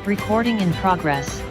Recording in progress.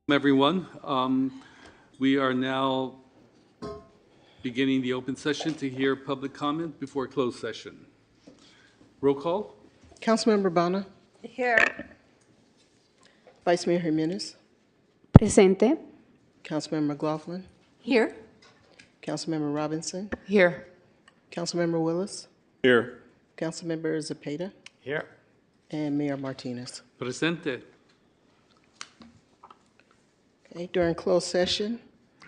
Everyone. We are now beginning the open session to hear public comment before closed session. Roll call. Councilmember Bonner, Here. Vice Mayor Jimenez, Presente. Councilmember McLaughlin, Here. Councilmember Robinson, Here. Councilmember Willis, Here. Councilmember Zepeda, Here. and Mayor Martinez. Presente. Okay, during closed session,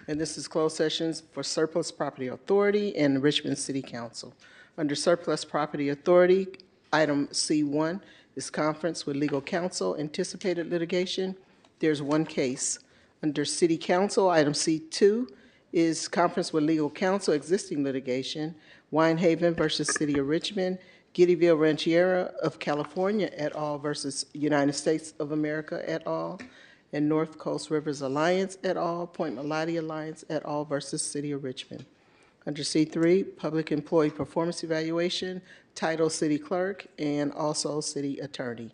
and this is closed sessions for Surplus Property Authority and Richmond City Council. Under Surplus Property Authority, item C1 is conference with legal counsel, anticipated litigation. There's one case. Under City Council, item C2 is conference with legal counsel, existing litigation, Winehaven versus City of Richmond, Giddyville Rancheria of California et al. Versus United States of America et al., and North Coast Rivers Alliance et al., Point Melody Alliance et al. Versus City of Richmond. Under C3, Public Employee Performance Evaluation, Title City Clerk, and also City Attorney.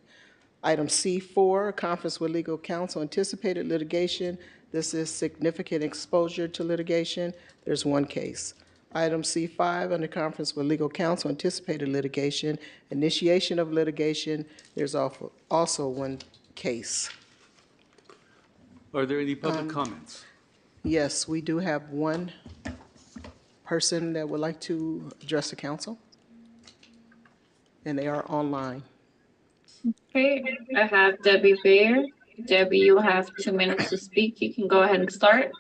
Item C4, Conference with Legal Counsel, Anticipated Litigation. This is significant exposure to litigation. There's one case. Item C5, under Conference with Legal Counsel, Anticipated Litigation, Initiation of Litigation. There's also one case. Are there any public comments? Yes, we do have one person that would like to address the council, and they are online. Okay, I have Debbie Bayer. Debbie, you have 2 minutes to speak. You can go ahead and start.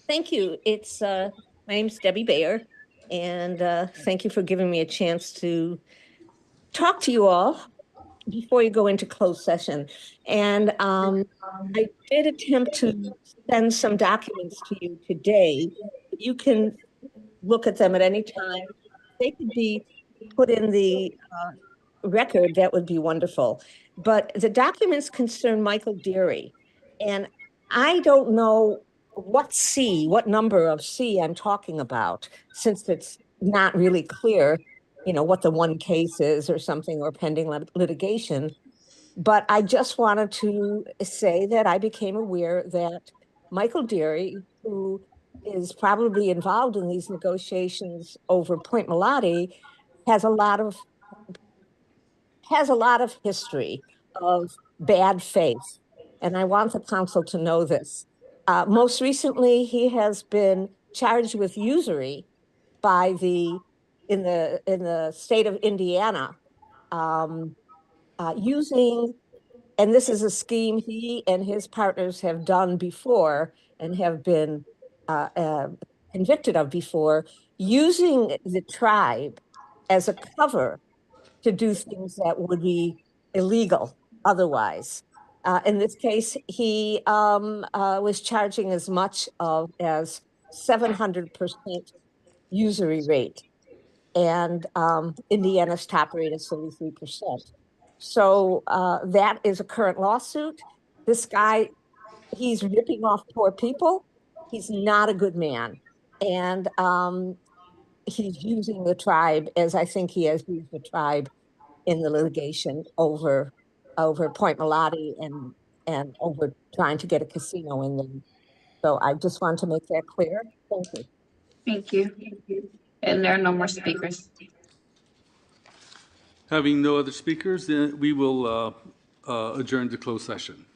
Thank you. My name's Debbie Bayer, and thank you for giving me a chance to talk to you all before you go into closed session. And I did attempt to send some documents to you today. You can look at them at any time. They could be put in the record, that would be wonderful. But the documents concern Michael Deary, and I don't know what number of C I'm talking about, since it's not really clear, what the one case is or something, or pending litigation. But I just wanted to say that I became aware that Michael Deary, who is probably involved in these negotiations over Point Melody, has a lot of history of bad faith. And I want the council to know this. Most recently, he has been charged with usury in the state of Indiana, using, and this is a scheme he and his partners have done before and have been convicted of before, using the tribe as a cover to do things that would be illegal otherwise. In this case, he was charging as much as 700% usury rate, and Indiana's top rate is 33%. So that is a current lawsuit. This guy, he's ripping off poor people. He's not a good man. And he's using the tribe, as I think he has used the tribe in the litigation over Point Melody and over trying to get a casino in them. So I just want to make that clear. Thank you. Thank you. And there are no more speakers. Having no other speakers, then we will adjourn to closed session.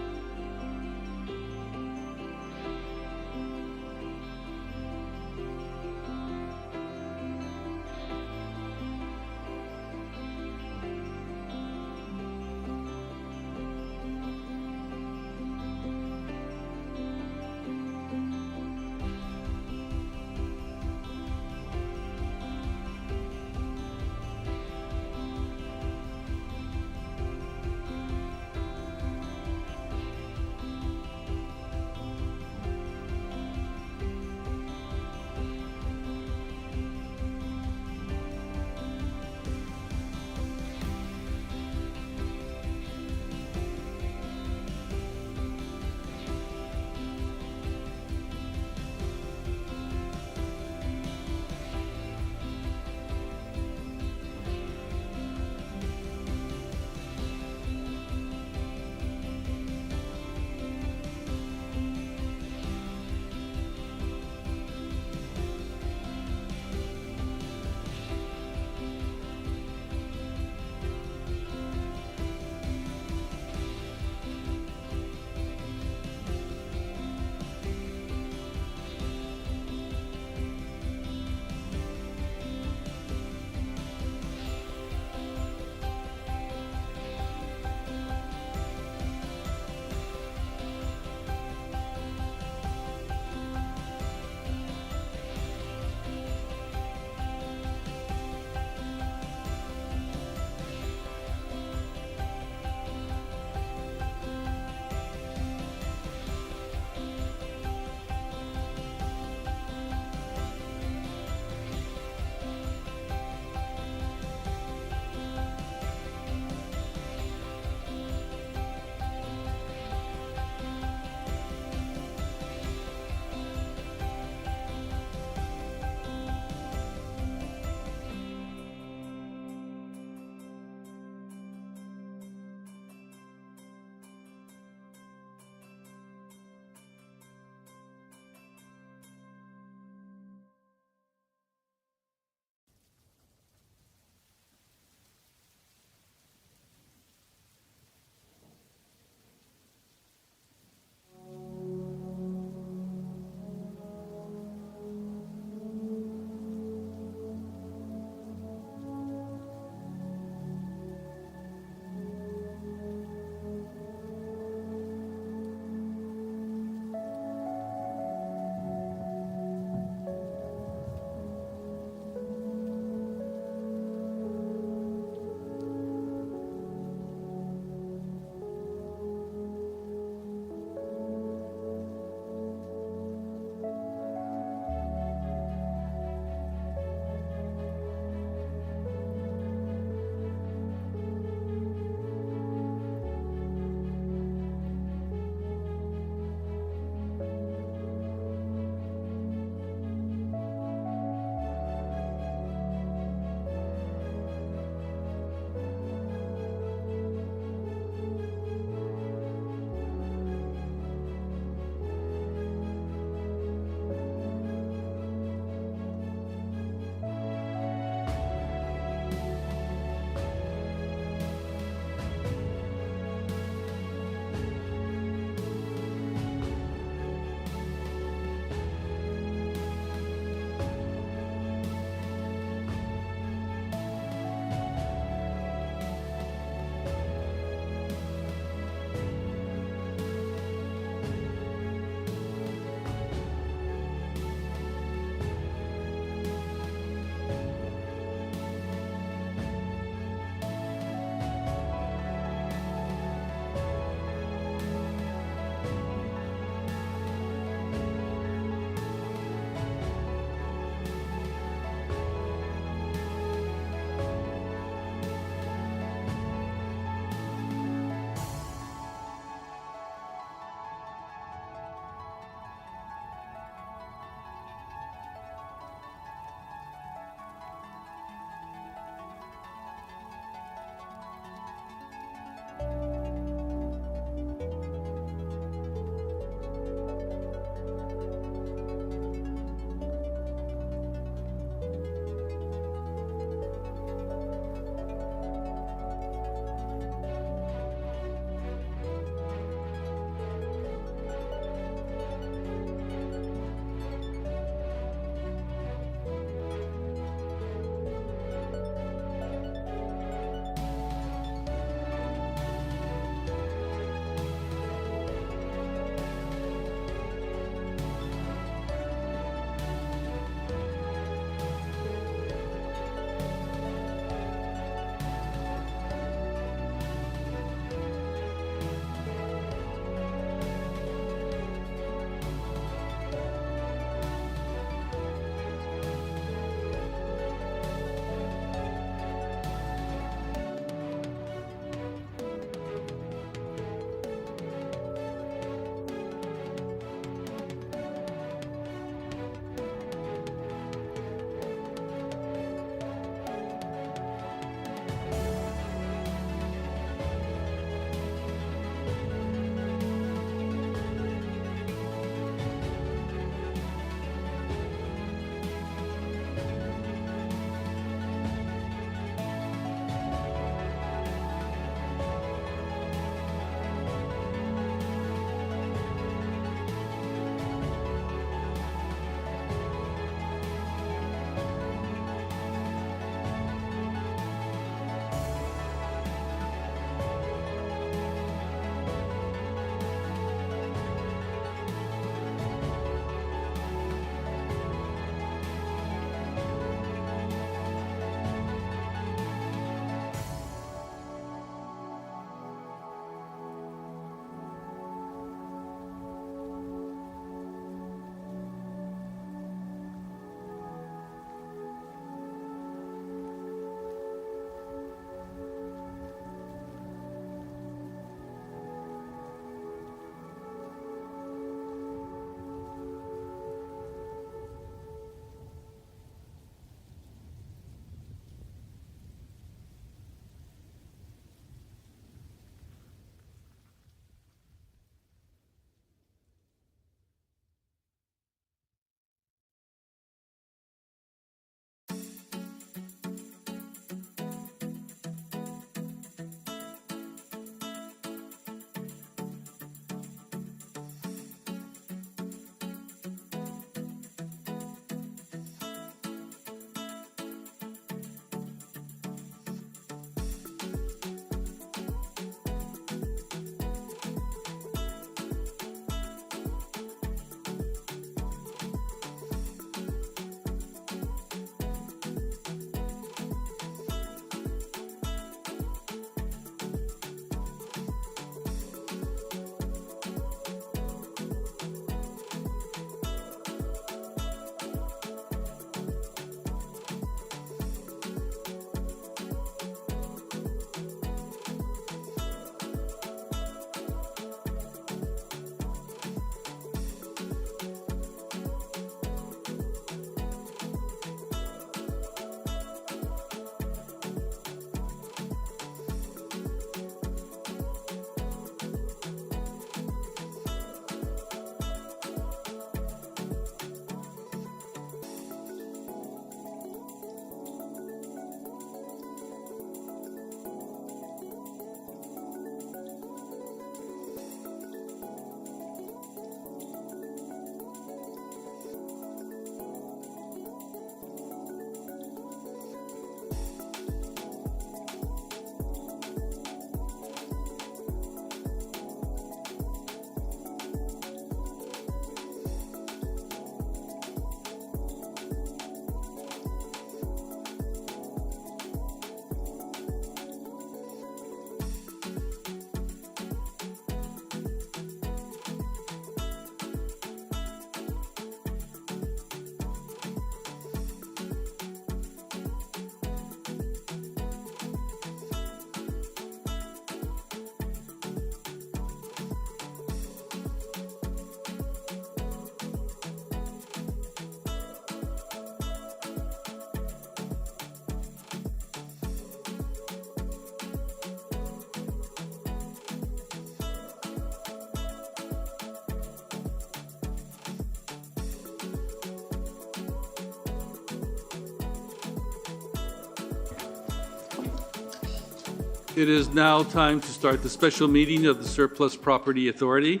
It is now time to start the special meeting of the Surplus Property Authority.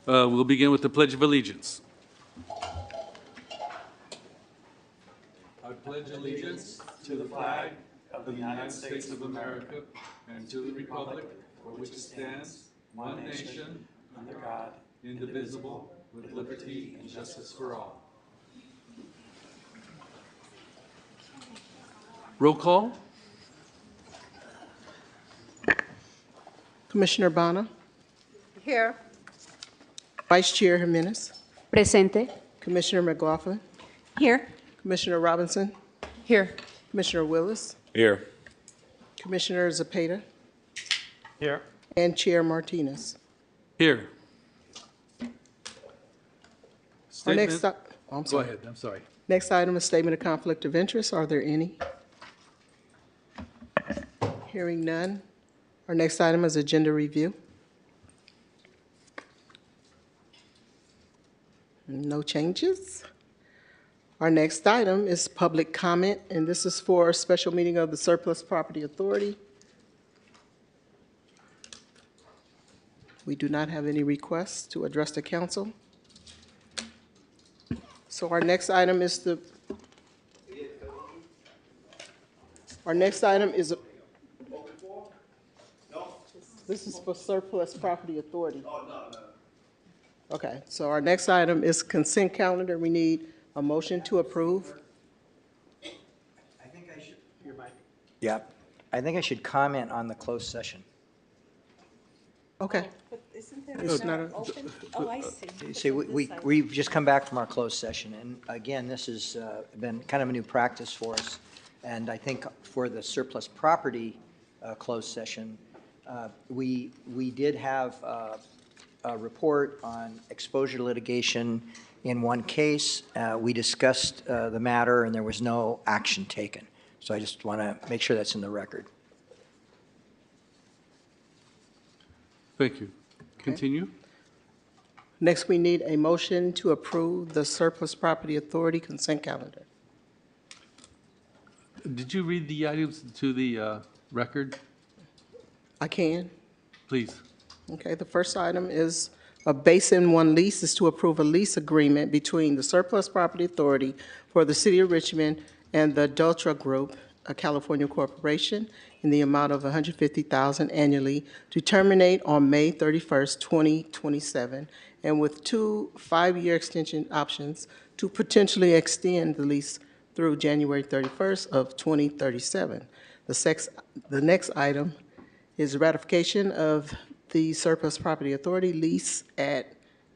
We'll begin with the Pledge of Allegiance. I pledge allegiance to the flag of the United States of America and to the republic for which it stands, one nation, under God, indivisible, with liberty and justice for all. Roll call. Commissioner Bonner, Here. Vice Chair Jimenez, Presente. Commissioner McLaughlin, Here. Commissioner Robinson, Here. Commissioner Willis, Here. Commissioner Zepeda, Here. and Chair Martinez. Here. Our next, Statement. I'm Go sorry. ahead, I'm sorry. Next item is statement of conflict of interest. Are there any? Hearing none. Our next item is agenda review. No changes. Our next item is public comment, and this is for a special meeting of the Surplus Property Authority. We do not have any requests to address the council. So our next item is this is for Surplus Property Authority. Okay, so our next item is consent calendar. We need a motion to approve. I think I should. Yeah, I think I should comment on the closed session. Okay. Isn't It's not a- open? Oh, I see. See, we've just come back from our closed session, and again, this has been kind of a new practice for us. And I think for the surplus property closed session, we did have a report on exposure to litigation in one case. We discussed the matter, and there was no action taken. So I just want to make sure that's in the record. Thank you. Continue. Next, we need a motion to approve the Surplus Property Authority consent calendar. Did you read the items to the record? I can. Please. Okay, the first item is a Basin One lease is to approve a lease agreement between the Surplus Property Authority for the City of Richmond and the Deltra Group, a California corporation, in the amount of $150,000 annually to terminate on May 31st, 2027, and with 2 5-year extension options to potentially extend the lease through January 31st of 2037. The next item is ratification of the Surplus Property Authority lease at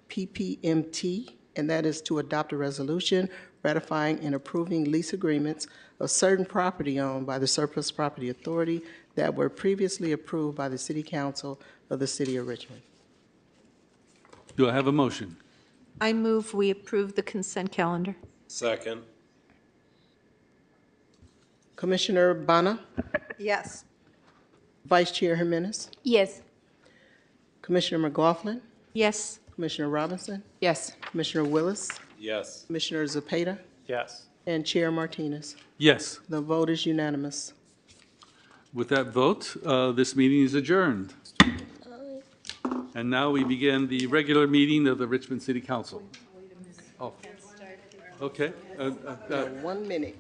PPMT, and that is to adopt a resolution ratifying and approving lease agreements of certain property owned by the Surplus Property Authority that were previously approved by the City Council of the City of Richmond. Do I have a motion? I move we approve the consent calendar. Second. Commissioner Bonner, Yes. Vice Chair Jimenez, Yes. Commissioner McLaughlin, Yes. Commissioner Robinson, Yes. Commissioner Willis, Yes. Commissioner Zepeda, Yes. and Chair Martinez. Yes. The vote is unanimous. With that vote, this meeting is adjourned. And now we begin the regular meeting of the Richmond City Council. Oh. Okay. 1 minute.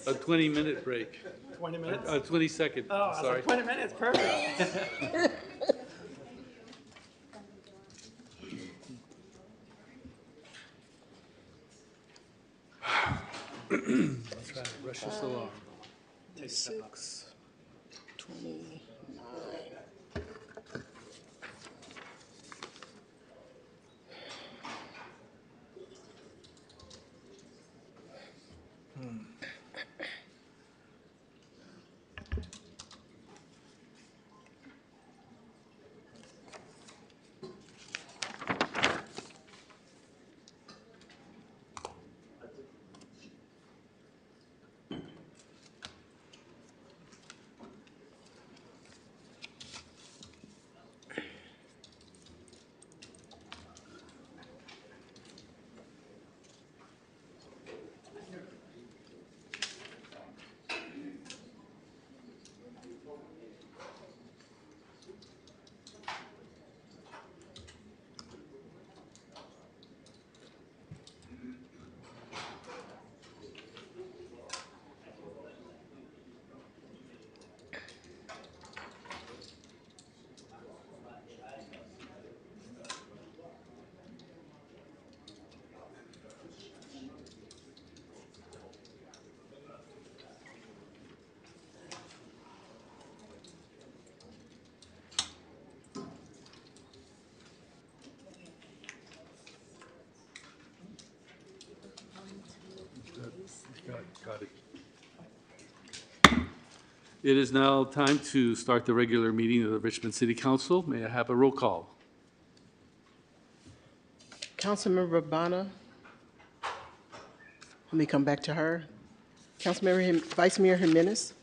A 20-minute break. 20 minutes? 20-second, sorry. 20 minutes, perfect. Rush this along. 6:29. It is now time to start the regular meeting of the Richmond City Council. May I have a roll call? Councilmember Bonner. Let me come back to her. Vice Mayor Jimenez.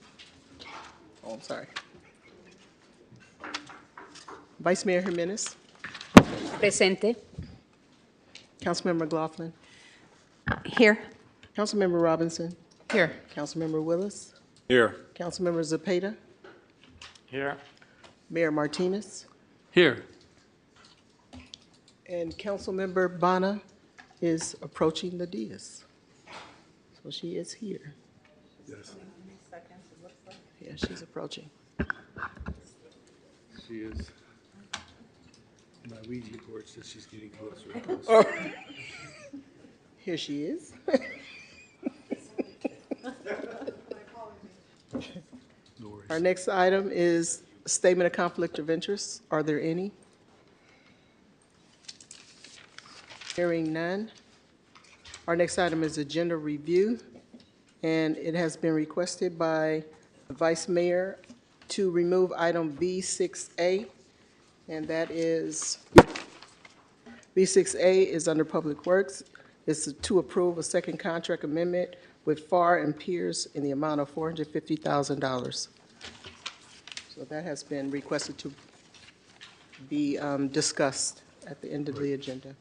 Oh, I'm sorry. Vice Mayor Jimenez. Presente. Councilmember McLaughlin. Here. Councilmember Robinson. Here. Councilmember Willis. Here. Councilmember Zepeda. Here. Mayor Martinez. Here. And Councilmember Bonner is approaching the dais. So she is here. Yes, Yeah, she's approaching. she is. My weed report says she's getting closer and closer. Here she is. No worries. Our next item is statement of conflict of interest. Are there any? Hearing none. Our next item is agenda review, and it has been requested by the Vice Mayor to remove item V6A, and that is, V6A is under Public Works. It's to approve a second contract amendment with Farr and Pierce in the amount of $450,000. So that has been requested to be discussed at the end of the agenda.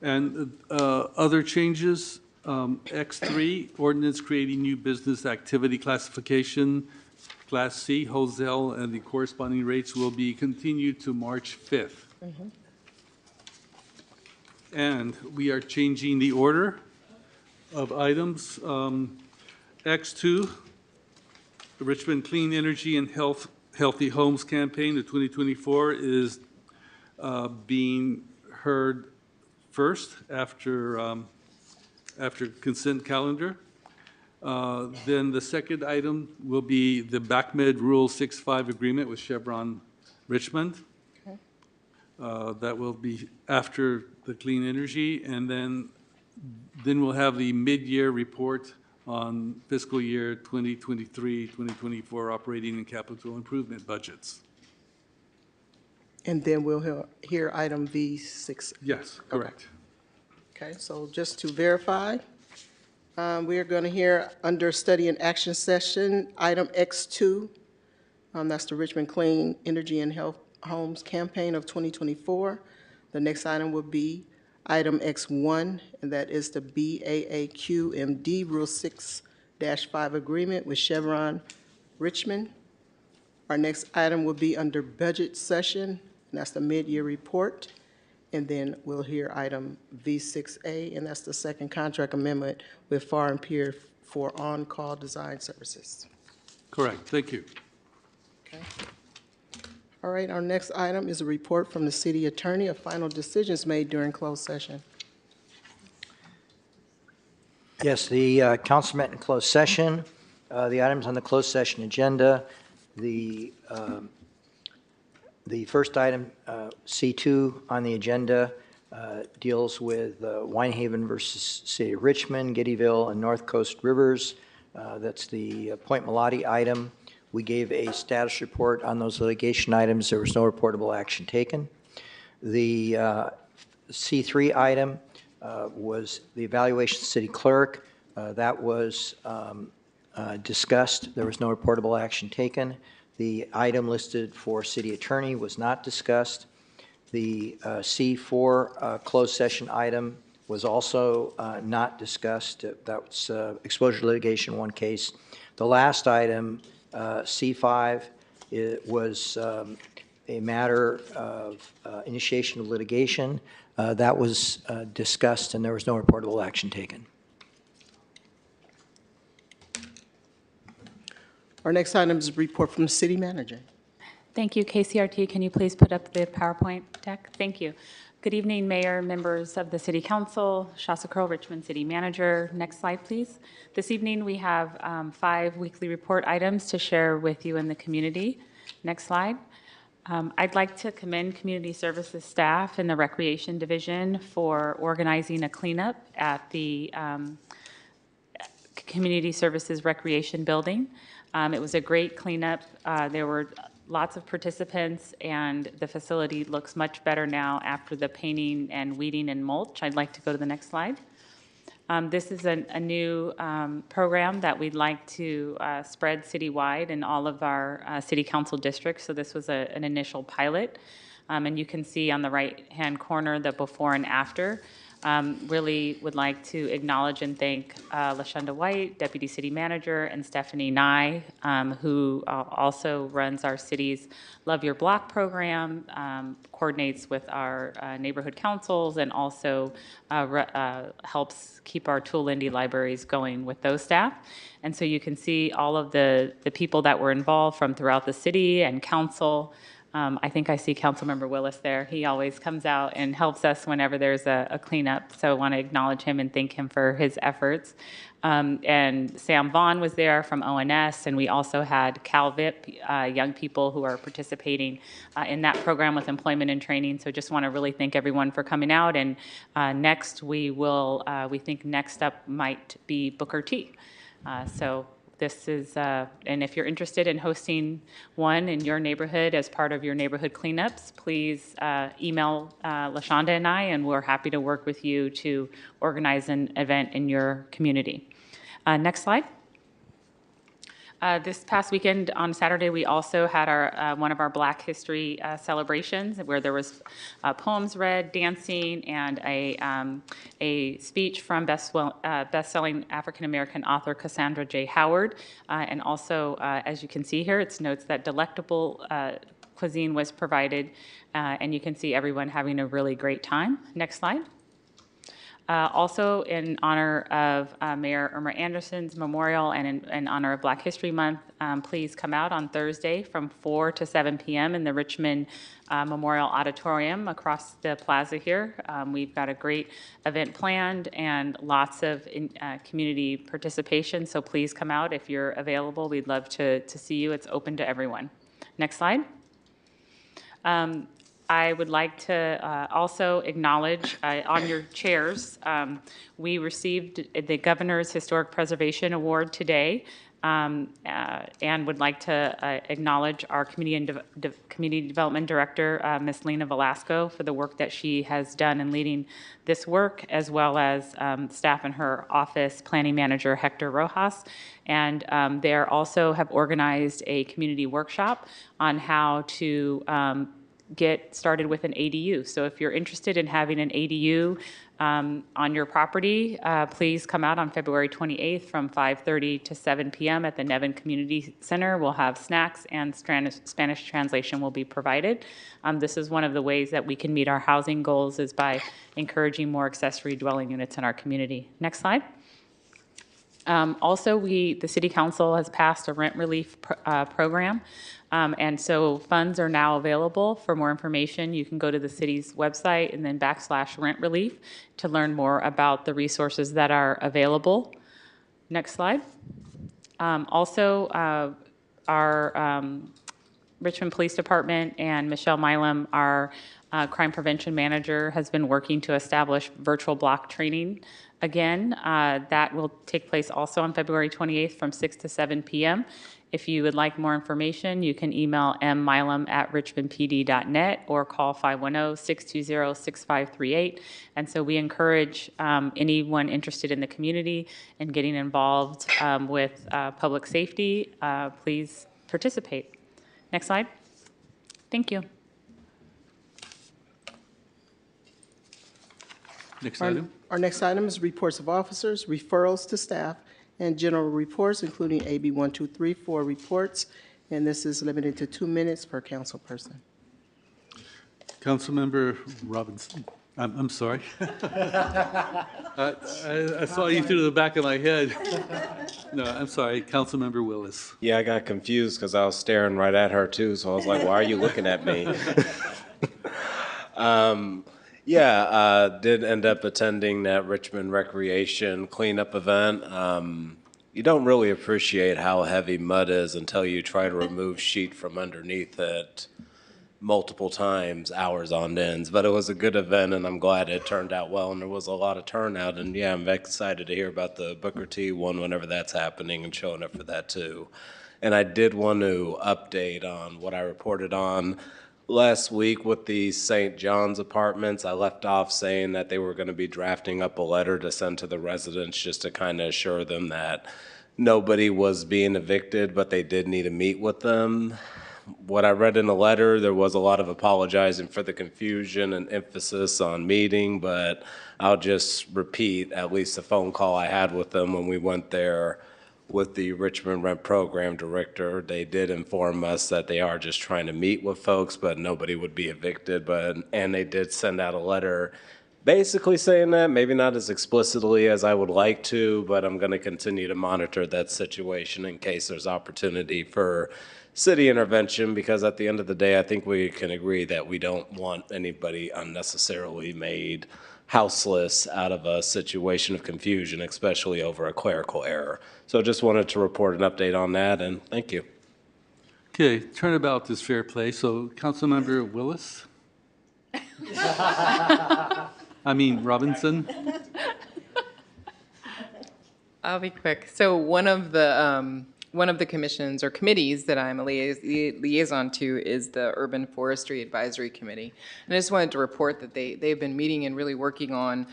And other changes, X3, ordinance creating new business activity classification, Class C, wholesale, and the corresponding rates will be continued to March 5th. And we are changing the order of items. X2, the Richmond Clean Energy and Healthy Homes Campaign of 2024 is being heard first after consent calendar. Then the second item will be the BACMed Rule 6.5 agreement with Chevron Richmond. Okay. That will be after the clean energy, and then we'll have the mid-year report on fiscal year 2023, 2024 operating and capital improvement budgets. And then we'll hear item V6. Yes, correct. Okay, so just to verify, we are going to hear under study and action session, item X2. That's the Richmond Clean Energy and Health Homes Campaign of 2024. The next item will be item X1, and that is the BAAQMD Rule 6-5 agreement with Chevron Richmond. Our next item will be under budget session, and that's the mid-year report. And then we'll hear item V6A, and that's the second contract amendment with Farr and Pierce for on-call design services. Correct, thank you. Okay. All right, our next item is a report from the city attorney of final decisions made during closed session. Yes, the council met in closed session. The items on the closed session agenda, the first item, C2 on the agenda, deals with Winehaven versus City of Richmond, Giddyville, and North Coast Rivers. That's the Point Melotti item. We gave a status report on those litigation items. There was no reportable action taken. The C3 item was the evaluation of the city clerk. That was discussed. There was no reportable action taken. The item listed for city attorney was not discussed. The C4 closed session item was also not discussed. That was exposure litigation, one case. The last item, C5, it was a matter of initiation of litigation. That was discussed, and there was no reportable action taken. Our next item is a report from the city manager. Thank you. KCRT, can you please put up the PowerPoint deck? Thank you. Good evening, Mayor, members of the City Council, Shasa Curl, Richmond City Manager. Next slide, please. This evening, we have 5 weekly report items to share with you in the community. Next slide. I'd like to commend Community Services staff in the Recreation Division for organizing a cleanup at the Community Services Recreation Building. It was a great cleanup. There were lots of participants, and the facility looks much better now after the painting and weeding and mulch. I'd like to go to the next slide. This is a new program that we'd like to spread citywide in all of our city council districts. So this was an initial pilot. And you can see on the right-hand corner the before and after. Really would like to acknowledge and thank LaShonda White, Deputy City Manager, and Stephanie Nye, who also runs our city's Love Your Block program, coordinates with our neighborhood councils, and also helps keep our Tool Lindy libraries going with those staff. And so you can see all of the people that were involved from throughout the city and council. I think I see Councilmember Willis there. He always comes out and helps us whenever there's a cleanup. So I want to acknowledge him and thank him for his efforts. And Sam Vaughn was there from ONS, and we also had CalVIP, young people who are participating in that program with employment and training. So just want to really thank everyone for coming out. And next we think next up might be Booker T. So this is, and if you're interested in hosting one in your neighborhood as part of your neighborhood cleanups, please email LaShonda and I, and we're happy to work with you to organize an event in your community. Next slide. This past weekend on Saturday, we also had our one of our Black History celebrations where there was poems read, dancing, and a speech from best-selling African-American author Cassandra J. Howard. And also, as you can see here, it notes that delectable cuisine was provided, and you can see everyone having a really great time. Next slide. Also, in honor of Mayor Irma Anderson's memorial and in honor of Black History Month, please come out on Thursday from 4 to 7 p.m. in the Richmond Memorial Auditorium across the plaza here. We've got a great event planned and lots of community participation, so please come out if you're available. We'd love to see you. It's open to everyone. Next slide. I would like to also acknowledge on your chairs, we received the Governor's Historic Preservation Award today, and would like to acknowledge our Community Development Director, Ms. Lena Velasco, for the work that she has done in leading this work, as well as staff in her office, Planning Manager Hector Rojas. And they also have organized a community workshop on how to get started with an ADU. So if you're interested in having an ADU on your property, please come out on February 28th from 5:30 to 7 p.m. at the Nevin Community Center. We'll have snacks and Spanish translation will be provided. This is one of the ways that we can meet our housing goals is by encouraging more accessory dwelling units in our community. Next slide. Also, the City Council has passed a rent relief program, and so funds are now available. For more information, you can go to the city's website and then /rent relief to learn more about the resources that are available. Next slide. Also, our Richmond Police Department and Michelle Milam, our crime prevention manager, has been working to establish virtual block training again. That will take place also on February 28th from 6 to 7 p.m. If you would like more information, you can email mmilam@richmondpd.net or call 510-620-6538. And so we encourage anyone interested in the community and getting involved with public safety, please participate. Next slide. Thank you. Next item. Our next item is reports of officers, referrals to staff, and general reports, including AB 1234 reports. And this is limited to 2 minutes per council person. Councilmember Robinson. I'm sorry. I saw you through the back of my head. No, I'm sorry. Councilmember Willis. Yeah, I got confused because I was staring right at her too, so I was like, why are you looking at me? Did end up attending that Richmond Recreation cleanup event. You don't really appreciate how heavy mud is until you try to remove sheet from underneath it multiple times, hours on ends. But it was a good event, and I'm glad it turned out well, and there was a lot of turnout. And yeah, I'm excited to hear about the Booker T one whenever that's happening and showing up for that too. And I did want to update on what I reported on last week with the St. John's apartments. I left off saying that they were going to be drafting up a letter to send to the residents just to kind of assure them that nobody was being evicted, but they did need to meet with them. What I read in the letter, there was a lot of apologizing for the confusion and emphasis on meeting, but I'll just repeat at least the phone call I had with them when we went there with the Richmond Rent Program Director. They did inform us that they are just trying to meet with folks, but nobody would be evicted. And they did send out a letter basically saying that, maybe not as explicitly as I would like to, but I'm going to continue to monitor that situation in case there's opportunity for city intervention, because at the end of the day, I think we can agree that we don't want anybody unnecessarily made houseless out of a situation of confusion, especially over a clerical error. So just wanted to report an update on that, and thank you. Okay, turnabout is fair play. So Councilmember Willis? Robinson? I'll be quick. So one of the commissions or committees that I'm a liaison to is the Urban Forestry Advisory Committee. And I just wanted to report that they've been meeting and really working on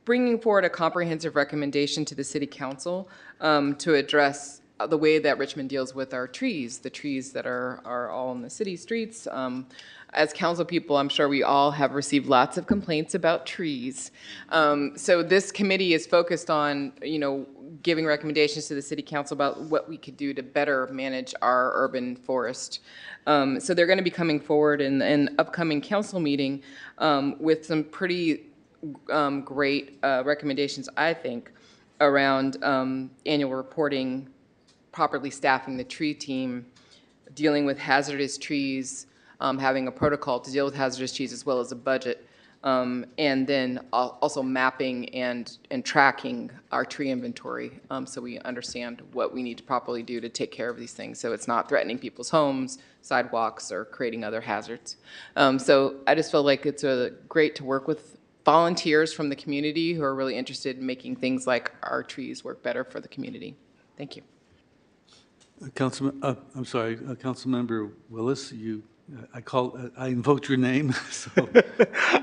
bringing forward a comprehensive recommendation to the City Council to address the way that Richmond deals with our trees, the trees that are all in the city streets. As council people, I'm sure we all have received lots of complaints about trees. So this committee is focused on, giving recommendations to the City Council about what we could do to better manage our urban forest. So they're going to be coming forward in an upcoming council meeting with some pretty great recommendations, I think, around annual reporting, properly staffing the tree team, dealing with hazardous trees, having a protocol to deal with hazardous trees as well as a budget, and then also mapping and tracking our tree inventory so we understand what we need to properly do to take care of these things so it's not threatening people's homes, sidewalks, or creating other hazards. So I just feel like it's great to work with volunteers from the community who are really interested in making things like our trees work better for the community. Thank you. Councilmember Willis, I invoked your name. So.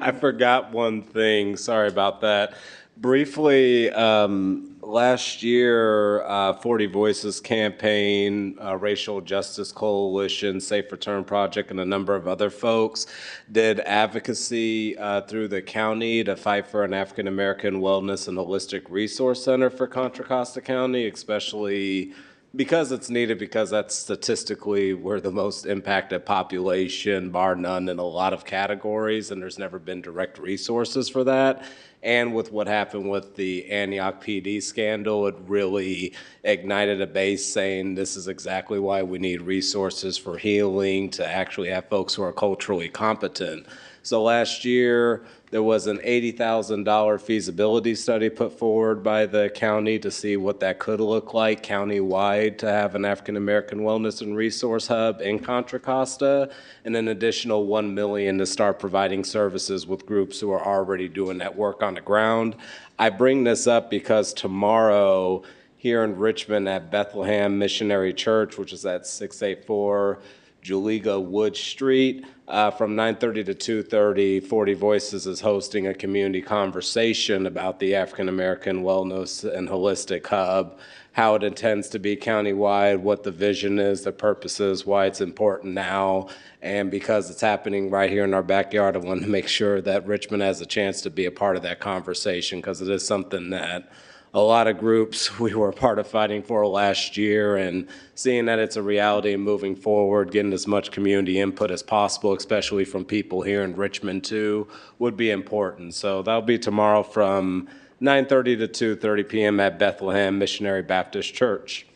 I forgot one thing. Sorry about that. Briefly, last year, 40 Voices campaign, Racial Justice Coalition, Safe Return Project, and a number of other folks did advocacy through the county to fight for an African American Wellness and Holistic Resource Center for Contra Costa County, especially because it's needed, because that's statistically we're the most impacted population, bar none, in a lot of categories, and there's never been direct resources for that. And with what happened with the Antioch PD scandal, it really ignited a base saying this is exactly why we need resources for healing, to actually have folks who are culturally competent. So last year, there was an $80,000 feasibility study put forward by the county to see what that could look like countywide to have an African American Wellness and Resource Hub in Contra Costa, and an additional $1 million to start providing services with groups who are already doing that work on the ground. I bring this up because tomorrow here in Richmond at Bethlehem Missionary Church, which is at 684 Juliga Wood Street, from 9:30 to 2:30, 40 Voices is hosting a community conversation about the African American Wellness and Holistic Hub, how it intends to be countywide, what the vision is, the purposes, why it's important now. And because it's happening right here in our backyard, I want to make sure that Richmond has a chance to be a part of that conversation, because it is something that a lot of groups we were a part of fighting for last year, and seeing that it's a reality and moving forward, getting as much community input as possible, especially from people here in Richmond too, would be important. So that'll be tomorrow from 9:30 to 2:30 p.m. at Bethlehem Missionary Baptist Church.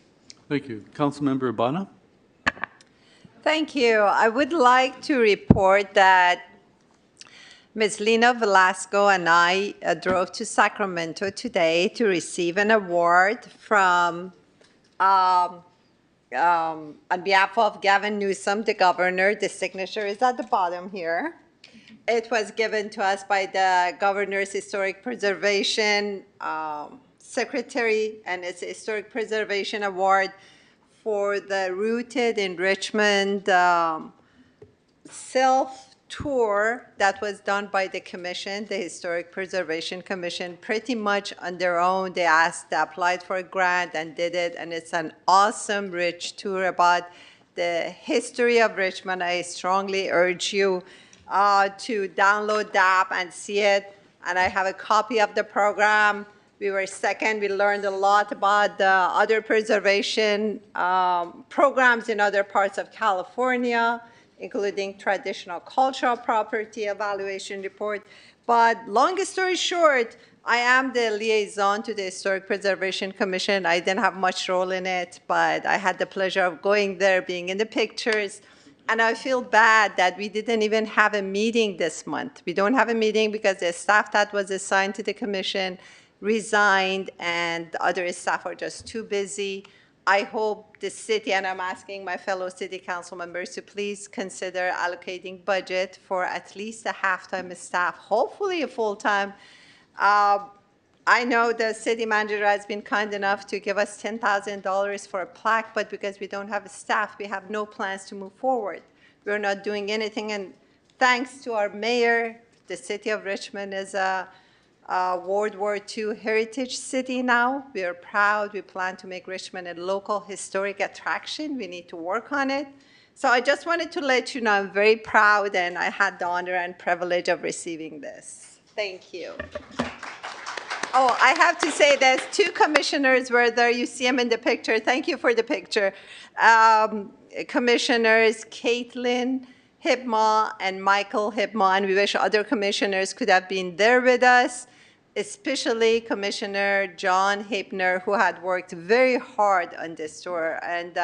Thank you. Councilmember Abana? Thank you. I would like to report that Ms. Lina Velasco and I drove to Sacramento today to receive an award from, on behalf of Gavin Newsom, the governor. The signature is at the bottom here. It was given to us by the governor's Historic Preservation Secretary, and it's a Historic Preservation Award for the Rooted in Richmond self-tour that was done by the commission, the Historic Preservation Commission, pretty much on their own. They applied for a grant and did it, and it's an awesome, rich tour about the history of Richmond. I strongly urge you to download the app and see it, and I have a copy of the program. We were second. We learned a lot about the other preservation programs in other parts of California, including traditional cultural property evaluation report. But long story short, I am the liaison to the Historic Preservation Commission. I didn't have much role in it, but I had the pleasure of going there, being in the pictures. And I feel bad that we didn't even have a meeting this month. We don't have a meeting because the staff that was assigned to the commission resigned, and the other staff are just too busy. I hope the city, and I'm asking my fellow city council members to please consider allocating budget for at least a half-time staff, hopefully a full-time. I know the city manager has been kind enough to give us $10,000 for a plaque, but because we don't have a staff, we have no plans to move forward. We're not doing anything, and thanks to our mayor, the city of Richmond is a World War II heritage city now. We are proud. We plan to make Richmond a local historic attraction. We need to work on it. So I just wanted to let you know I'm very proud, and I had the honor and privilege of receiving this. Thank you. Oh, I have to say there's two commissioners were there. You see them in the picture. Thank you for the picture. Commissioners Caitlin Hibma and Michael Hibma, and we wish other commissioners could have been there with us, especially Commissioner John Hibner, who had worked very hard on this tour, and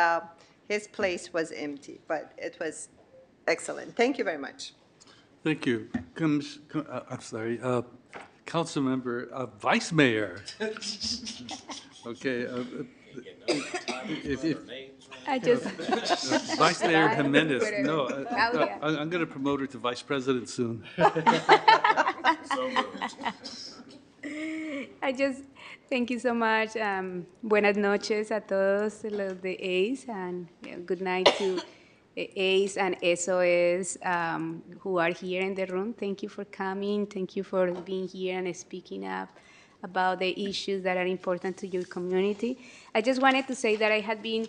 his place was empty, but it was excellent. Thank you very much. Thank you. I'm sorry, Councilmember, Vice Mayor. Okay. I just. Vice Mayor Jimenez. No, I'm going to promote her to Vice President soon. I just thank you so much. Buenas noches a todos los de ACE, and good night to ACE and SOS who are here in the room. Thank you for coming. Thank you for being here and speaking up about the issues that are important to your community. I just wanted to say that I had been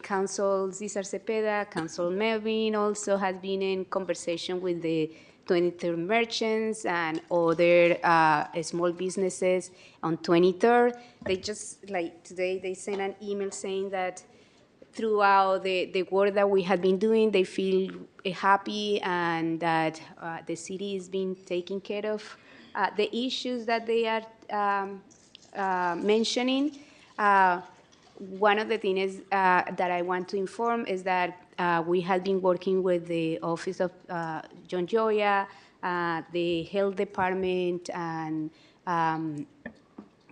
Council Cesar Cepeda, Council Melvin also has been in conversation with the 23rd merchants and other small businesses on 23rd. They just, today, they sent an email saying that throughout the work that we have been doing, they feel happy and that the city is being taking care of the issues that they are mentioning. One of the things that I want to inform is that we have been working with the Office of John Joya, the Health Department, and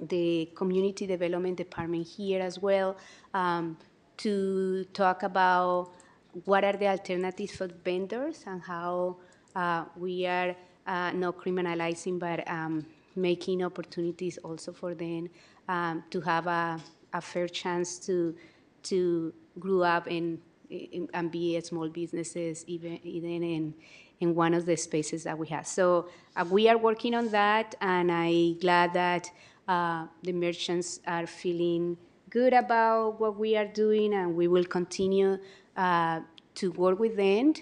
the Community Development Department here as well, to talk about what are the alternatives for vendors and how we are not criminalizing, but making opportunities also for them to have a fair chance to grow up and be small businesses, even in one of the spaces that we have. So we are working on that, and I'm glad that the merchants are feeling good about what we are doing, and we will continue to work with them.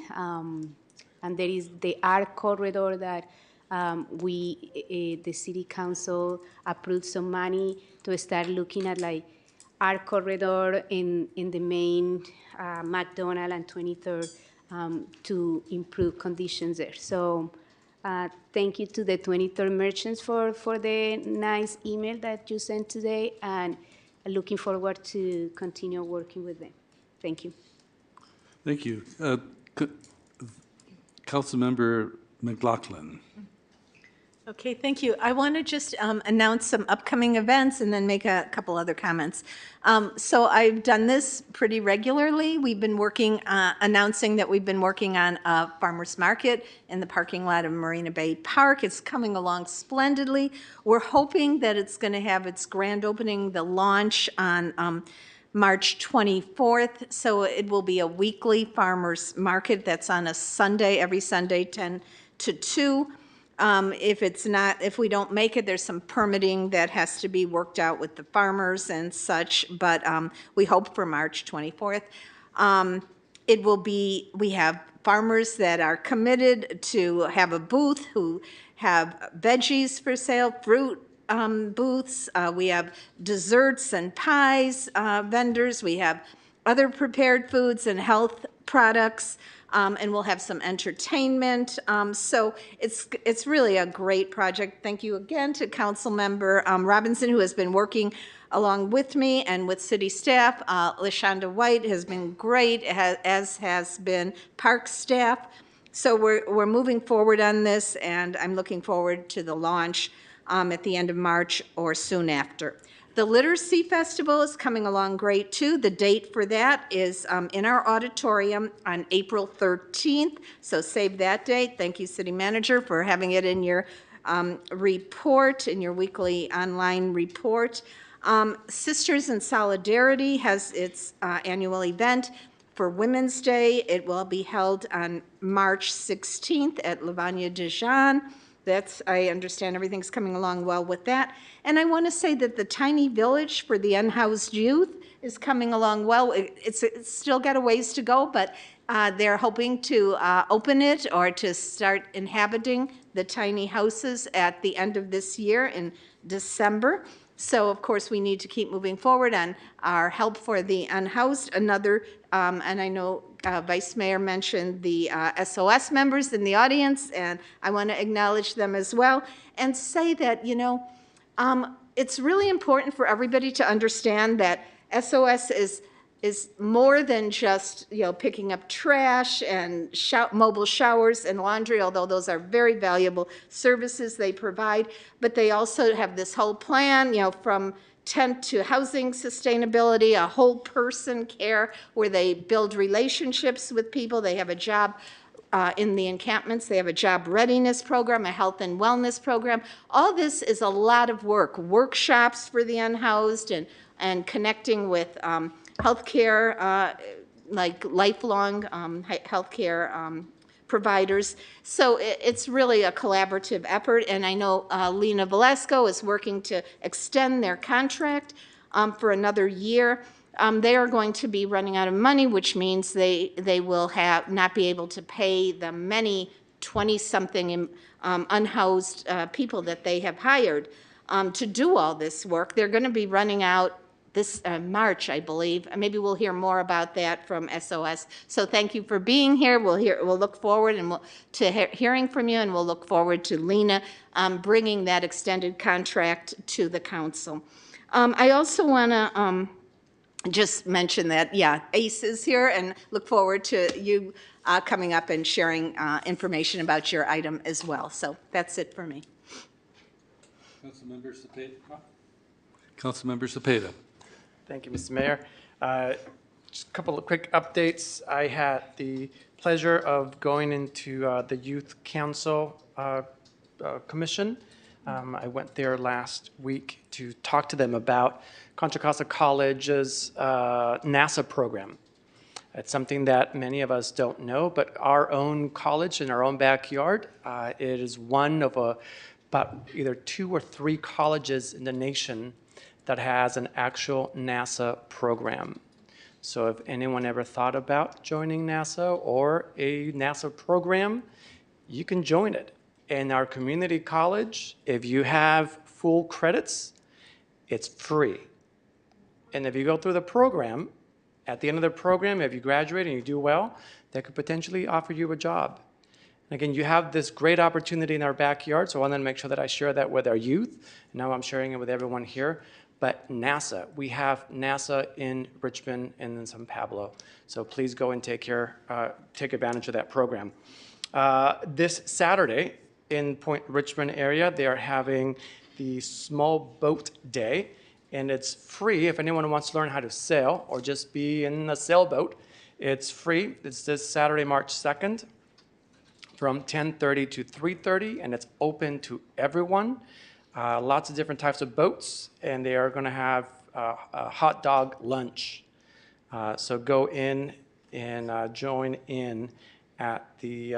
And there is the art corridor that the city council approved some money to start looking at art corridor in the main McDonald and 23rd to improve conditions there. So thank you to the 23rd merchants for the nice email that you sent today, and looking forward to continue working with them. Thank you. Thank you. Councilmember McLaughlin. Okay, thank you. I want to just announce some upcoming events and then make a couple other comments. So I've done this pretty regularly. We've been working, announcing that we've been working on a farmer's market in the parking lot of Marina Bay Park. It's coming along splendidly. We're hoping that it's going to have its grand opening, the launch on March 24th. So it will be a weekly farmers market that's on a Sunday, every Sunday, 10 to 2. If we don't make it, there's some permitting that has to be worked out with the farmers and such, but we hope for March 24th. We have farmers that are committed to have a booth, who have veggies for sale, fruit booths. We have desserts and pies vendors. We have other prepared foods and health products. And we'll have some entertainment. So it's really a great project. Thank you again to Councilmember Robinson, who has been working along with me and with city staff. LaShonda White has been great, as has been park staff. So we're moving forward on this, and I'm looking forward to the launch at the end of March or soon after. The Literacy Festival is coming along great, too. The date for that is in our auditorium on April 13th, so save that date. Thank you, City Manager, for having it in your report, in your weekly online report. Sisters in Solidarity has its annual event for Women's Day. It will be held on March 16th at Lavanya Dijon. I understand everything's coming along well with that. And I want to say that the tiny village for the unhoused youth is coming along well. It's still got a ways to go, but they're hoping to open it or to start inhabiting the tiny houses at the end of this year in December. So, of course, we need to keep moving forward on our help for the unhoused. And I know Vice Mayor mentioned the SOS members in the audience, and I want to acknowledge them as well and say that, it's really important for everybody to understand that SOS is more than just, picking up trash and mobile showers and laundry, although those are very valuable services they provide. But they also have this whole plan, from tent to housing sustainability, a whole person care where they build relationships with people. They have a job in the encampments. They have a job readiness program, a health and wellness program. All this is a lot of work. Workshops for the unhoused and connecting with healthcare, like lifelong healthcare providers. So it's really a collaborative effort, and I know Lena Velasco is working to extend their contract for another year. They are going to be running out of money, which means they will not be able to pay the many 20-something unhoused people that they have hired to do all this work. They're going to be running out this March, I believe. Maybe we'll hear more about that from SOS. So thank you for being here. We'll look forward to hearing from you, and we'll look forward to Lena bringing that extended contract to the council. I also want to just mention that, ACE is here, and look forward to you coming up and sharing information about your item as well. So that's it for me. Councilmember Cepeda. Councilmember Cepeda. Thank you, Mr. Mayor. Just a couple of quick updates. I had the pleasure of going into the Youth Council Commission. I went there last week to talk to them about Contra Costa College's NASA program. It's something that many of us don't know, but our own college in our own backyard, it is one of about either 2 or 3 colleges in the nation that has an actual NASA program. So if anyone ever thought about joining NASA or a NASA program, you can join it. In our community college, if you have full credits, it's free. And if you go through the program, at the end of the program, if you graduate and you do well, they could potentially offer you a job. And again, you have this great opportunity in our backyard, so I wanted to make sure that I share that with our youth. Now I'm sharing it with everyone here. But NASA, we have NASA in Richmond and in San Pablo. So please go and take advantage of that program. This Saturday in Point Richmond area, they are having the Small Boat Day, and it's free if anyone wants to learn how to sail or just be in a sailboat. It's free. It's this Saturday, March 2nd from 10:30 to 3:30, and it's open to everyone. Lots of different types of boats, and they are going to have a hot dog lunch. So go in and join in at the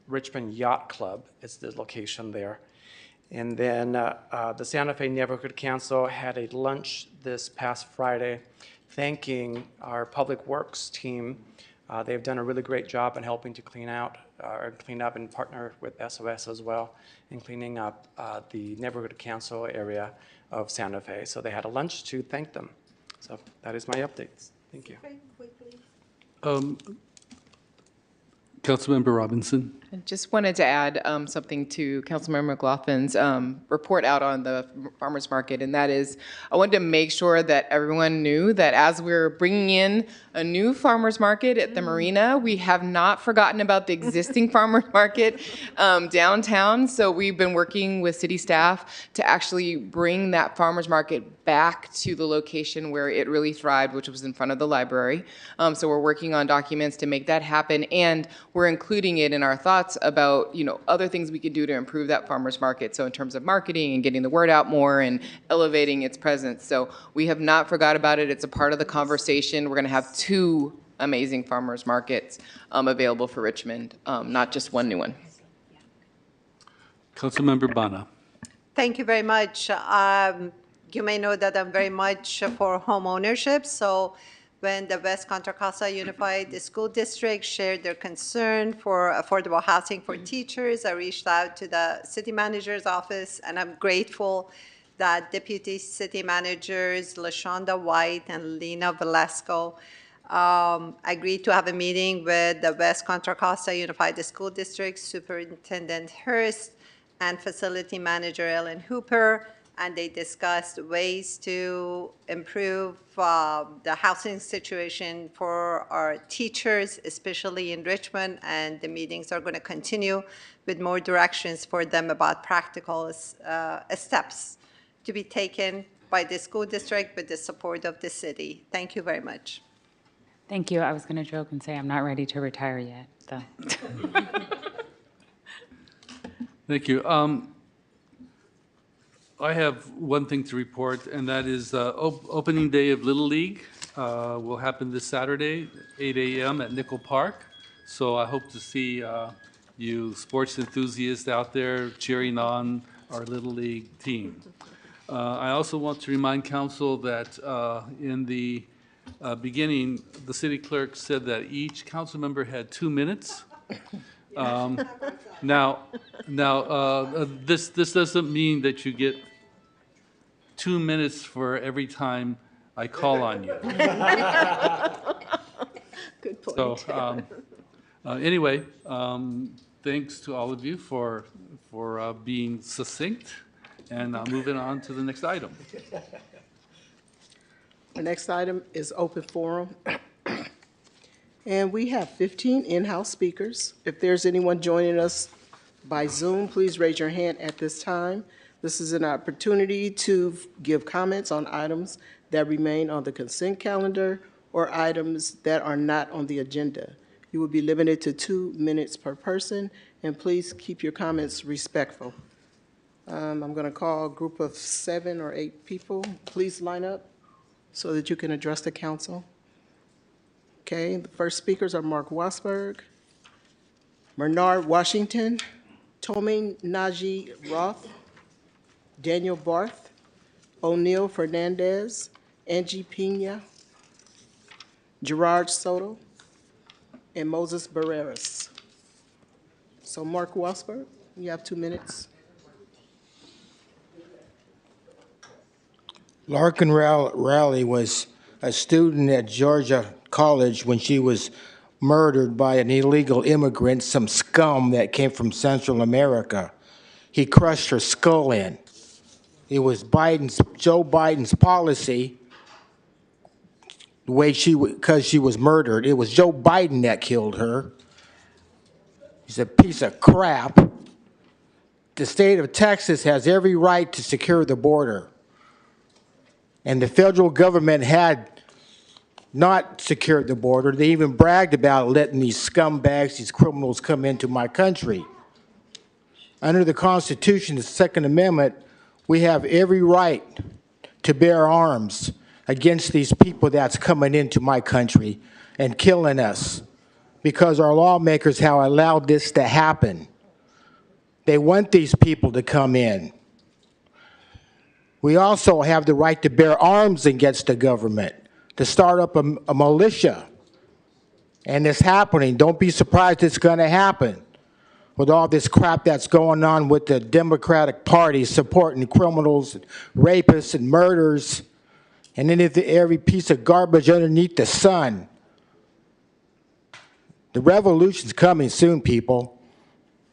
Richmond Yacht Club. It's the location there. And then the Santa Fe Neighborhood Council had a lunch this past Friday, thanking our Public Works team. They've done a really great job in helping to clean up and partner with SOS as well in cleaning up the Neighborhood Council area of Santa Fe. So they had a lunch to thank them. So that is my updates. Thank you. Councilmember Robinson. I just wanted to add something to Councilmember McLaughlin's report out on the farmers market, and that is, I wanted to make sure that everyone knew that as we're bringing in a new farmers market at the marina, we have not forgotten about the existing farmers market downtown. So we've been working with city staff to actually bring that farmers market back to the location where it really thrived, which was in front of the library. So we're working on documents to make that happen, and we're including it in our thoughts about, other things we could do to improve that farmers market. So in terms of marketing and getting the word out more and elevating its presence. So we have not forgot about it. It's a part of the conversation. We're going to have 2 amazing farmers markets available for Richmond, not just one new one. Councilmember Bana. Thank you very much. You may know that I'm very much for home ownership. So when the West Contra Costa Unified School District shared their concern for affordable housing for teachers, I reached out to the city manager's office, and I'm grateful that Deputy City Managers LaShonda White and Lena Velasco agreed to have a meeting with the West Contra Costa Unified School District Superintendent Hurst and Facility Manager Ellen Hooper, and they discussed ways to improve the housing situation for our teachers, especially in Richmond, and the meetings are going to continue with more directions for them about practical steps to be taken by the school district with the support of the city. Thank you very much. Thank you. I was going to joke and say I'm not ready to retire yet, though. Thank you. I have one thing to report, and that is opening day of Little League will happen this Saturday, 8 a.m. at Nickel Park. So I hope to see you sports enthusiasts out there cheering on our Little League team. I also want to remind council that in the beginning, the city clerk said that each council member had 2 minutes. This doesn't mean that you get 2 minutes for every time I call on you. Good point. So anyway, thanks to all of you for being succinct, and moving on to the next item. The next item is open forum. And we have 15 in-house speakers. If there's anyone joining us by Zoom, please raise your hand at this time. This is an opportunity to give comments on items that remain on the consent calendar or items that are not on the agenda. You will be limited to 2 minutes per person, and please keep your comments respectful. I'm going to call a group of 7 or 8 people. Please line up so that you can address the council. Okay, the first speakers are Mark Wasberg, Bernard Washington, Tommy Najee Roth, Daniel Barth, O'Neill Fernandez, Angie Pena, Gerard Soto, and Moses Barreras. So Mark Wasberg, you have 2 minutes. Larkin Rowley was a student at Georgia College when she was murdered by an illegal immigrant, some scum that came from Central America. He crushed her skull in. It was Joe Biden's policy, the way because she was murdered. It was Joe Biden that killed her. He's a piece of crap. The state of Texas has every right to secure the border. And the federal government had not secured the border. They even bragged about letting these scumbags, these criminals come into my country. Under the Constitution, the Second Amendment, we have every right to bear arms against these people that's coming into my country and killing us because our lawmakers have allowed this to happen. They want these people to come in. We also have the right to bear arms against the government, to start up a militia. And it's happening. Don't be surprised it's going to happen with all this crap that's going on with the Democratic Party supporting criminals, rapists, and murderers, and then every piece of garbage underneath the sun. The revolution's coming soon, people.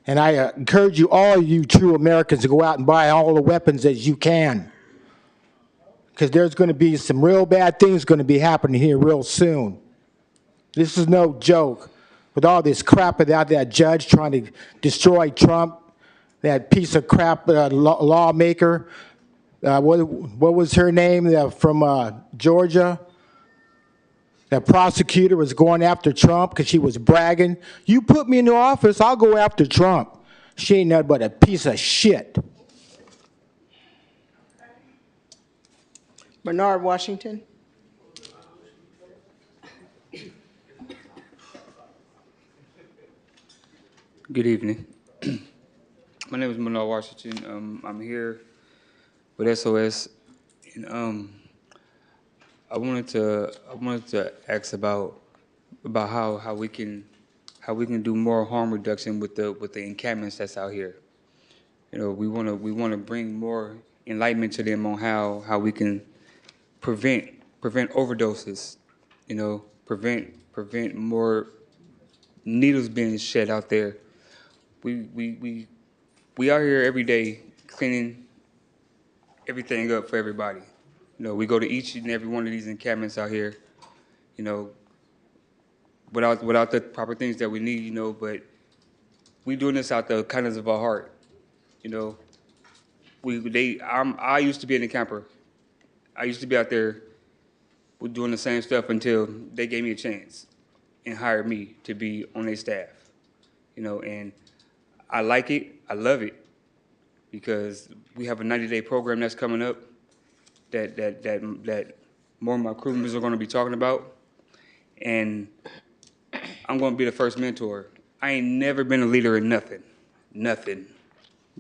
And I encourage you, all you true Americans, to go out and buy all the weapons as you can. Because there's going to be some real bad things going to be happening here real soon. This is no joke. With all this crap about that judge trying to destroy Trump, that piece of crap lawmaker, what was her name from Georgia? That prosecutor was going after Trump because she was bragging. You put me in the office, I'll go after Trump. She ain't nothing but a piece of shit. Bernard Washington. Good evening. My name is Bernard Washington. I'm here with SOS, and I wanted to ask about how we can do more harm reduction with the encampments that's out here. You know, we want to bring more enlightenment to them on how we can prevent overdoses. You know, prevent more needles being shed out there. We out here every day cleaning everything up for everybody. You know, we go to each and every one of these encampments out here, you know, without the proper things that we need, you know, but we doing this out the kindness of our heart. You know, I used to be an encamper. I used to be out there doing the same stuff until they gave me a chance and hired me to be on their staff. You know, and I like it, I love it, because we have a 90-day program that's coming up that more of my crew members are going to be talking about, and I'm going to be the first mentor. I ain't never been a leader in nothing.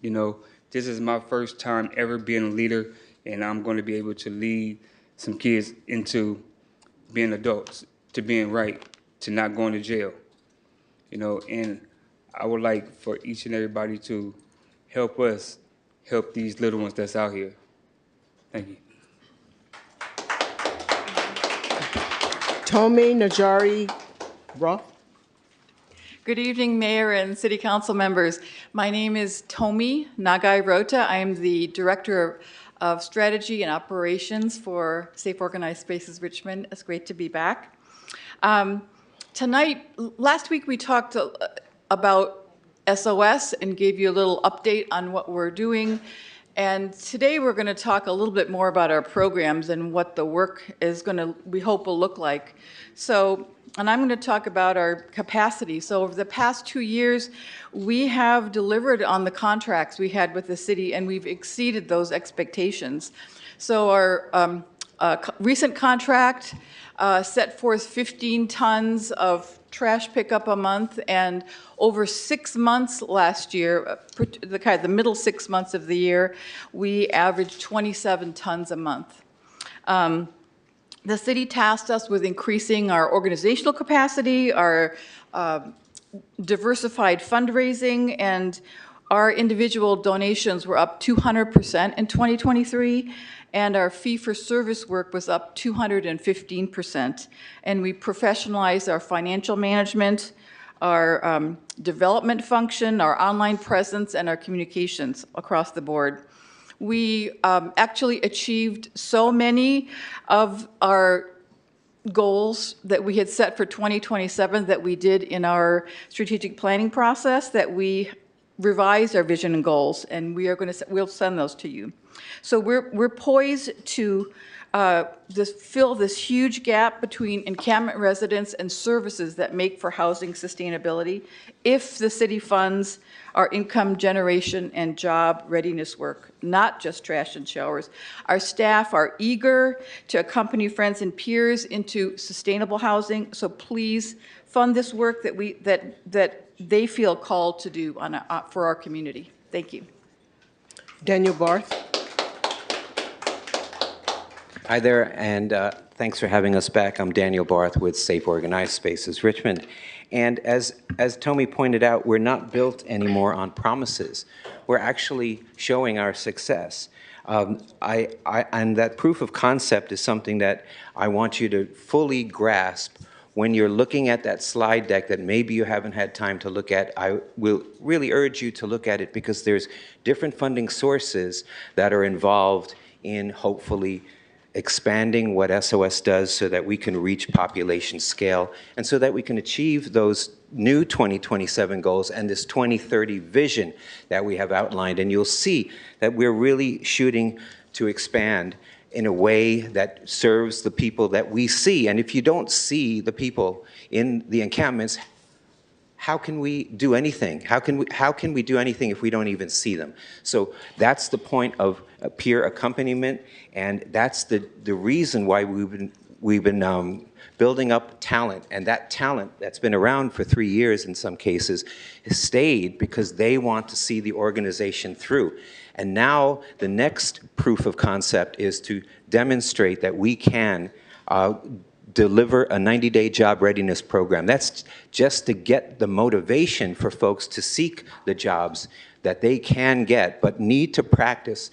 You know, this is my first time ever being a leader, and I'm going to be able to lead some kids into being adults, to being right, to not going to jail. You know, and I would like for each and everybody to help us help these little ones that's out here. Thank you. Tomi Najari Roth. Good evening, Mayor and City Council members. My name is Tomi Nagai Rota. I am the Director of Strategy and Operations for Safe Organized Spaces Richmond. It's great to be back. Last week we talked about SOS and gave you a little update on what we're doing. And today we're going to talk a little bit more about our programs and what the work is going to, we hope, will look like. So, and I'm going to talk about our capacity. So over the past 2 years, we have delivered on the contracts we had with the city, and we've exceeded those expectations. So our recent contract set forth 15 tons of trash pickup a month, and over 6 months last year, the middle 6 months of the year, we averaged 27 tons a month. The city tasked us with increasing our organizational capacity, our diversified fundraising, and our individual donations were up 200% in 2023, and our fee-for-service work was up 215%. And we professionalized our financial management, our development function, our online presence, and our communications across the board. We actually achieved so many of our goals that we had set for 2027 that we did in our strategic planning process that we revised our vision and goals, and we'll send those to you. So we're poised to fill this huge gap between encampment residents and services that make for housing sustainability if the city funds our income generation and job readiness work, not just trash and showers. Our staff are eager to accompany friends and peers into sustainable housing, so please fund this work that they feel called to do for our community. Thank you. Daniel Barth. Hi there, and thanks for having us back. I'm Daniel Barth with Safe Organized Spaces Richmond. And as Tommy pointed out, we're not built anymore on promises. We're actually showing our success. And that proof of concept is something that I want you to fully grasp when you're looking at that slide deck that maybe you haven't had time to look at. I will really urge you to look at it because there's different funding sources that are involved in hopefully expanding what SOS does so that we can reach population scale and so that we can achieve those new 2027 goals and this 2030 vision that we have outlined. And you'll see that we're really shooting to expand in a way that serves the people that we see. And if you don't see the people in the encampments, how can we do anything? How can we do anything if we don't even see them? So that's the point of peer accompaniment, and that's the reason why we've been building up talent. And that talent that's been around for 3 years in some cases has stayed because they want to see the organization through. And now the next proof of concept is to demonstrate that we can deliver a 90-day job readiness program. That's just to get the motivation for folks to seek the jobs that they can get, but need to practice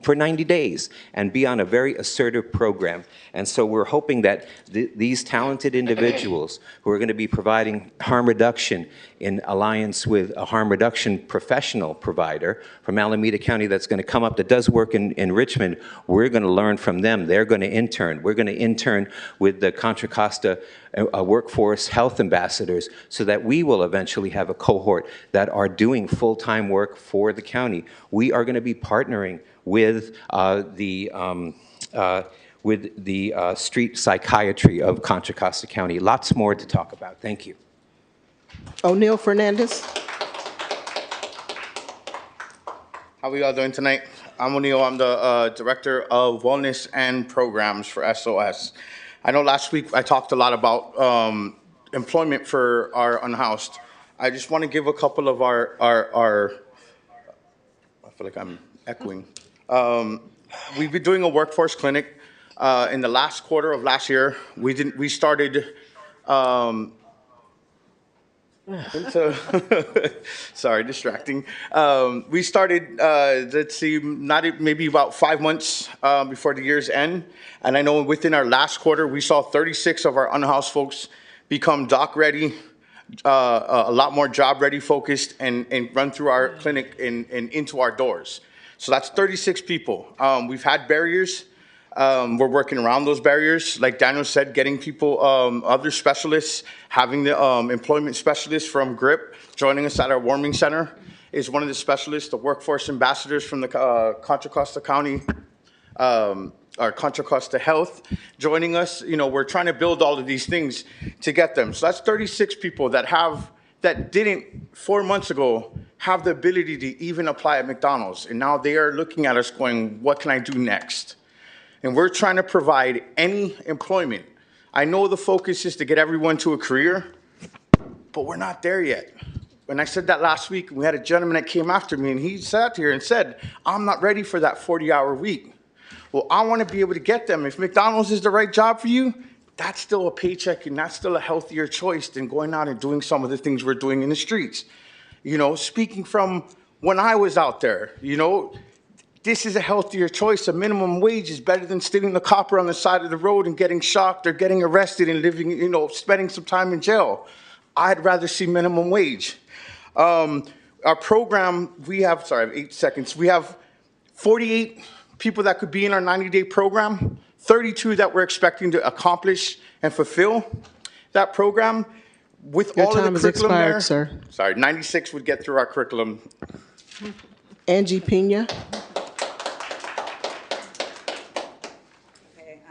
for 90 days and be on a very assertive program. And so we're hoping that these talented individuals who are going to be providing harm reduction in alliance with a harm reduction professional provider from Alameda County that's going to come up that does work in Richmond, we're going to learn from them. They're going to intern. We're going to intern with the Contra Costa workforce health ambassadors so that we will eventually have a cohort that are doing full-time work for the county. We are going to be partnering with the street psychiatry of Contra Costa County. Lots more to talk about. Thank you. O'Neill Fernandez. How are we all doing tonight? I'm O'Neill. I'm the Director of Wellness and Programs for SOS. I know last week I talked a lot about employment for our unhoused. I just want to give a couple of our I feel like I'm echoing. We've been doing a workforce clinic in the last quarter of last year. We started sorry, distracting. We started, let's see, maybe about 5 months before the year's end. And I know within our last quarter, we saw 36 of our unhoused folks become doc ready, a lot more job ready focused, and run through our clinic and into our doors. So that's 36 people. We've had barriers. We're working around those barriers. Like Daniel said, getting people, other specialists, having the employment specialists from GRIP joining us at our warming center is one of the specialists, the workforce ambassadors from the Contra Costa County, our Contra Costa Health joining us. You know, we're trying to build all of these things to get them. So that's 36 people that didn't 4 months ago have the ability to even apply at McDonald's. And now they are looking at us going, what can I do next? And we're trying to provide any employment. I know the focus is to get everyone to a career, but we're not there yet. When I said that last week, we had a gentleman that came after me and he sat here and said, I'm not ready for that 40-hour week. Well, I want to be able to get them. If McDonald's is the right job for you, that's still a paycheck and that's still a healthier choice than going out and doing some of the things we're doing in the streets. You know, speaking from when I was out there, you know, this is a healthier choice. A minimum wage is better than stealing the copper on the side of the road and getting shocked or getting arrested and living, you know, spending some time in jail. I'd rather see minimum wage. Our program, we have, sorry, I have 8 seconds. We have 48 people that could be in our 90-day program, 32 that we're expecting to accomplish and fulfill that program. With Your all time of the has curriculum expired, there, sir. Sorry, 96 would get through our curriculum. Angie Pena. Okay,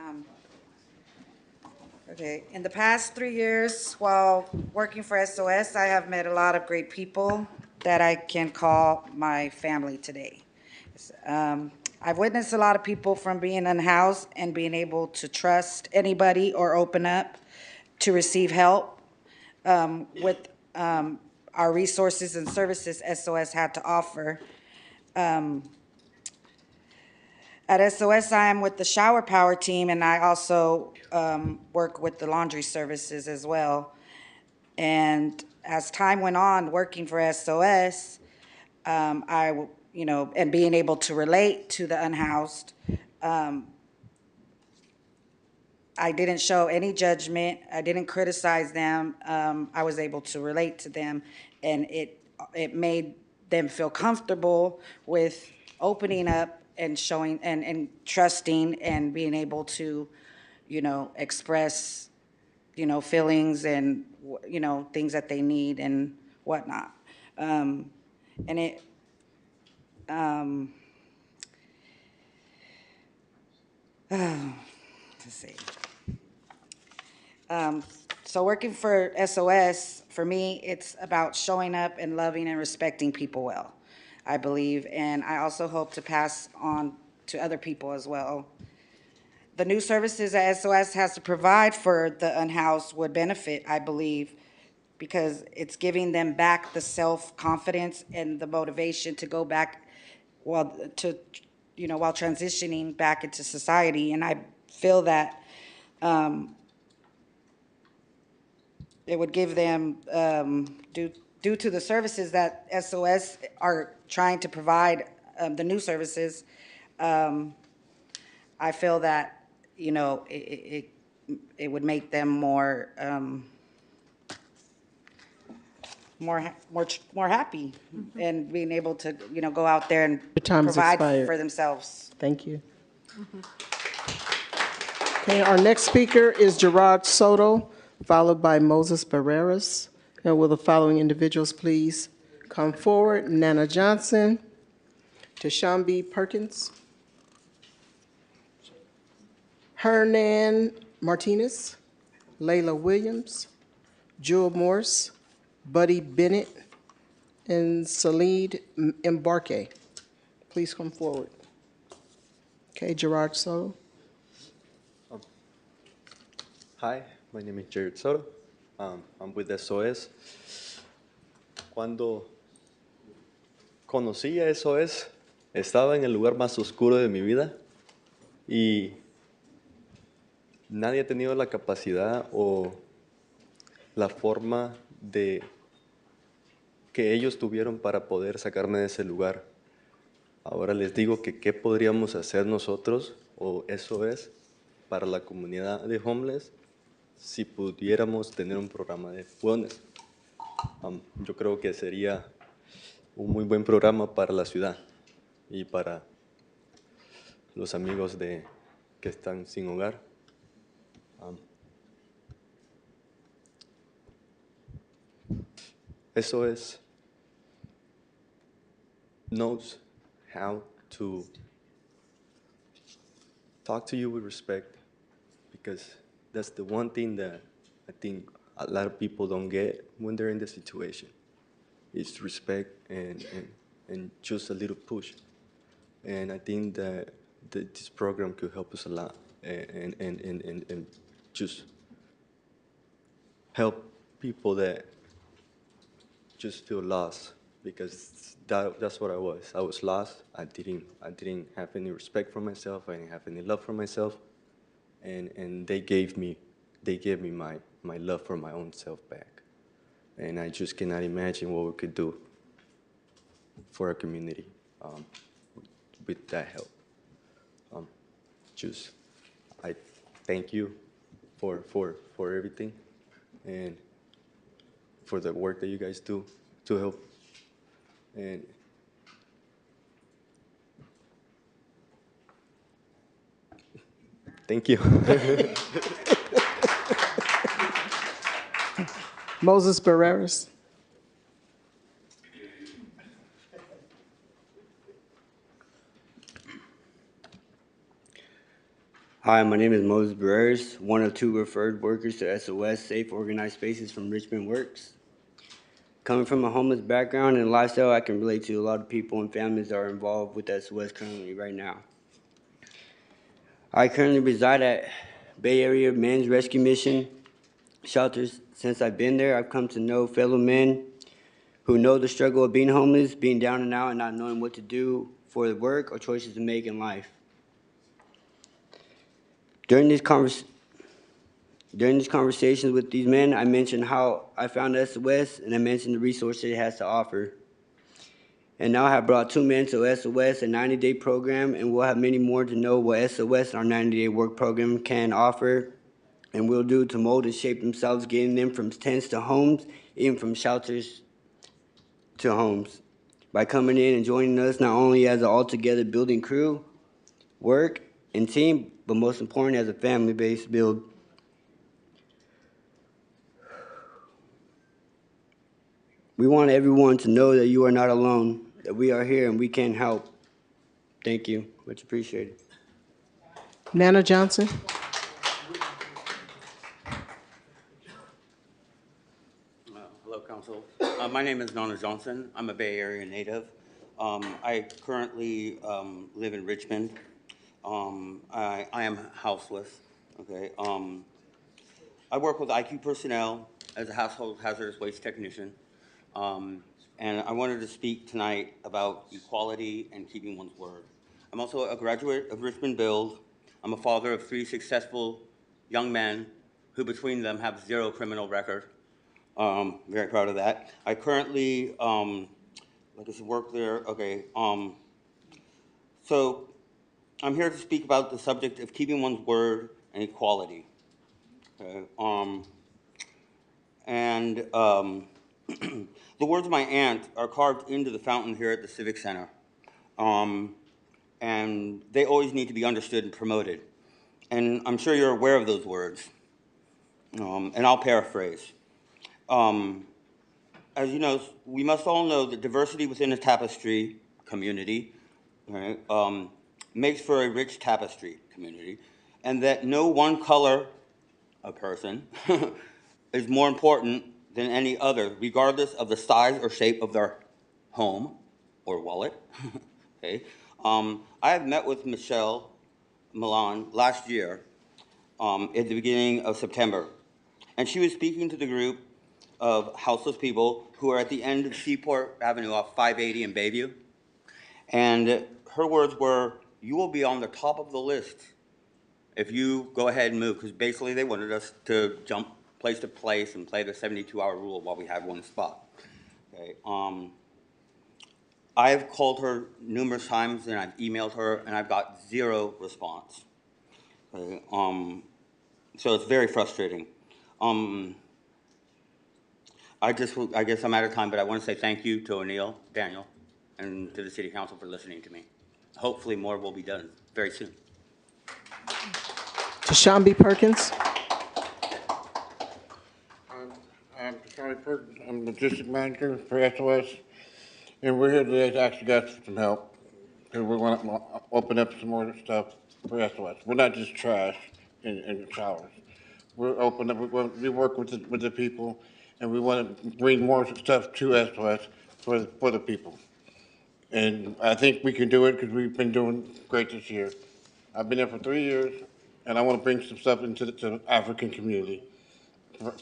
Okay, in the past 3 years, while working for SOS, I have met a lot of great people that I can call my family today. I've witnessed a lot of people from being unhoused and being able to trust anybody or open up to receive help with our resources and services SOS had to offer. At SOS, I am with the shower power team, and I also work with the laundry services as well. And as time went on, working for SOS, and being able to relate to the unhoused, I didn't show any judgment. I didn't criticize them. I was able to relate to them, and it made them feel comfortable with opening up and showing and trusting and being able to, express, feelings and things that they need and whatnot. And it. Let's see. So working for SOS, for me, it's about showing up and loving and respecting people well, I believe. And I also hope to pass on to other people as well. The new services that SOS has to provide for the unhoused would benefit, I believe, because it's giving them back the self-confidence and the motivation to go back while transitioning back into society. And I feel that it would give them, due to the services that SOS are trying to provide, the new services, I feel that, it would make them more, more happy and being able to, go out there and Your time has provide expired. for themselves. Thank you. Okay, our next speaker is Gerard Soto, followed by Moses Barreras. And will the following individuals please come forward? Nana Johnson, Tashambi Perkins, Hernan Martinez, Layla Williams, Jewel Morse, Buddy Bennett, and Salid Embarque. Please come forward. Okay, Gerard Soto. Hi, my name is Jared Soto. I'm with SOS. Cuando conocí a SOS, estaba en el lugar más oscuro de mi vida y nadie ha tenido la capacidad o la forma de que ellos tuvieron para poder sacarme de ese lugar. Ahora les digo que qué podríamos hacer nosotros o SOS para la comunidad de homeless si pudiéramos tener un programa de wellness. Yo creo que sería un muy buen programa para la ciudad y para los amigos que están sin hogar. SOS knows how to talk to you with respect, because that's the one thing that I think a lot of people don't get when they're in the situation. It's respect and just a little push. And I think that this program could help us a lot and just help people that just feel lost, because that's what I was. I was lost. I didn't have any respect for myself. I didn't have any love for myself, and they gave me my love for my own self back. And I just cannot imagine what we could do for our community with that help. I thank you for everything and for the work that you guys do to help. And thank you. Moses Barreras. Hi, my name is Moses Barreras, one of 2 referred workers to SOS, Safe Organized Spaces from Richmond Works. Coming from a homeless background and lifestyle, I can relate to a lot of people and families that are involved with SOS currently right now. I currently reside at Bay Area Men's Rescue Mission shelters. Since I've been there, I've come to know fellow men who know the struggle of being homeless, being down and out, and not knowing what to do for work or choices to make in life. During these conversations with these men, I mentioned how I found SOS, and I mentioned the resources it has to offer. And now I have brought 2 men to SOS, a 90-day program, and we'll have many more to know what SOS, our 90-day work program, can offer and will do to mold and shape themselves, getting them from tents to homes, even from shelters to homes. By coming in and joining us not only as an all-together building crew, work, and team, but most important as a family-based build. We want everyone to know that you are not alone, that we are here and we can help. Thank you. Much appreciated. Nana Johnson. Hello, Council. My name is Nana Johnson. I'm a Bay Area native. I currently live in Richmond. I am houseless. Okay. I work with IQ personnel as a household hazardous waste technician. And I wanted to speak tonight about equality and keeping one's word. I'm also a graduate of Richmond Build. I'm a father of 3 successful young men who between them have 0 criminal record. Very proud of that. I currently, like I said, work there. Okay. So I'm here to speak about the subject of keeping one's word and equality. Okay. The words of my aunt are carved into the fountain here at the Civic Center. And they always need to be understood and promoted. And I'm sure you're aware of those words. And I'll paraphrase. As you know, we must all know that diversity within a tapestry community, right, makes for a rich tapestry community, and that no one color of person is more important than any other, regardless of the size or shape of their home or wallet. Okay. I have met with Michelle Milan last year at the beginning of September, and she was speaking to the group of houseless people who are at the end of Seaport Avenue off 580 in Bayview. And her words were, "You will be on the top of the list if you go ahead and move," because basically they wanted us to jump place to place and play the 72-hour rule while we have one spot. Okay. I've called her numerous times and I've emailed her and I've got 0 response. Okay. So it's very frustrating. I guess I'm out of time, but I want to say thank you to O'Neill, Daniel, and to the City Council for listening to me. Hopefully more will be done very soon. Tashambi Perkins. I'm Charlie Perkins. I'm the district manager for SOS, and we're here today to ask you guys for some help. Because we want to open up some more stuff for SOS. We're not just trash and showers. We're open up. We work with the people, and we want to bring more stuff to SOS for the people. And I think we can do it because we've been doing great this year. I've been there for 3 years, and I want to bring some stuff into the African community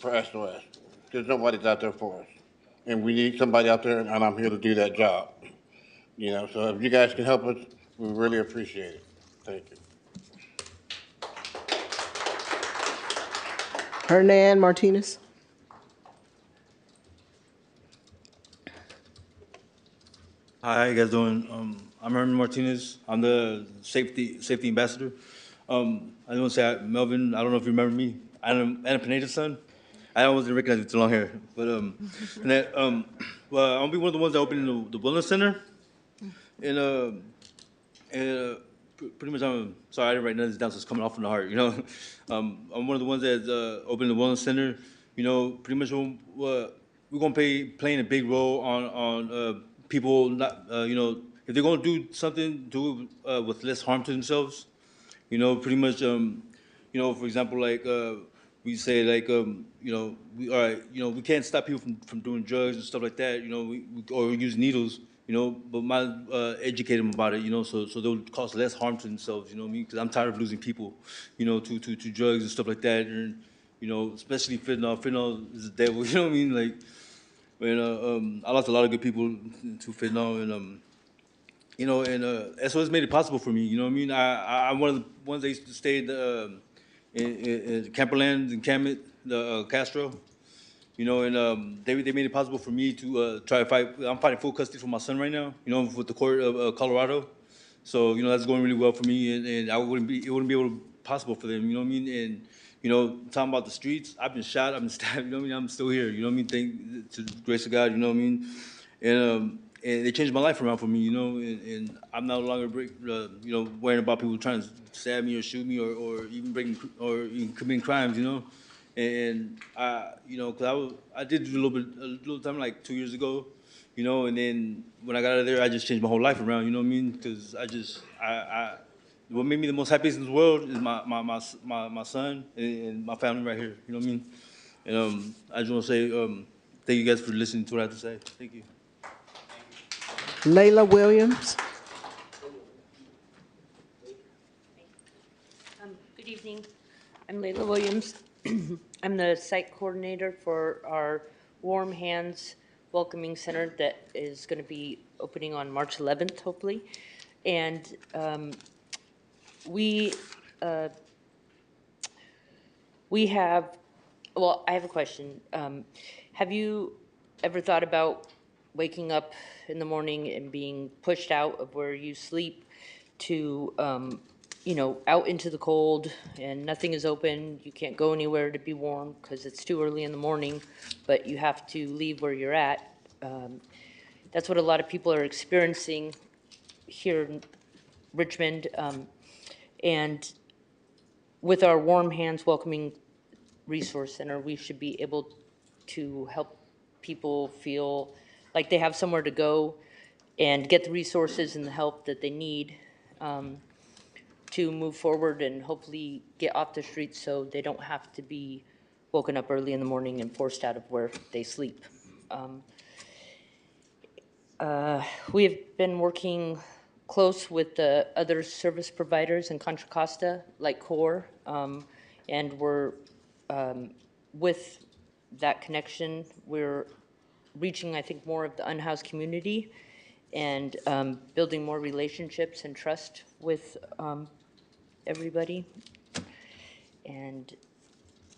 for SOS. There's nobody's out there for us. And we need somebody out there, and I'm here to do that job. You know, so if you guys can help us, we really appreciate it. Thank you. Hernan Martinez. Hi, how you guys doing? I'm Herman Martinez. I'm the safety ambassador. I just want to say, Melvin, I don't know if you remember me. I'm Anna Pineda's son. I wasn't recognized with too long hair, but well, I'll be one of the ones that opened the wellness center, and pretty much I'm sorry I didn't write none of this down, so it's coming off from the heart. You know, I'm one of the ones that opened the wellness center. You know, pretty much we're gonna playing a big role on people not you know, if they're gonna do something, do it with less harm to themselves. Pretty much, for example, like, we say like, all right, we can't stop people from doing drugs and stuff like that, or use needles, but educate them about it, so they'll cause less harm to themselves, you know what I mean? Because I'm tired of losing people, to drugs and stuff like that, and, especially fentanyl. Fentanyl is the devil, you know what I mean? Like, I lost a lot of good people to fentanyl, and SOS made it possible for me. You know what I mean? I'm one of the ones that used to stay in Camperland in Camet, the Castro. And they made it possible for me to try to fight. I'm fighting full custody for my son right now. With the court of Colorado. So that's going really well for me, and it wouldn't be possible for them. You know what I mean? And talking about the streets, I've been shot, I've been stabbed. You know what I mean? I'm still here. You know what I mean? Thank to the grace of God. You know what I mean? And they changed my life around for me, and I'm no longer worrying about people trying to stab me or shoot me or even committing crimes, And cause I did do a little time like 2 years ago, and then when I got out of there, I just changed my whole life around, you know what I mean? Cause what made me the most happiest in this world is my son and my family right here, you know what I mean? And I just want to say thank you guys for listening to what I have to say. Thank you. Layla Williams. Good evening. I'm Layla Williams. I'm the site coordinator for our Warm Hands Welcoming Center that is going to be opening on March 11th, hopefully. And we have, well, I have a question. Have you ever thought about waking up in the morning and being pushed out of where you sleep to, out into the cold and nothing is open, you can't go anywhere to be warm because it's too early in the morning, but you have to leave where you're at? That's what a lot of people are experiencing here in Richmond. And with our Warm Hands Welcoming Resource Center, we should be able to help people feel like they have somewhere to go and get the resources and the help that they need to move forward and hopefully get off the streets so they don't have to be woken up early in the morning and forced out of where they sleep. We have been working close with the other service providers in Contra Costa, like CORE, and we're with that connection, we're reaching, I think, more of the unhoused community and building more relationships and trust with everybody. And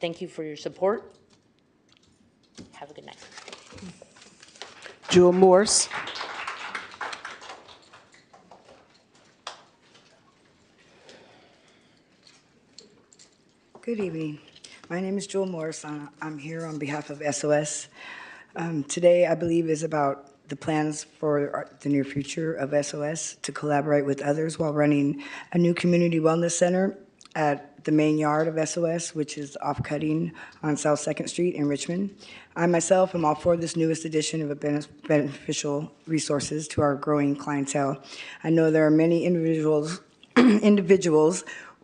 thank you for your support. Have a good night. Jewel Morse. Good evening. My name is Jewel Morris. I'm here on behalf of SOS. Today, I believe, is about the plans for the near future of SOS to collaborate with others while running a new community wellness center at the main yard of SOS, which is off Cutting on South 2nd Street in Richmond. I myself am all for this newest addition of beneficial resources to our growing clientele. I know there are many individuals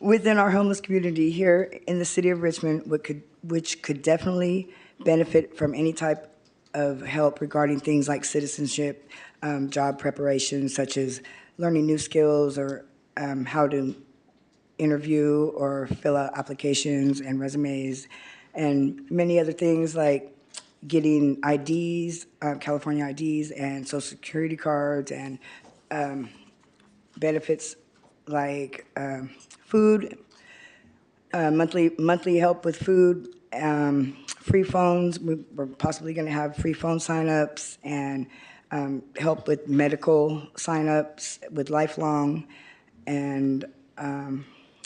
within our homeless community here in the city of Richmond, which could definitely benefit from any type of help regarding things like citizenship, job preparation, such as learning new skills or how to interview or fill out applications and resumes, and many other things like getting IDs, California IDs, and social security cards, and benefits like food, monthly help with food, free phones. We're possibly going to have free phone signups and help with medical signups with Lifelong, and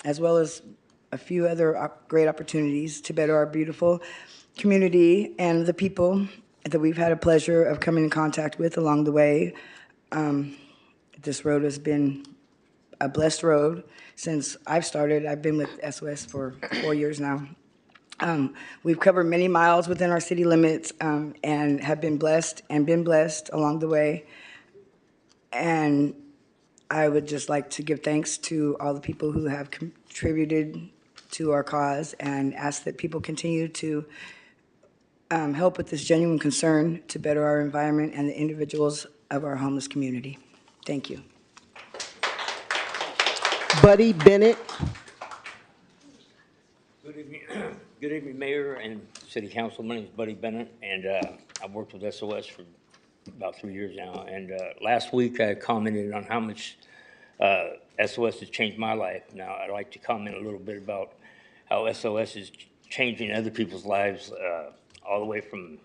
as well as a few other great opportunities to better our beautiful community and the people that we've had a pleasure of coming in contact with along the way. This road has been a blessed road since I've started. I've been with SOS for 4 years now. We've covered many miles within our city limits and have been blessed along the way. And I would just like to give thanks to all the people who have contributed to our cause and ask that people continue to help with this genuine concern to better our environment and the individuals of our homeless community. Thank you. Buddy Bennett. Good evening, good evening, Mayor and City Council. My name is Buddy Bennett, and I've worked with SOS for about 3 years now. And last week I commented on how much SOS has changed my life. Now I'd like to comment a little bit about how SOS is changing other people's lives, all the way from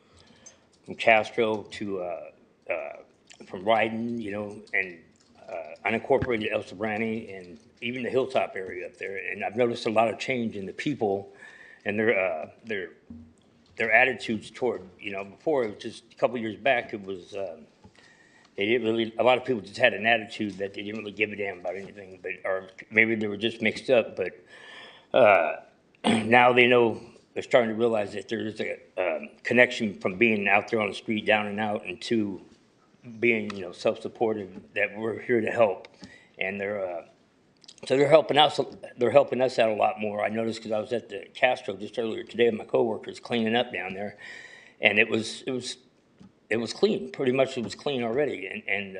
Castro to from Ryden, you know, and unincorporated El Sobrante, and even the Hilltop area up there. And I've noticed a lot of change in the people and their attitudes toward, you know, before it was just a couple years back, it was they didn't really, a lot of people just had an attitude that they didn't really give a damn about anything, but, or maybe they were just mixed up, but now they know, they're starting to realize that there is a connection from being out there on the street, down and out, and to being, you know, self-supportive, that we're here to help. And so they're helping us out a lot more. I noticed because I was at the Castro just earlier today with my coworkers cleaning up down there, and it was clean. Pretty much it was clean already. And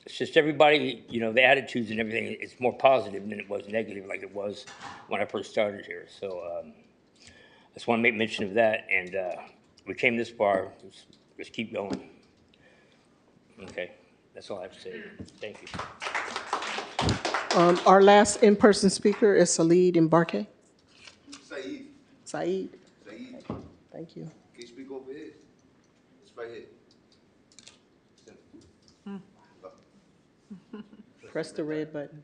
it's just everybody, you know, the attitudes and everything, it's more positive than it was negative like it was when I first started here. So I just want to make mention of that. And we came this far, let's keep going. Okay, that's all I have to say. Thank you. Our last in-person speaker is Salid Mbarke. Saeed. Saeed. Saeed. Thank you. Can you speak over here? It's right here. Press the red button.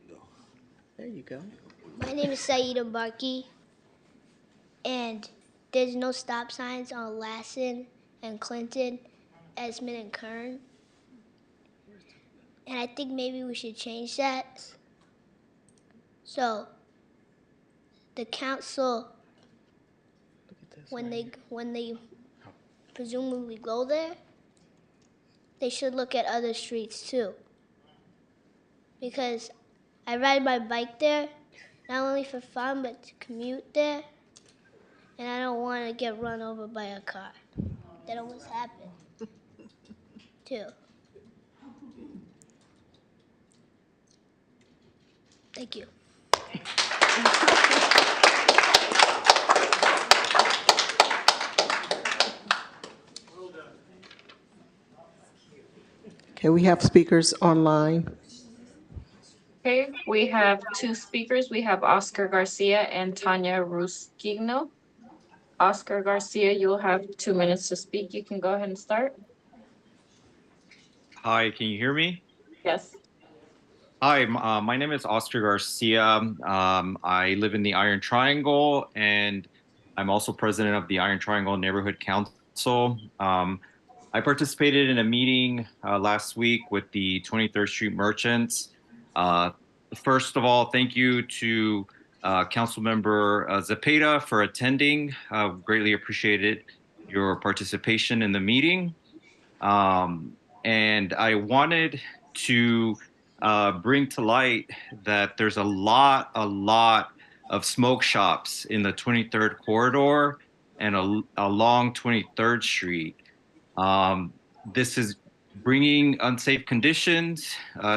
There you go. My name is Saeed Mbarke, and there's no stop signs on Lassen and Clinton, Esmond and Kern. And I think maybe we should change that. So the council, when they presumably go there, they should look at other streets too. Because I ride my bike there, not only for fun, but to commute there. And I don't want to get run over by a car. That always happens, too. Thank you. Okay, we have speakers online. Okay, we have two speakers. We have Oscar Garcia and Tanya Rusquino. Oscar Garcia, you'll have 2 minutes to speak. You can go ahead and start. Hi, can you hear me? Yes. Hi, my name is Oscar Garcia. I live in the Iron Triangle, and I'm also president of the Iron Triangle Neighborhood Council. I participated in a meeting last week with the 23rd Street merchants. First of all, thank you to Councilmember Zepeda for attending. Greatly appreciated your participation in the meeting. And I wanted to bring to light that there's a lot of smoke shops in the 23rd corridor and along 23rd Street. This is bringing unsafe conditions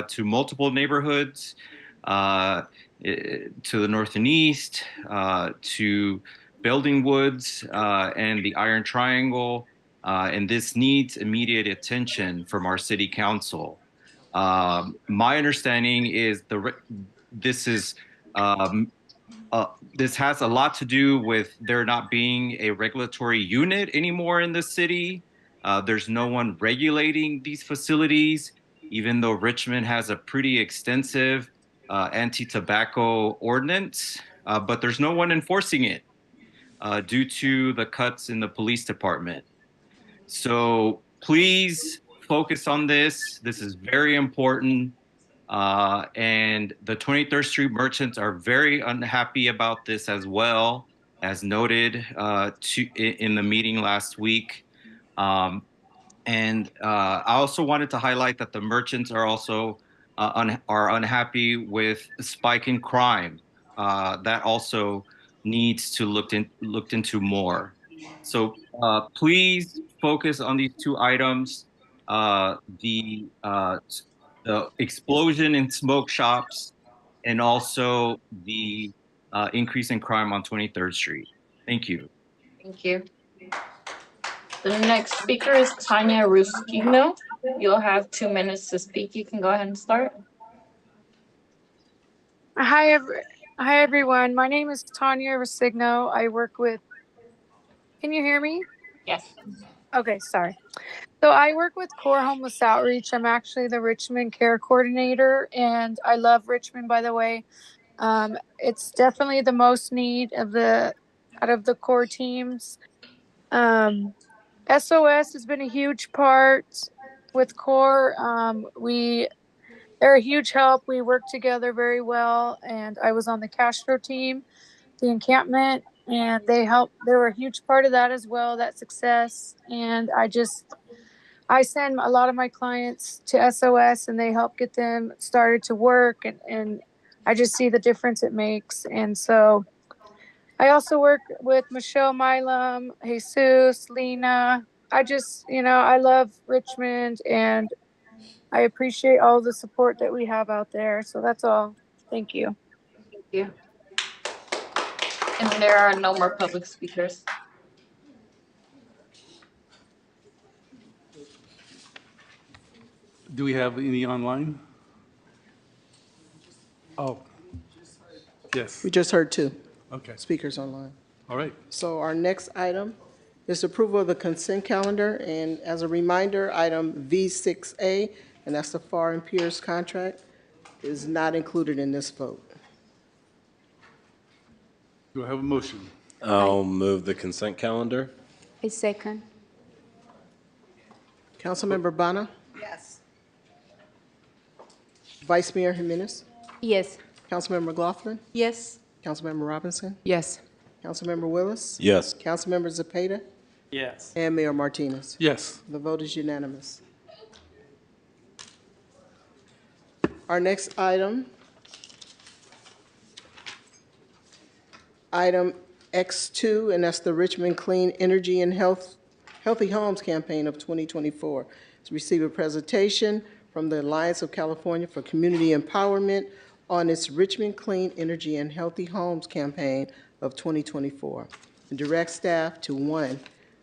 to multiple neighborhoods, to the north and east, to Building Woods and the Iron Triangle. And this needs immediate attention from our city council. My understanding is this has a lot to do with there not being a regulatory unit anymore in the city. There's no one regulating these facilities, even though Richmond has a pretty extensive anti-tobacco ordinance, but there's no one enforcing it due to the cuts in the police department. So please focus on this. This is very important. And the 23rd Street merchants are very unhappy about this as well, as noted in the meeting last week. I also wanted to highlight that the merchants are also are unhappy with the spike in crime. That also needs to looked into more. So please focus on these two items: the explosion in smoke shops, and also the increase in crime on 23rd Street. Thank you. Thank you. The next speaker is Tanya Ruskino. You'll have 2 minutes to speak. You can go ahead and start. Hi, hi everyone. My name is Tanya Resigno. I work with. Can you hear me? Yes. Okay, sorry. So I work with Core Homeless Outreach. I'm actually the Richmond Care Coordinator, and I love Richmond, by the way. It's definitely the most need of the out of the core teams. SOS has been a huge part with Core. They're a huge help. We work together very well, and I was on the Castro team, the encampment, and they were a huge part of that as well, that success. And I send a lot of my clients to SOS, and they help get them started to work, and I just see the difference it makes. And so I also work with Michelle Milam, Jesus, Lena. I love Richmond, and I appreciate all the support that we have out there. So that's all. Thank you. Thank you. And there are no more public speakers. Do we have any online? Oh, yes. We just heard two Okay. speakers online. All right. So our next item is approval of the consent calendar. And as a reminder, item V6A, and that's the Farr and Pierce contract, is not included in this vote. Do I have a motion? I'll move the consent calendar. A second. Councilmember Banna? Yes. Vice Mayor Jimenez? Yes. Councilmember McLaughlin? Yes. Councilmember Robinson? Yes. Councilmember Willis? Yes. Councilmember Zepeda? Yes. And Mayor Martinez? Yes. The vote is unanimous. Our next item, item X2, and that's the Richmond Clean Energy and Healthy Homes Campaign of 2024. To receive a presentation from the Alliance of California for Community Empowerment on its Richmond Clean Energy and Healthy Homes Campaign of 2024. And direct staff to, one,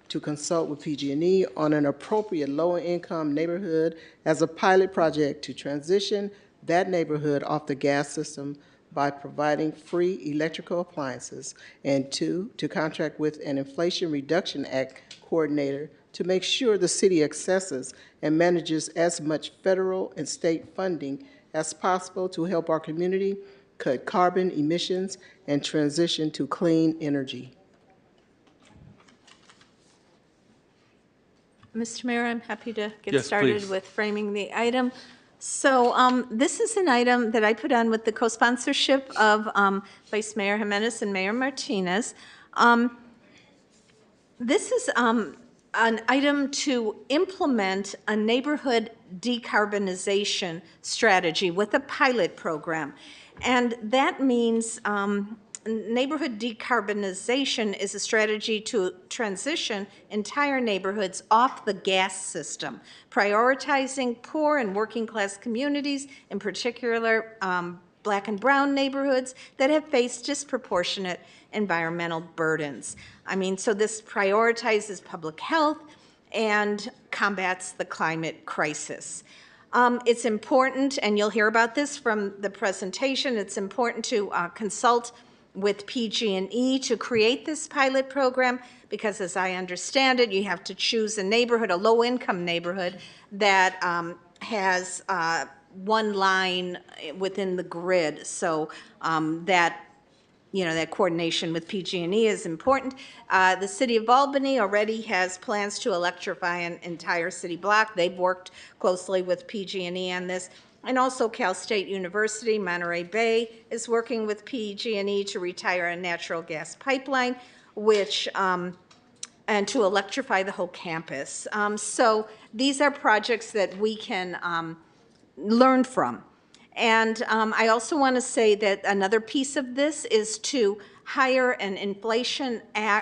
to consult with PG&E on an appropriate lower-income neighborhood as a pilot project to transition that neighborhood off the gas system by providing free electrical appliances, and two, to contract with an Inflation Reduction Act coordinator to make sure the city accesses and manages as much federal and state funding as possible to help our community cut carbon emissions and transition to clean energy. Mr. Mayor, I'm happy to get Yes, started please. with framing the item. So this is an item that I put on with the co-sponsorship of Vice Mayor Jimenez and Mayor Martinez. This is an item to implement a neighborhood decarbonization strategy with a pilot program. And that means neighborhood decarbonization is a strategy to transition entire neighborhoods off the gas system, prioritizing poor and working class communities, in particular Black and brown neighborhoods that have faced disproportionate environmental burdens. I mean, so this prioritizes public health and combats the climate crisis. It's important, and you'll hear about this from the presentation, it's important to consult with PG&E to create this pilot program, because as I understand it, you have to choose a neighborhood, a low-income neighborhood that has one line within the grid. So that coordination with PG&E is important. The City of Albany already has plans to electrify an entire city block. They've worked closely with PG&E on this. And also Cal State University, Monterey Bay, is working with PG&E to retire a natural gas pipeline, which and to electrify the whole campus. So these are projects that we can learn from. And I also want to say that another piece of this is to hire an Inflation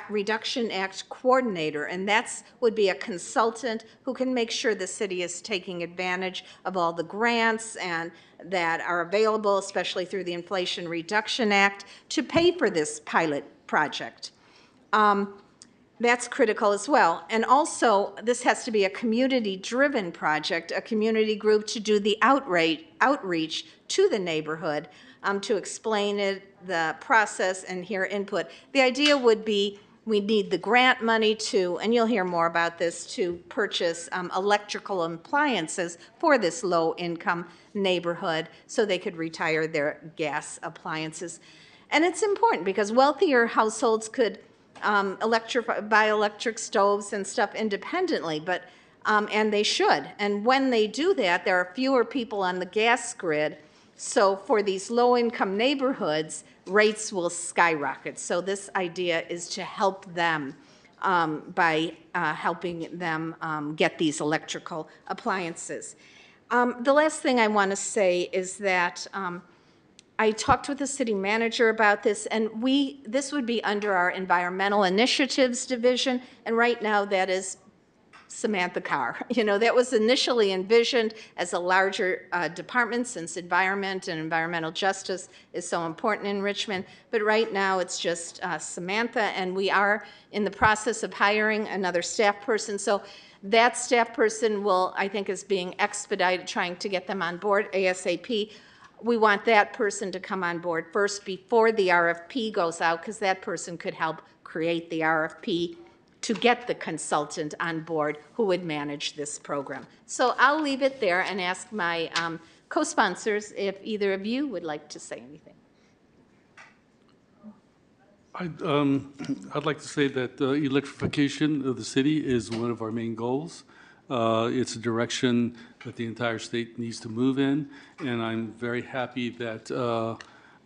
Reduction Act coordinator, and that's would be a consultant who can make sure the city is taking advantage of all the grants and that are available, especially through the Inflation Reduction Act, to pay for this pilot project. That's critical as well. And also, this has to be a community-driven project, a community group to do the outreach to the neighborhood, to explain it, the process, and hear input. The idea would be we need the grant money to, and you'll hear more about this, to purchase electrical appliances for this low-income neighborhood so they could retire their gas appliances. And it's important because wealthier households could buy electric stoves and stuff independently, but and they should. And when they do that, there are fewer people on the gas grid. So for these low-income neighborhoods, rates will skyrocket. So this idea is to help them by helping them get these electrical appliances. The last thing I want to say is that I talked with the city manager about this, and this would be under our Environmental Initiatives Division, and right now that is Samantha Carr. You know, that was initially envisioned as a larger department since environment and environmental justice is so important in Richmond, but right now it's just Samantha, and we are in the process of hiring another staff person. So that staff person I think is being expedited, trying to get them on board ASAP. We want that person to come on board first before the RFP goes out, because that person could help create the RFP to get the consultant on board who would manage this program. So I'll leave it there and ask my co-sponsors if either of you would like to say anything. I'd like to say that electrification of the city is one of our main goals. It's a direction that the entire state needs to move in, and I'm very happy that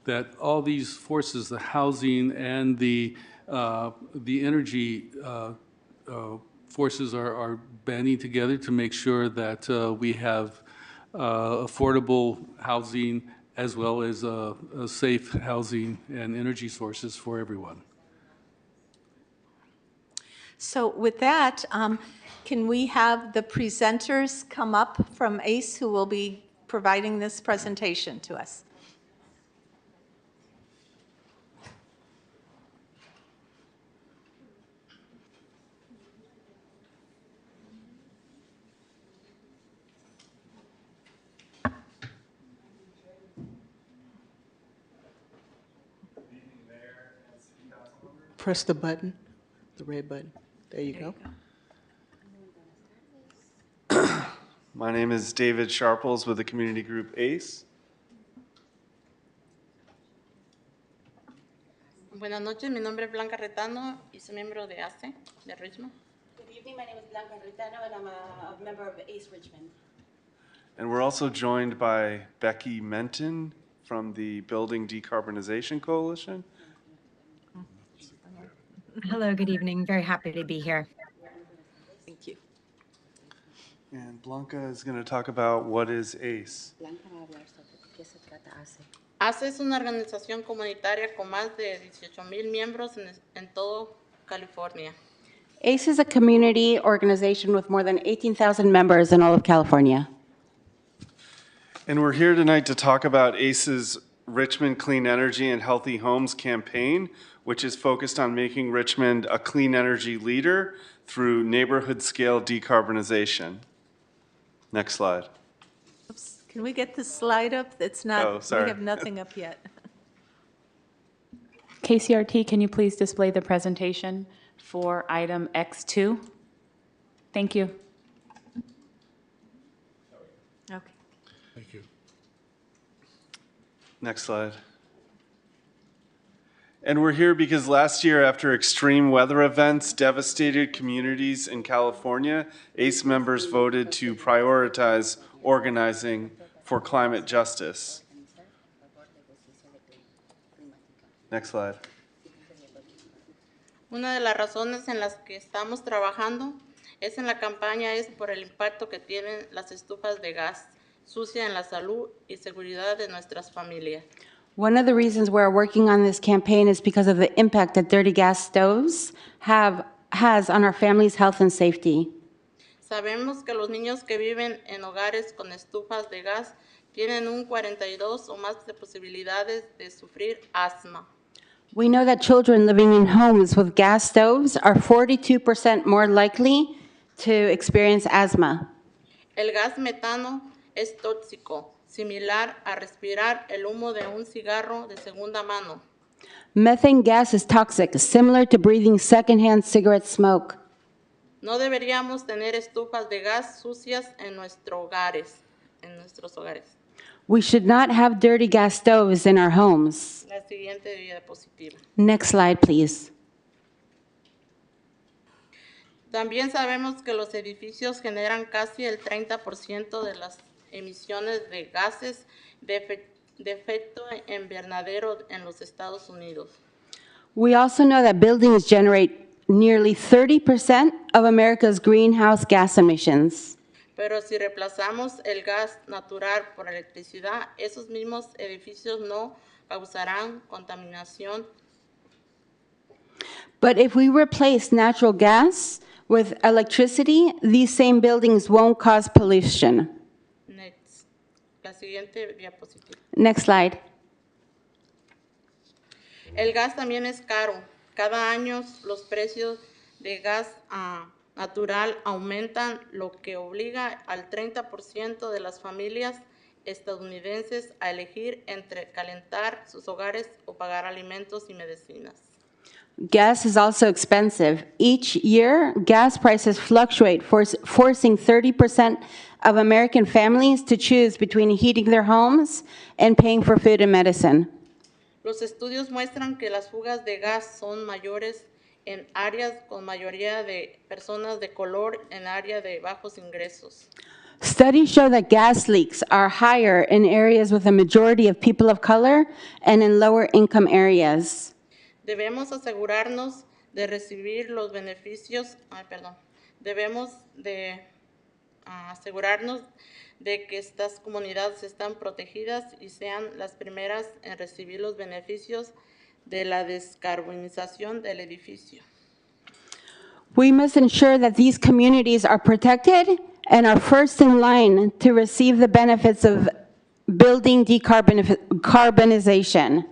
that all these forces, the housing and the energy forces, are banding together to make sure that we have affordable housing as well as safe housing and energy sources for everyone. So with that, can we have the presenters come up from ACE who will be providing this presentation to us? Press the button, the red button. There you go. My name is David Sharples with the community group ACE. Buenas noches, mi nombre es Blanca Retano y soy miembro de ACE de Richmond. Good evening, my name is Blanca Retano and I'm a member of ACE Richmond. And we're also joined by Becky Menton from the Building Decarbonization Coalition. Hello, good evening. Very happy to be here. Thank you. And Blanca is going to talk about what is ACE. ACE es una organización comunitaria con más de 18,000 miembros en todo California. ACE is a community organization with more than 18,000 members in all of California. And we're here tonight to talk about ACE's Richmond Clean Energy and Healthy Homes campaign, which is focused on making Richmond a clean energy leader through neighborhood scale decarbonization. Next slide. Oops. Can we get the slide up? It's not, Oh, sorry. we have nothing up yet. KCRT, can you please display the presentation for item X2? Thank you. Okay. Thank you. Next slide. And we're here because last year, after extreme weather events devastated communities in California, ACE members voted to prioritize organizing for climate justice. Next slide. Una de las razones en las que estamos trabajando es en la campaña es por el impacto que tienen las estufas de gas sucia en la salud y seguridad de nuestras familias. One of the reasons we're working on this campaign is because of the impact that dirty gas stoves has on our families' health and safety. Sabemos que los niños que viven en hogares con estufas de gas tienen un 42 o más de posibilidades de sufrir asma. We know that children living in homes with gas stoves are 42% more likely to experience asthma. El gas metano es tóxico, similar a respirar el humo de un cigarro de segunda mano. Methane gas is toxic, similar to breathing secondhand cigarette smoke. No deberíamos tener estufas de gas sucias en nuestros hogares. We should not have dirty gas stoves in our homes. La siguiente diapositiva. Next slide, please. También sabemos que los edificios generan casi el 30% de las emisiones de gases de efecto invernadero en los Estados Unidos. We also know that buildings generate nearly 30% of America's greenhouse gas emissions. Pero si reemplazamos el gas natural por electricidad, esos mismos edificios no causarán contaminación. But if we replace natural gas with electricity, these same buildings won't cause pollution. Next. La siguiente diapositiva. Next slide. El gas también es caro. Cada año los precios de gas natural aumentan, lo que obliga al 30% de las familias estadounidenses a elegir entre calentar sus hogares o pagar alimentos y medicinas. Gas is also expensive. Each year, gas prices fluctuate, forcing 30% of American families to choose between heating their homes and paying for food and medicine. Los estudios muestran que las fugas de gas son mayores en áreas con mayoría de personas de color, en áreas de bajos ingresos. Studies show that gas leaks are higher in areas with a majority of people of color and in lower income areas. Debemos asegurarnos de recibir los beneficios, debemos de asegurarnos de que estas comunidades están protegidas y sean las primeras en recibir los beneficios de la descarbonización del edificio. We must ensure that these communities are protected and are first in line to receive the benefits of building decarbonization.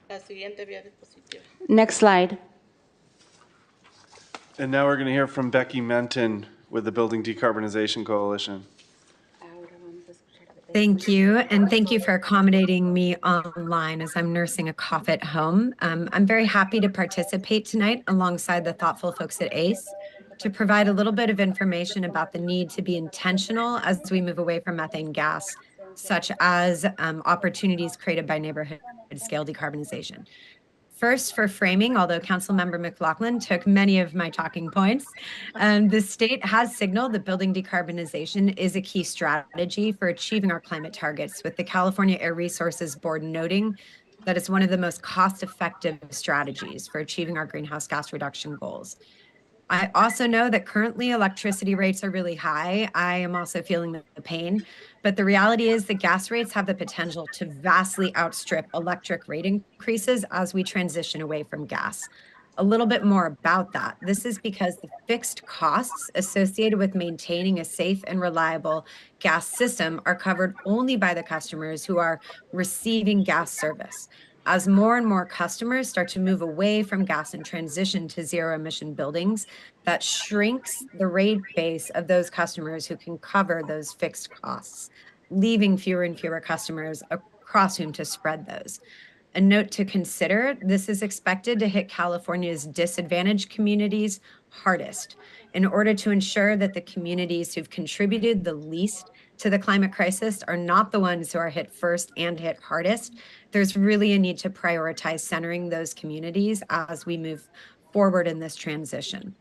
La siguiente diapositiva. Next slide. And now we're going to hear from Becky Menton with the Building Decarbonization Coalition. Thank you, and thank you for accommodating me online as I'm nursing a cough at home. I'm very happy to participate tonight alongside the thoughtful folks at ACE to provide a little bit of information about the need to be intentional as we move away from methane gas, such as opportunities created by neighborhood scale decarbonization. First, for framing, although Councilmember McLaughlin took many of my talking points, the state has signaled that building decarbonization is a key strategy for achieving our climate targets, with the California Air Resources Board noting that it's one of the most cost-effective strategies for achieving our greenhouse gas reduction goals. I also know that currently electricity rates are really high. I am also feeling the pain, but the reality is that gas rates have the potential to vastly outstrip electric rate increases as we transition away from gas. A little bit more about that. This is because the fixed costs associated with maintaining a safe and reliable gas system are covered only by the customers who are receiving gas service. As more and more customers start to move away from gas and transition to zero emission buildings, that shrinks the rate base of those customers who can cover those fixed costs, leaving fewer and fewer customers across whom to spread those. A note to consider, this is expected to hit California's disadvantaged communities hardest. In order to ensure that the communities who've contributed the least to the climate crisis are not the ones who are hit first and hit hardest, there's really a need to prioritize centering those communities as we move forward in this transition.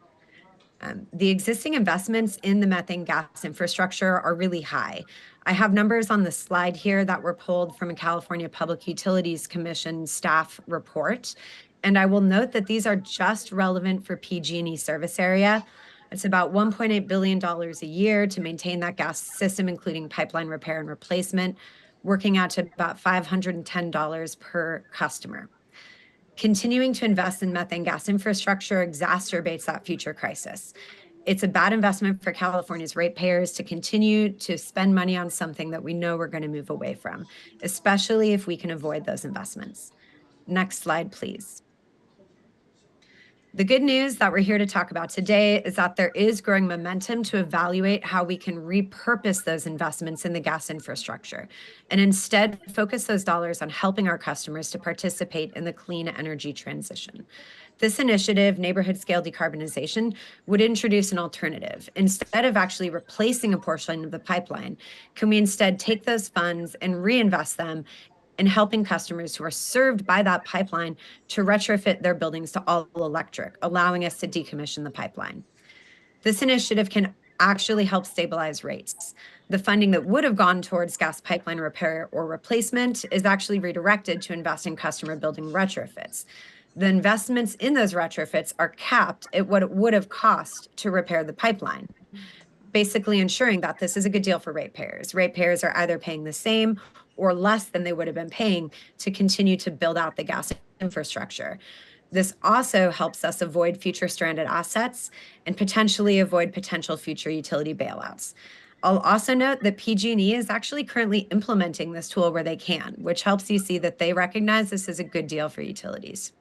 The existing investments in the methane gas infrastructure are really high. I have numbers on the slide here that were pulled from a California Public Utilities Commission staff report. And I will note that these are just relevant for PG&E service area. It's about $1.8 billion a year to maintain that gas system, including pipeline repair and replacement, working out to about $510 per customer. Continuing to invest in methane gas infrastructure exacerbates that future crisis. It's a bad investment for California's ratepayers to continue to spend money on something that we know we're going to move away from, especially if we can avoid those investments. Next slide, please. The good news that we're here to talk about today is that there is growing momentum to evaluate how we can repurpose those investments in the gas infrastructure and instead focus those dollars on helping our customers to participate in the clean energy transition. This initiative, neighborhood scale decarbonization, would introduce an alternative. Instead of actually replacing a portion of the pipeline, can we instead take those funds and reinvest them and helping customers who are served by that pipeline to retrofit their buildings to all electric, allowing us to decommission the pipeline. This initiative can actually help stabilize rates. The funding that would have gone towards gas pipeline repair or replacement is actually redirected to invest in customer building retrofits. The investments in those retrofits are capped at what it would have cost to repair the pipeline, basically ensuring that this is a good deal for ratepayers. Ratepayers are either paying the same or less than they would have been paying to continue to build out the gas infrastructure. This also helps us avoid future stranded assets and potentially avoid potential future utility bailouts. I'll also note that PG&E is actually currently implementing this tool where they can, which helps you see that they recognize this is a good deal for utilities.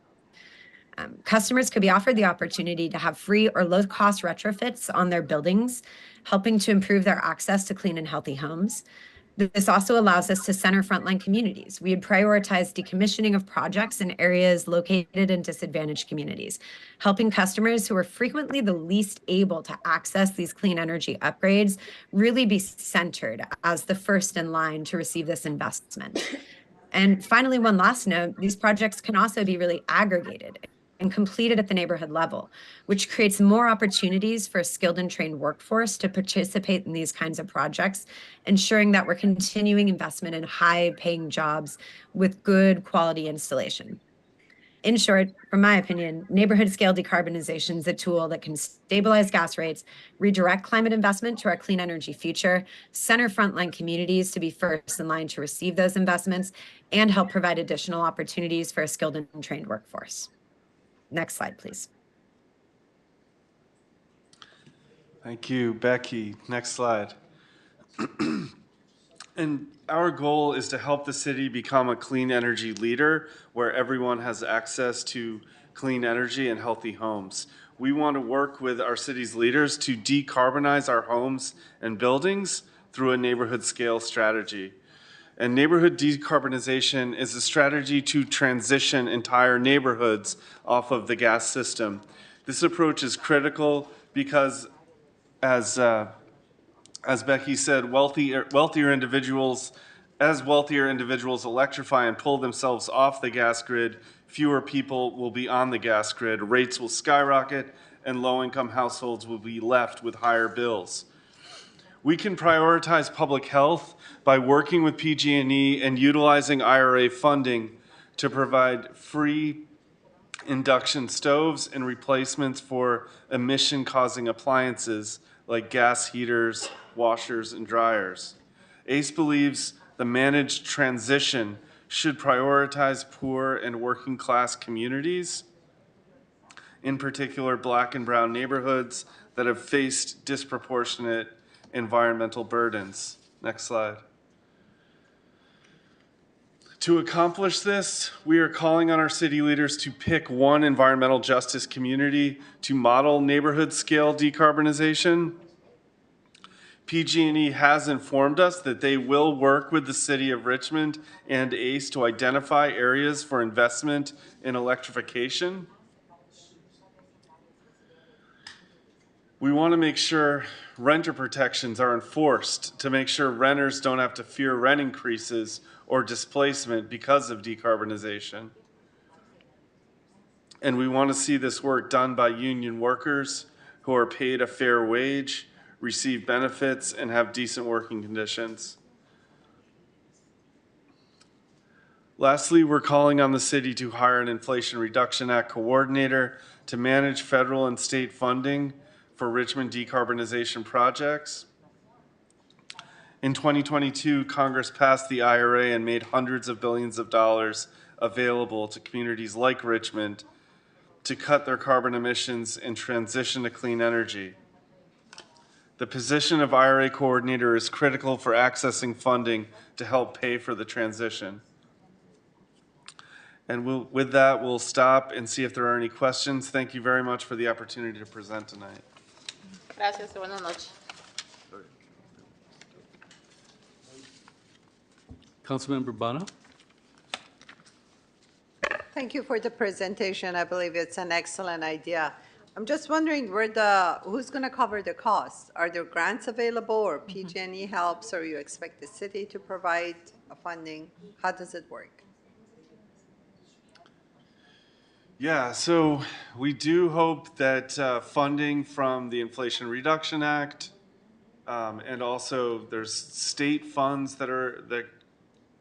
Customers could be offered the opportunity to have free or low-cost retrofits on their buildings, helping to improve their access to clean and healthy homes. This also allows us to center frontline communities. We would prioritize decommissioning of projects in areas located in disadvantaged communities, helping customers who are frequently the least able to access these clean energy upgrades really be centered as the first in line to receive this investment. And finally, one last note, these projects can also be really aggregated and completed at the neighborhood level, which creates more opportunities for a skilled and trained workforce to participate in these kinds of projects, ensuring that we're continuing investment in high-paying jobs with good quality installation. In short, from my opinion, neighborhood scale decarbonization is a tool that can stabilize gas rates, redirect climate investment to our clean energy future, center frontline communities to be first in line to receive those investments, and help provide additional opportunities for a skilled and trained workforce. Next slide, please. Thank you, Becky. Next slide. And our goal is to help the city become a clean energy leader where everyone has access to clean energy and healthy homes. We want to work with our city's leaders to decarbonize our homes and buildings through a neighborhood scale strategy. And neighborhood decarbonization is a strategy to transition entire neighborhoods off of the gas system. This approach is critical because, as Becky said, wealthier individuals electrify and pull themselves off the gas grid, fewer people will be on the gas grid, rates will skyrocket, and low-income households will be left with higher bills. We can prioritize public health by working with PG&E and utilizing IRA funding to provide free induction stoves and replacements for emission-causing appliances like gas heaters, washers, and dryers. ACE believes the managed transition should prioritize poor and working class communities, in particular Black and brown neighborhoods that have faced disproportionate environmental burdens. Next slide. To accomplish this, we are calling on our city leaders to pick one environmental justice community to model neighborhood scale decarbonization. PG&E has informed us that they will work with the city of Richmond and ACE to identify areas for investment in electrification. We want to make sure renter protections are enforced to make sure renters don't have to fear rent increases or displacement because of decarbonization. And we want to see this work done by union workers who are paid a fair wage, receive benefits, and have decent working conditions. Lastly, we're calling on the city to hire an Inflation Reduction Act coordinator to manage federal and state funding for Richmond decarbonization projects. In 2022, Congress passed the IRA and made hundreds of billions of dollars available to communities like Richmond to cut their carbon emissions and transition to clean energy. The position of IRA coordinator is critical for accessing funding to help pay for the transition. And with that, we'll stop and see if there are any questions. Thank you very much for the opportunity to present tonight. Gracias y buenas noches. Councilmember Bono? Thank you for the presentation. I believe it's an excellent idea. I'm just wondering who's going to cover the costs? Are there grants available or PG&E helps, or you expect the city to provide funding? How does it work? Yeah, so we do hope that funding from the Inflation Reduction Act, and also there's state funds that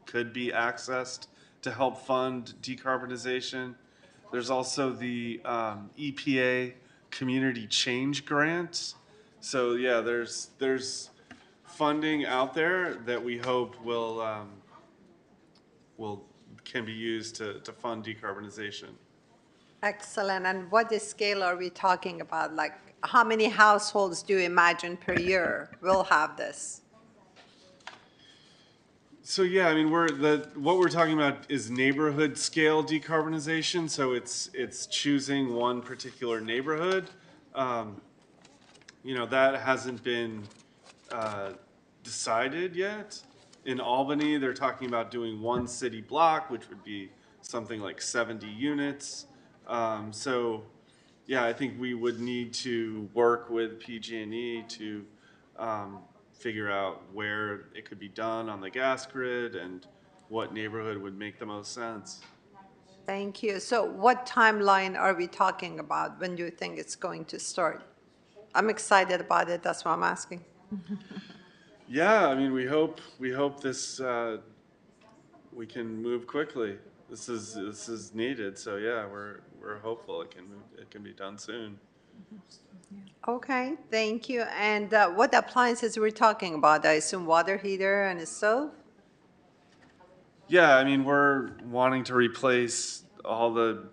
could be accessed to help fund decarbonization. There's also the EPA Community Change Grant. So yeah, there's funding out there that we hope can be used to fund decarbonization. Excellent. And what scale are we talking about? Like, how many households do you imagine per year will have this? So yeah, I mean, what we're talking about is neighborhood scale decarbonization. So it's choosing one particular neighborhood. You know, that hasn't been decided yet. In Albany, they're talking about doing one city block, which would be something like 70 units. So yeah, I think we would need to work with PG&E to figure out where it could be done on the gas grid and what neighborhood would make the most sense. Thank you. So what timeline are we talking about? When do you think it's going to start? I'm excited about it. That's why I'm asking. Yeah, I mean, we hope this we can move quickly. This is needed. So yeah, we're hopeful it can be done soon. Okay, thank you. And what appliances we're talking about? I assume water heater and a stove? Yeah, I mean, we're wanting to replace all the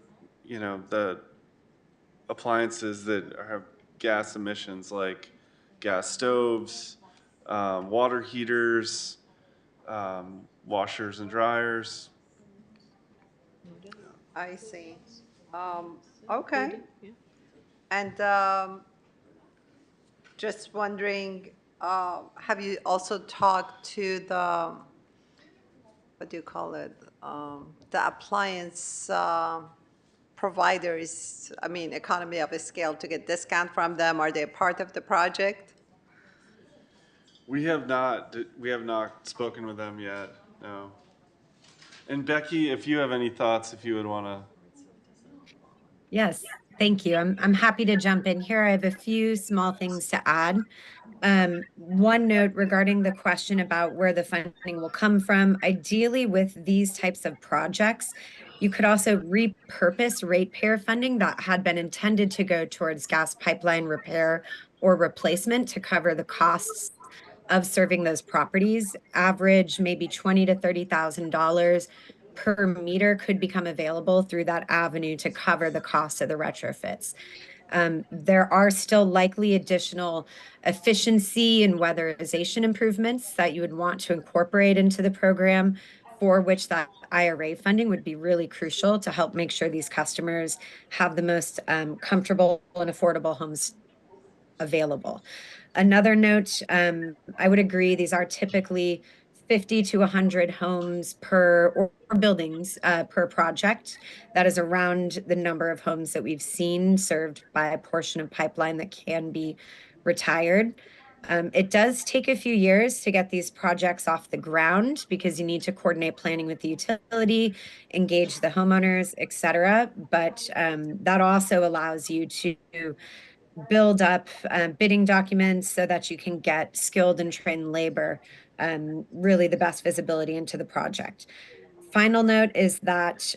appliances that have gas emissions, like gas stoves, water heaters, washers and dryers. I see. Okay. And just wondering, have you also talked to the, what do you call it? The appliance providers, I mean, economy of a scale, to get discount from them? Are they a part of the project? We have not spoken with them yet, no. And Becky, if you have any thoughts, if you would want to. Yes, thank you. I'm happy to jump in here. I have a few small things to add. One note regarding the question about where the funding will come from. Ideally, with these types of projects, you could also repurpose ratepayer funding that had been intended to go towards gas pipeline repair or replacement to cover the costs of serving those properties. Average maybe $20,000 to $30,000 per meter could become available through that avenue to cover the cost of the retrofits. There are still likely additional efficiency and weatherization improvements that you would want to incorporate into the program, for which that IRA funding would be really crucial to help make sure these customers have the most comfortable and affordable homes available. Another note, I would agree, these are typically 50 to 100 homes or buildings per project. That is around the number of homes that we've seen served by a portion of pipeline that can be retired. It does take a few years to get these projects off the ground because you need to coordinate planning with the utility, engage the homeowners, et cetera. But that also allows you to build up bidding documents so that you can get skilled and trained labor, really the best visibility into the project. final note is that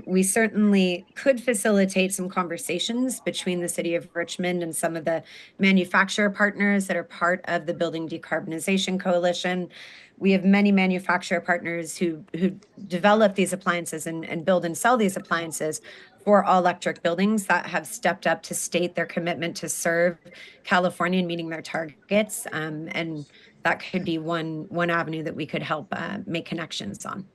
we certainly could facilitate some conversations between the city of Richmond and some of the manufacturer partners that are part of the Building Decarbonization Coalition. We have many manufacturer partners who develop these appliances and build and sell these appliances for all electric buildings that have stepped up to state their commitment to serve California and meeting their targets. And that could be one avenue that we could help make connections on.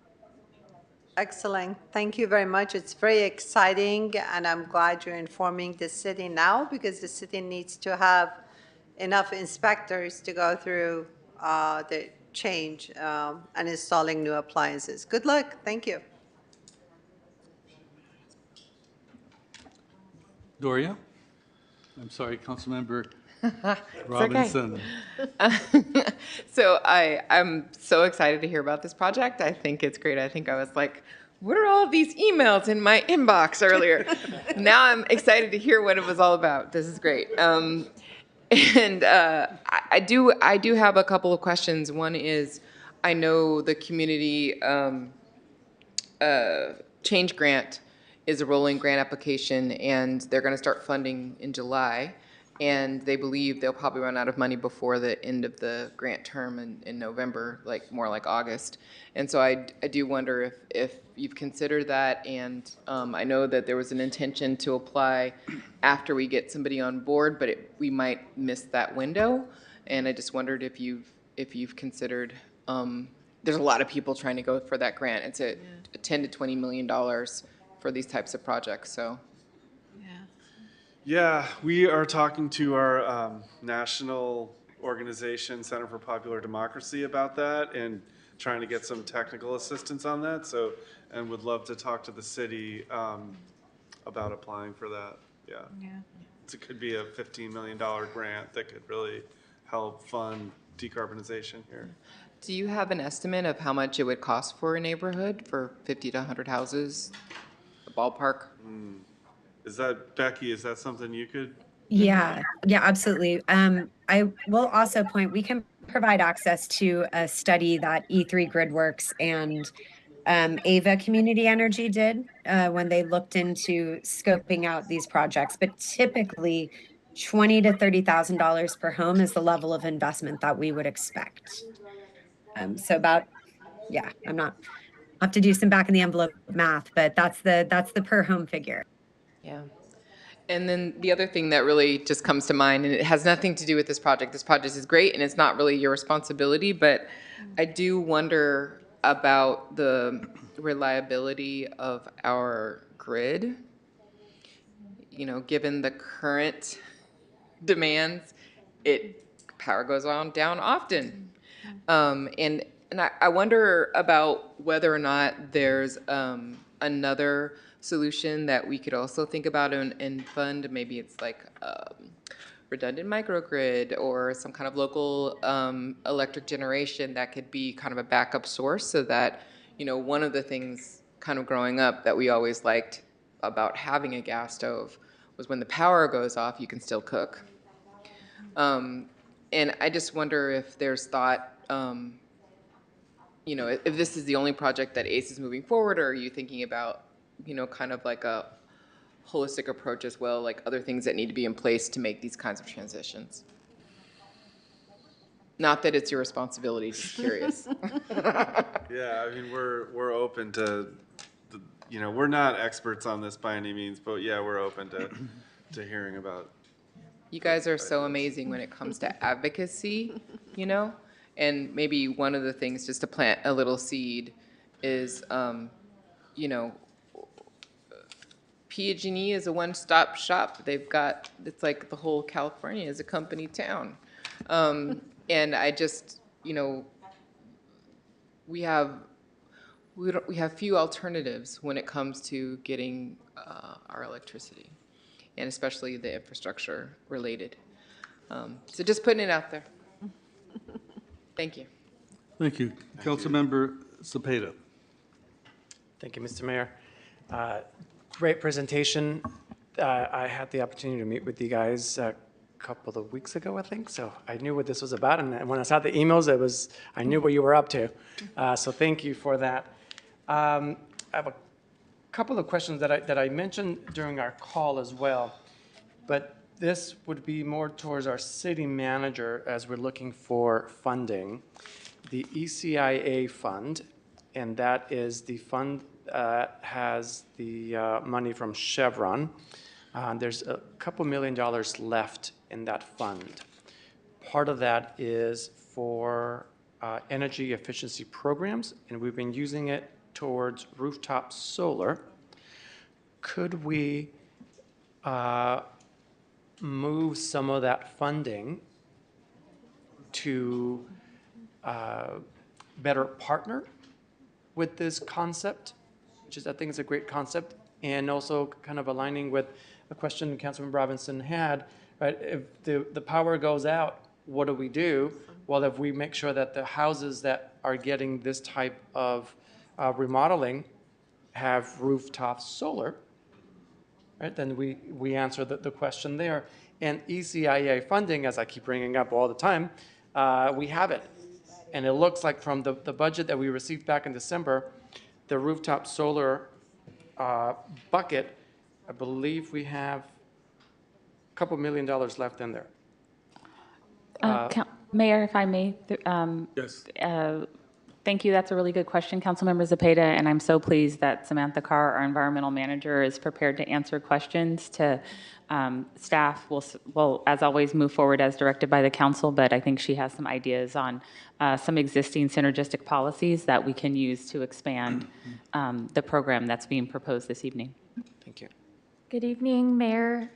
Excellent. Thank you very much. It's very exciting, and I'm glad you're informing the city now because the city needs to have enough inspectors to go through the change and installing new appliances. Good luck. Thank you. Doria? I'm sorry, Councilmember It's okay. Robinson. So I'm so excited to hear about this project. I think it's great. I think I was like, what are all of these emails in my inbox earlier? Now I'm excited to hear what it was all about. This is great. I do have a couple of questions. One is, I know the community change grant is a rolling grant application, and they're going to start funding in July. And they believe they'll probably run out of money before the end of the grant term in November, like more like August. And so I do wonder if you've considered that. And I know that there was an intention to apply after we get somebody on board, but we might miss that window. And I just wondered if you've considered. There's a lot of people trying to go for that grant. It's a $10 to $20 million for these types of projects. So. Yeah, we are talking to our national organization, Center for Popular Democracy, about that and trying to get some technical assistance on that. So, and would love to talk to the city about applying for that. Yeah. It could be a $15 million grant that could really help fund decarbonization here. Do you have an estimate of how much it would cost for a neighborhood for 50 to 100 houses, a ballpark? Is that, Becky, is that something you could? Yeah, absolutely. I will also point, we can provide access to a study that E3 GridWorks and Ava Community Energy did when they looked into scoping out these projects. But typically, $20,000 to $30,000 per home is the level of investment that we would expect. So about, I'll have to do some back in the envelope math, but that's the per home figure. Yeah. And then the other thing that really just comes to mind, and it has nothing to do with this project. This project is great, and it's not really your responsibility, but I do wonder about the reliability of our grid. You know, given the current demands, power goes down often. And I wonder about whether or not there's another solution that we could also think about and fund. Maybe it's like redundant microgrid or some kind of local electric generation that could be kind of a backup source, so that, you know, one of the things kind of growing up that we always liked about having a gas stove was when the power goes off, you can still cook. And I just wonder if there's thought, you know, if this is the only project that ACE is moving forward, or are you thinking about, you know, kind of like a holistic approach as well, like other things that need to be in place to make these kinds of transitions? Not that it's your responsibility, just curious. Yeah, I mean, we're open to, you know, we're not experts on this by any means, but yeah, we're open to hearing about. You guys are so amazing when it comes to advocacy, you know? And maybe one of the things, just to plant a little seed, is, you know, PG&E is a one-stop shop. They've got, it's like the whole California is a company town. And I just, you know, we have few alternatives when it comes to getting our electricity, and especially the infrastructure related. So just putting it out there. Thank you. Thank you. Councilmember Cepeda. Thank you, Mr. Mayor. Great presentation. I had the opportunity to meet with you guys a couple of weeks ago, I think, so I knew what this was about, and when I saw the emails, I knew what you were up to. So thank you for that. I have a couple of questions that I mentioned during our call as well, but this would be more towards our city manager as we're looking for funding. The ECIA fund, and that is the fund that has the money from Chevron. There's a couple $1 million left in that fund. Part of that is for energy efficiency programs, and we've been using it towards rooftop solar. Could we move some of that funding to better partner with this concept, which is, I think, is a great concept, and also kind of aligning with a question Councilman Robinson had, right? If the power goes out, what do we do? Well, if we make sure that the houses that are getting this type of remodeling have rooftop solar, right, then we answer the question there. And ECIA funding, as I keep bringing up all the time, we have it. And it looks like from the budget that we received back in December, the rooftop solar bucket, I believe we have a couple $1 million left in there. Mayor, if I may. Yes. Thank you. That's a really good question, Councilmember Zepeda, and I'm so pleased that Samantha Carr, our environmental manager, is prepared to answer questions to staff. Will, as always, move forward as directed by the council, but I think she has some ideas on some existing synergistic policies that we can use to expand the program that's being proposed this evening. Thank you. Good evening, Mayor,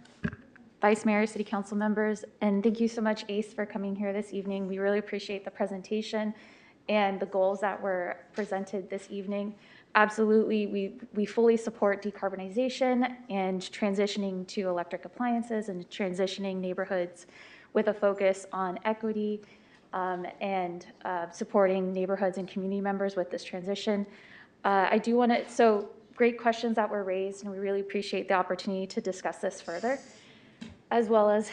Vice Mayor, City Council members, and thank you so much, ACE, for coming here this evening. We really appreciate the presentation and the goals that were presented this evening. Absolutely, we fully support decarbonization and transitioning to electric appliances and transitioning neighborhoods with a focus on equity and supporting neighborhoods and community members with this transition. I do want to, so great questions that were raised, and we really appreciate the opportunity to discuss this further, as well as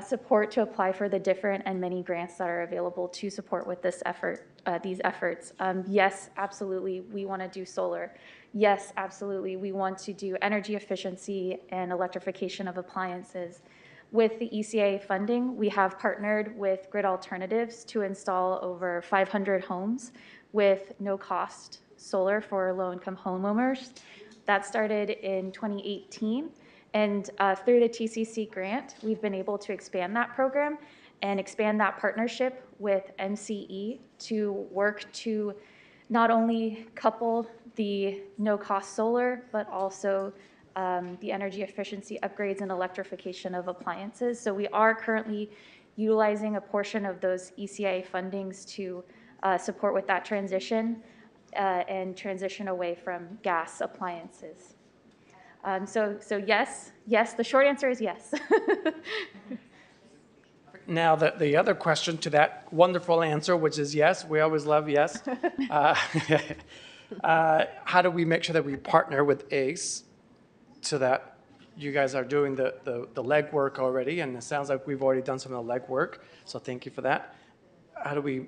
support to apply for the different and many grants that are available to support with this effort, these efforts. Yes, absolutely, we want to do solar. Yes, absolutely, we want to do energy efficiency and electrification of appliances. With the ECA funding, we have partnered with Grid Alternatives to install over 500 homes with no-cost solar for low-income homeowners. That started in 2018. And through the TCC grant, we've been able to expand that program and expand that partnership with MCE to work to not only couple the no-cost solar, but also the energy efficiency upgrades and electrification of appliances. So we are currently utilizing a portion of those ECA fundings to support with that transition and transition away from gas appliances. So yes, the short answer is yes. Now, the other question to that wonderful answer, which is yes, we always love yes. How do we make sure that we partner with ACE so that you guys are doing the legwork already, and it sounds like we've already done some of the legwork, so thank you for that. How do we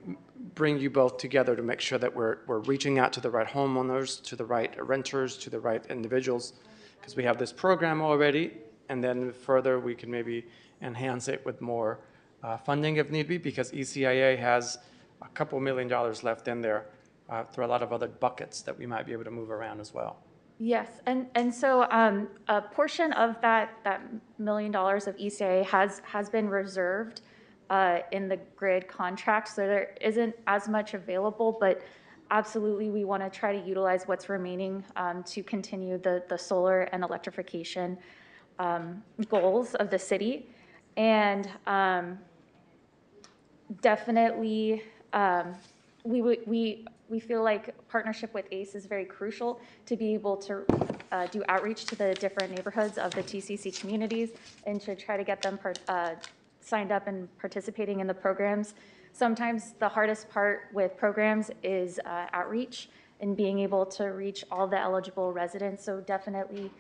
bring you both together to make sure that we're reaching out to the right homeowners, to the right renters, to the right individuals? Because we have this program already, and then further we can maybe enhance it with more funding if need be, because ECIA has a couple $1 million left in there through a lot of other buckets that we might be able to move around as well. Yes, and so a portion of that $1 million of ECA has been reserved in the grid contract, so there isn't as much available, but absolutely we want to try to utilize what's remaining to continue the solar and electrification goals of the city. And definitely we feel like partnership with ACE is very crucial to be able to do outreach to the different neighborhoods of the TCC communities and to try to get them signed up and participating in the programs. Sometimes the hardest part with programs is outreach and being able to reach all the eligible residents. So definitely,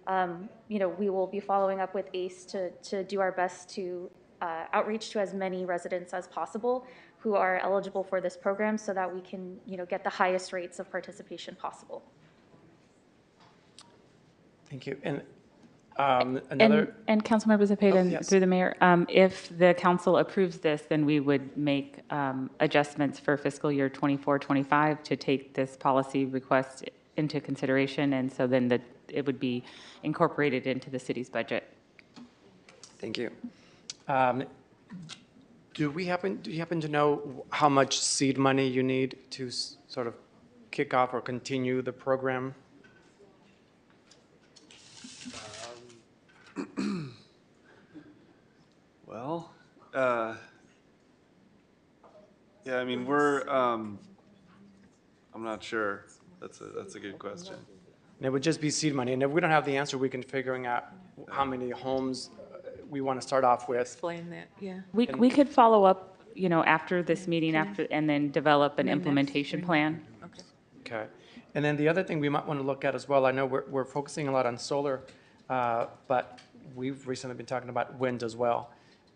we will be following up with ACE to do our best to outreach to as many residents as possible who are eligible for this program so that we can, get the highest rates of participation possible. Thank you. And another. And Councilmember Zepeda, yes. through the mayor, if the council approves this, then we would make adjustments for fiscal year 24-25 to take this policy request into consideration, and so then it would be incorporated into the city's budget. Thank you. Do you happen to know how much seed money you need to sort of kick off or continue the program? Well, yeah, I mean, I'm not sure. That's a good question. And it would just be seed money. And if we don't have the answer, we can figuring out how many homes we want to start off with. Explain that, yeah. We could follow up, after this meeting, and then develop an implementation plan. Okay. And then the other thing we might want to look at as well, I know we're focusing a lot on solar, but we've recently been talking about wind as well.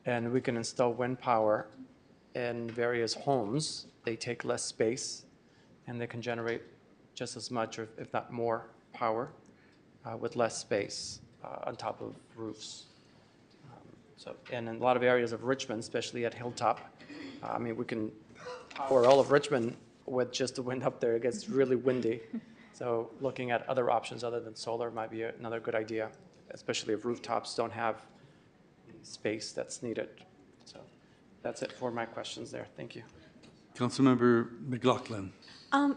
And we can install wind power in various homes. They take less space, and they can generate just as much, or if not more, power with less space on top of roofs. And in a lot of areas of Richmond, especially at Hilltop, I mean, we can power all of Richmond with just the wind up there. It gets really windy. So looking at other options other than solar might be another good idea, especially if rooftops don't have space that's needed. So that's it for my questions there. Thank you. Councilmember McLaughlin.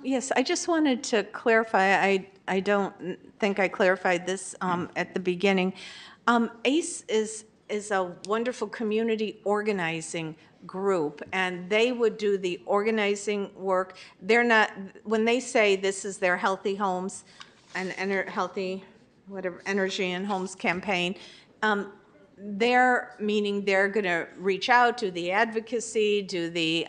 Yes, I just wanted to clarify. I don't think I clarified this at the beginning. ACE is a wonderful community organizing group, and they would do the organizing work. They're not, when they say this is their Healthy Homes and Healthy, whatever, Energy and Homes campaign, they're meaning they're going to reach out, do the advocacy, do the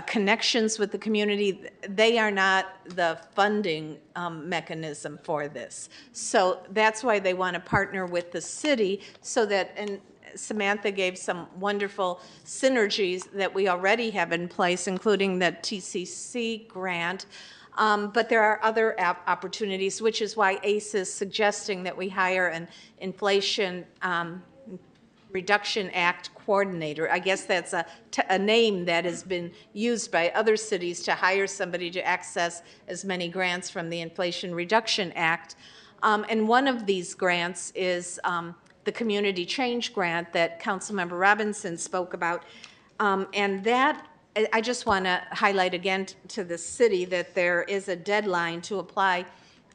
connections with the community. They are not the funding mechanism for this. So that's why they want to partner with the city so that, and Samantha gave some wonderful synergies that we already have in place, including the TCC grant. But there are other opportunities, which is why ACE is suggesting that we hire an Inflation Reduction Act coordinator. I guess that's a name that has been used by other cities to hire somebody to access as many grants from the Inflation Reduction Act. And one of these grants is the Community Change Grant that Councilmember Robinson spoke about. And that, I just want to highlight again to the city that there is a deadline to apply,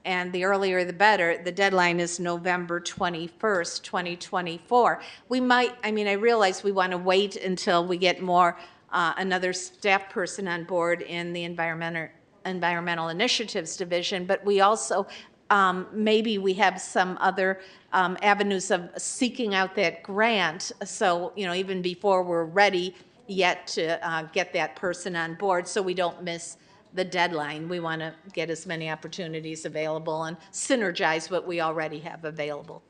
and the earlier the better. The deadline is November 21st, 2024. We might, I realize we want to wait until we get more, another staff person on board in the Environmental Initiatives Division, but we also, maybe we have some other avenues of seeking out that grant. So, even before we're ready yet to get that person on board, so we don't miss the deadline. We want to get as many opportunities available and synergize what we already have available.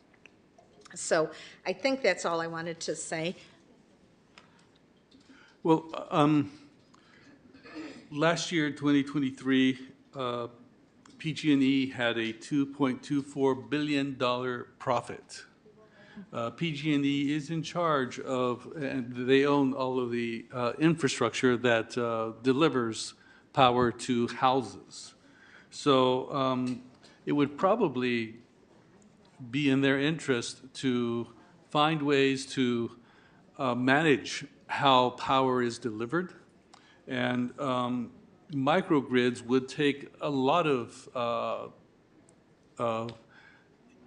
So I think that's all I wanted to say. Well, last year, 2023, PG&E had a $2.24 billion profit. PG&E is in charge of, and they own all of the infrastructure that delivers power to houses. So it would probably be in their interest to find ways to manage how power is delivered. And microgrids would take a lot of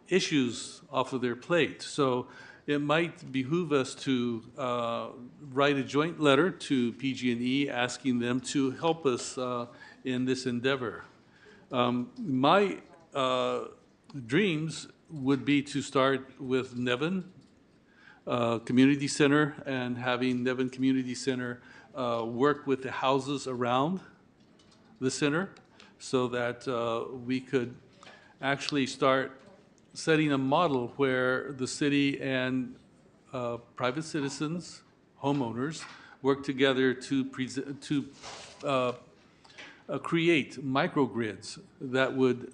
issues off of their plate. So it might behoove us to write a joint letter to PG&E asking them to help us in this endeavor. My dreams would be to start with Nevin Community Center and having Nevin Community Center work with the houses around the center so that we could actually start setting a model where the city and private citizens, homeowners, work together to create microgrids that would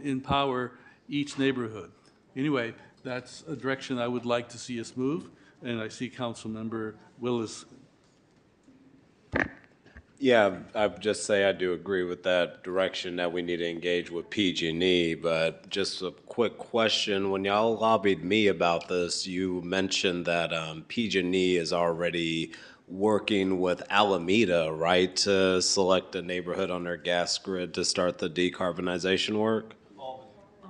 empower each neighborhood. Anyway, that's a direction I would like to see us move, and I see Councilmember Willis. Yeah, I'd just say I do agree with that direction that we need to engage with PG&E, but just a quick question. When y'all lobbied me about this, you mentioned that PG&E is already working with Alameda, right, to select a neighborhood on their gas grid to start the decarbonization work?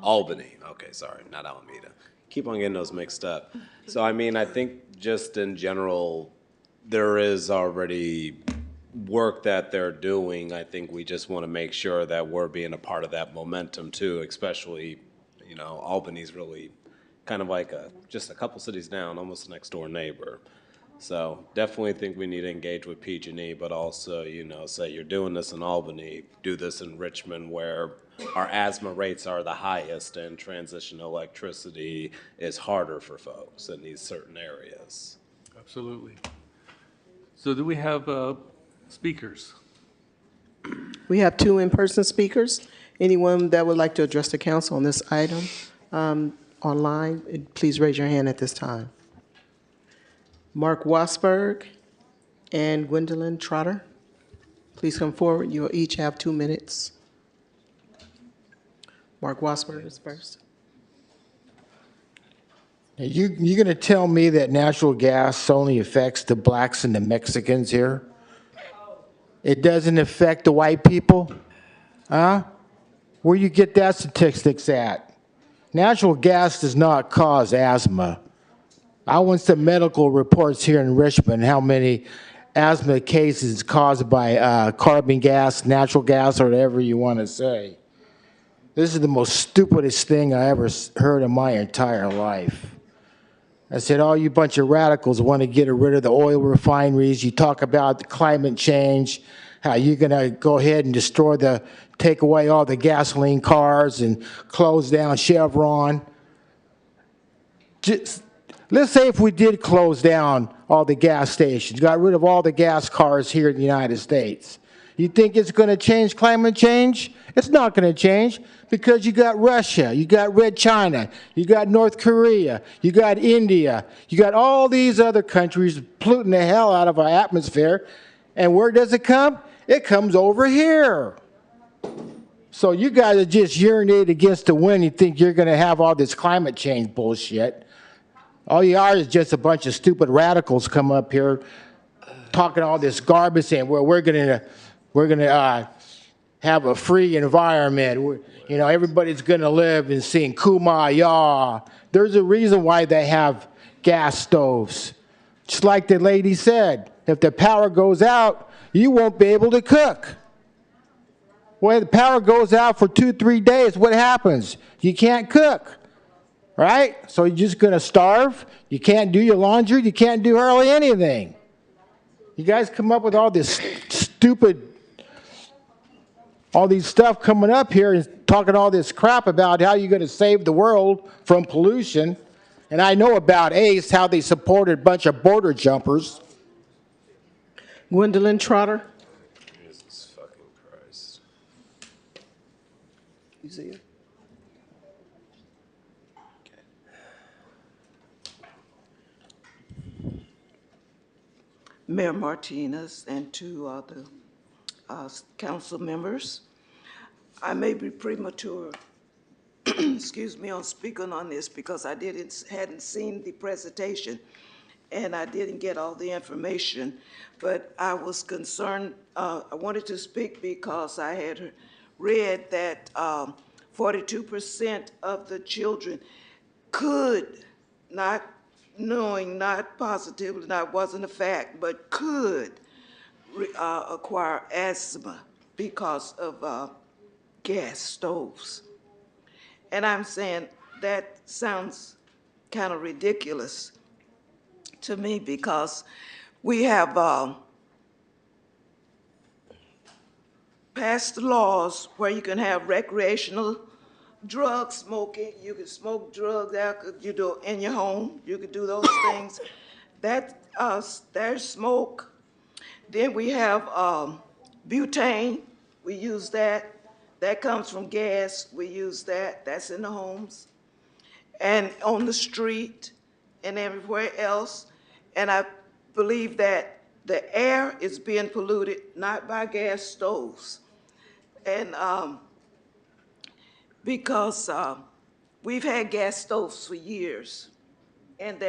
Albany, okay, sorry, not Alameda. Keep on getting those mixed up. So, I mean, I think just in general, there is already work that they're doing. I think we just want to make sure that we're being a part of that momentum too, especially, you know, Albany's really kind of like just a couple cities down, almost a next door neighbor. So definitely think we need to engage with PG&E, but also, you know, say you're doing this in Albany, do this in Richmond where our asthma rates are the highest and transition to electricity is harder for folks in these certain areas. Absolutely. So do we have speakers? We have 2 in-person speakers. Anyone that would like to address the council on this item online, please raise your hand at this time. Mark Wasberg and Gwendolyn Trotter, please come forward. You'll each have 2 minutes. Mark Wasberg is first. You're going to tell me that natural gas only affects the blacks and the Mexicans here? It doesn't affect the white people? Huh? Where you get that statistics at? Natural gas does not cause asthma. I want some medical reports here in Richmond, how many asthma cases caused by carbon gas, natural gas, or whatever you want to say. This is the most stupidest thing I ever heard in my entire life. I said, all you bunch of radicals want to get rid of the oil refineries. You talk about the climate change, how you're going to go ahead and take away all the gasoline cars and close down Chevron. Let's say if we did close down all the gas stations, got rid of all the gas cars here in the United States. You think it's going to change climate change? It's not going to change because you got Russia, you got Red China, you got North Korea, you got India, you got all these other countries polluting the hell out of our atmosphere. And where does it come? It comes over here. So you guys are just urinating against the wind. You think you're going to have all this climate change bullshit. All you are is just a bunch of stupid radicals come up here talking all this garbage saying, well, we're gonna have a free environment. You know, everybody's gonna live and sing Kumbaya. There's a reason why they have gas stoves. Just like the lady said, if the power goes out, you won't be able to cook. When the power goes out for 2-3 days, what happens? You can't cook. Right? So you're just going to starve? You can't do your laundry? You can't do hardly anything. You guys come up with all this all these stuff coming up here and talking all this crap about how you're going to save the world from pollution. And I know about ACE, how they supported a bunch of border jumpers. Gwendolyn Trotter. Jesus fucking Christ. You see it? Mayor Martinez and 2 other council members. I may be premature, excuse me, on speaking on this because I hadn't seen the presentation and I didn't get all the information, but I was concerned, I wanted to speak because I had read that 42% of the children could, not knowing, not positively, that wasn't a fact, but could acquire asthma because of gas stoves. And I'm saying that sounds kind of ridiculous to me because we have passed laws where you can have recreational drug smoking. You can smoke drugs you do in your home. You can do those things. There's smoke Then we have butane. We use that. That comes from gas. We use that. That's in the homes and on the street and everywhere else. And I believe that the air is being polluted not by gas stoves. And because we've had gas stoves for years, and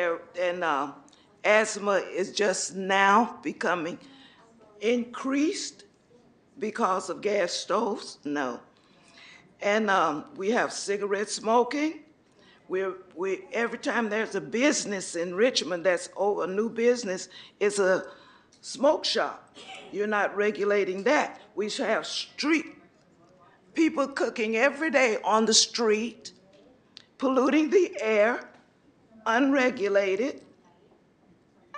asthma is just now becoming increased because of gas stoves. No. And we have cigarette smoking. Every time there's a business in Richmond that's a new business, it's a smoke shop. You're not regulating that. We have street people cooking every day on the street, polluting the air, unregulated.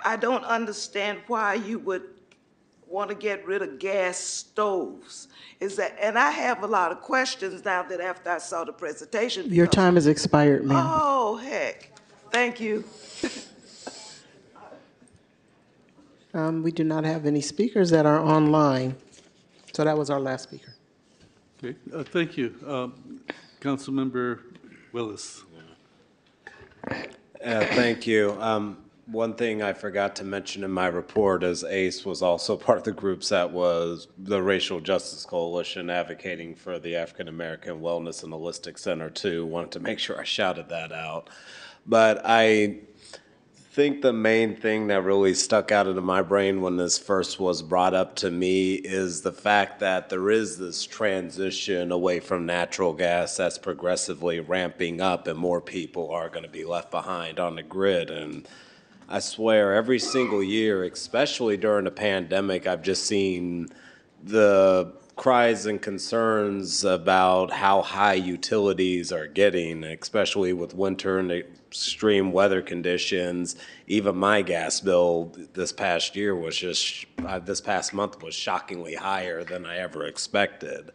I don't understand why you would want to get rid of gas stoves. And I have a lot of questions now that after I saw the presentation. Your time has expired, ma'am. Oh, heck. Thank you. We do not have any speakers that are online. So that was our last speaker. Okay, thank you. Councilmember Willis. Thank you. One thing I forgot to mention in my report is ACE was also part of the groups that was the Racial Justice Coalition advocating for the African American Wellness and Holistic Center too. Wanted to make sure I shouted that out. But I think the main thing that really stuck out into my brain when this first was brought up to me is the fact that there is this transition away from natural gas that's progressively ramping up and more people are going to be left behind on the grid. And I swear every single year, especially during the pandemic, I've just seen the cries and concerns about how high utilities are getting, especially with winter and extreme weather conditions. Even my gas bill this past year was this past month was shockingly higher than I ever expected.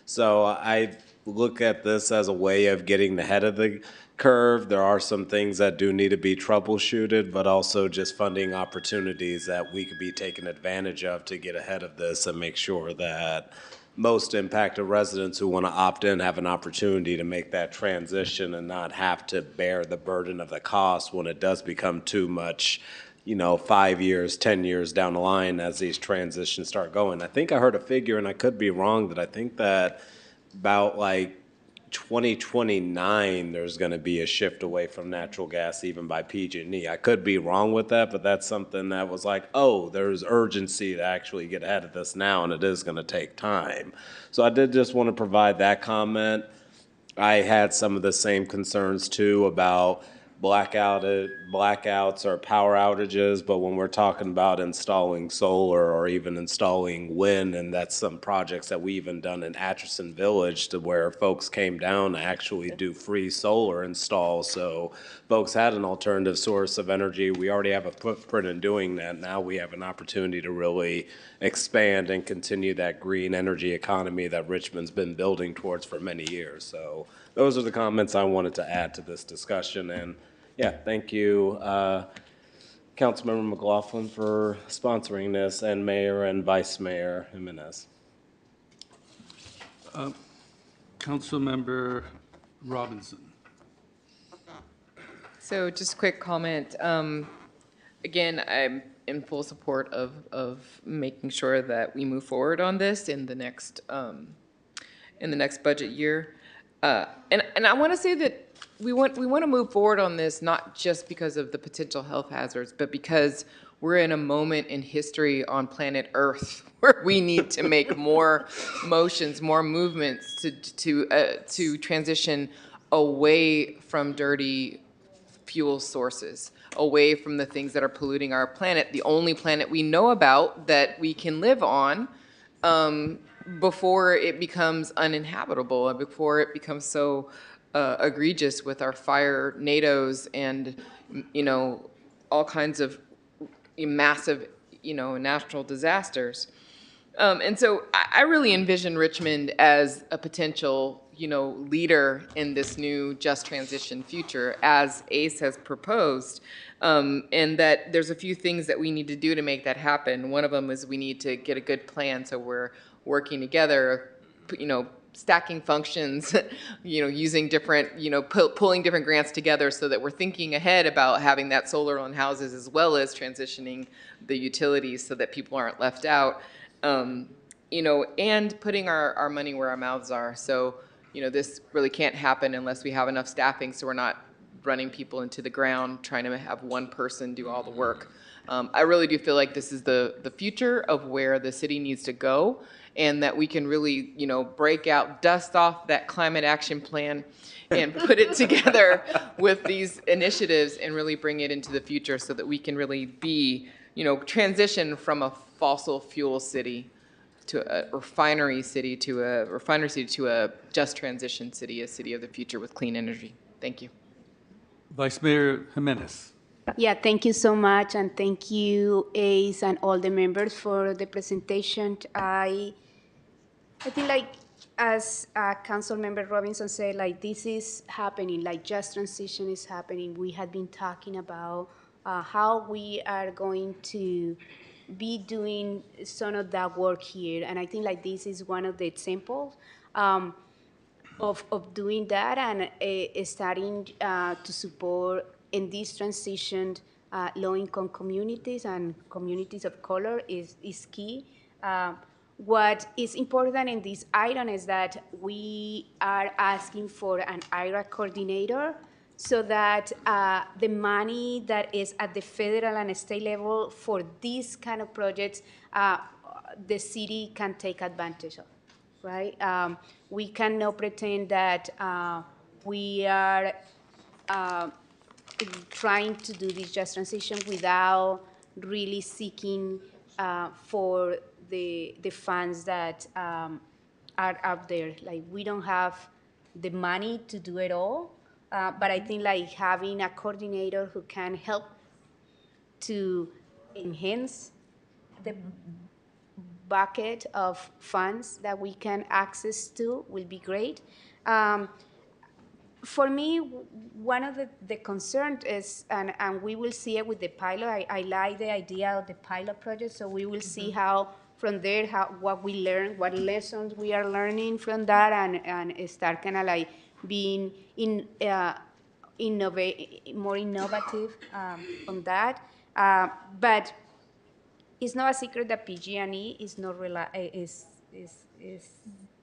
So I look at this as a way of getting ahead of the curve. There are some things that do need to be troubleshooted, but also just funding opportunities that we could be taking advantage of to get ahead of this and make sure that most impacted residents who want to opt in have an opportunity to make that transition and not have to bear the burden of the cost when it does become too much, 5 years, 10 years down the line as these transitions start going. I think I heard a figure, and I could be wrong, that I think that about 2029, there's going to be a shift away from natural gas even by PG&E. I could be wrong with that, but that's something that was there's urgency to actually get ahead of this now, and it is going to take time. So I did just want to provide that comment. I had some of the same concerns too about blackouts or power outages, but when we're talking about installing solar or even installing wind, and that's some projects that we even done in Atchison Village to where folks came down to actually do free solar installs, so folks had an alternative source of energy. We already have a footprint in doing that. Now we have an opportunity to really expand and continue that green energy economy that Richmond's been building towards for many years. So those are the comments I wanted to add to this discussion. And yeah, thank you, Councilmember McLaughlin, for sponsoring this, and Mayor and Vice Mayor Jimenez. Councilmember Robinson. So just a quick comment. Again, I'm in full support of making sure that we move forward on this in the next budget year. And I want to say that we want to move forward on this not just because of the potential health hazards, but because we're in a moment in history on planet Earth where we need to make more motions, more movements to transition away from dirty fuel sources, away from the things that are polluting our planet, the only planet we know about that we can live on, before it becomes uninhabitable and before it becomes so egregious with our fire NATOs and, all kinds of massive, natural disasters. And so I really envision Richmond as a potential, leader in this new just transition future, as ACE has proposed. And that there's a few things that we need to do to make that happen. One of them is we need to get a good plan, so we're working together, stacking functions, using different, pulling different grants together so that we're thinking ahead about having that solar on houses as well as transitioning the utilities so that people aren't left out, and putting our money where our mouths are. So, this really can't happen unless we have enough staffing, so we're not running people into the ground trying to have one person do all the work. I really do feel like this is the future of where the city needs to go, and that we can really, dust off that climate action plan and put it together with these initiatives and really bring it into the future so that we can really be, transition from a fossil fuel city to a refinery city to a just transition city, a city of the future with clean energy. Thank you. Vice Mayor Jimenez. Yeah, thank you so much, and thank you, Ace, and all the members for the presentation. I think, like, as Council Member Robinson said, like, this is happening, like, just transition is happening. We had been talking about how we are going to be doing some of that work here, and I think, like, this is one of the examples of doing that, and starting to support in this transition low-income communities and communities of color is key. What is important in this item is that we are asking for an IRA coordinator so that the money that is at the federal and state level for these kind of projects, the city can take advantage of, right? We cannot pretend that we are trying to do this just transition without really seeking for the funds that are out there. Like, we don't have the money to do it all, but I think, like, having a coordinator who can help to enhance the bucket of funds that we can access to will be great. For me, one of the concerns is, and we will see it with the pilot, I like the idea of the pilot project, so we will see how from there, what we learn, what lessons we are learning from that, and start kind of like being more innovative on that. But it's not a secret that PG&E is not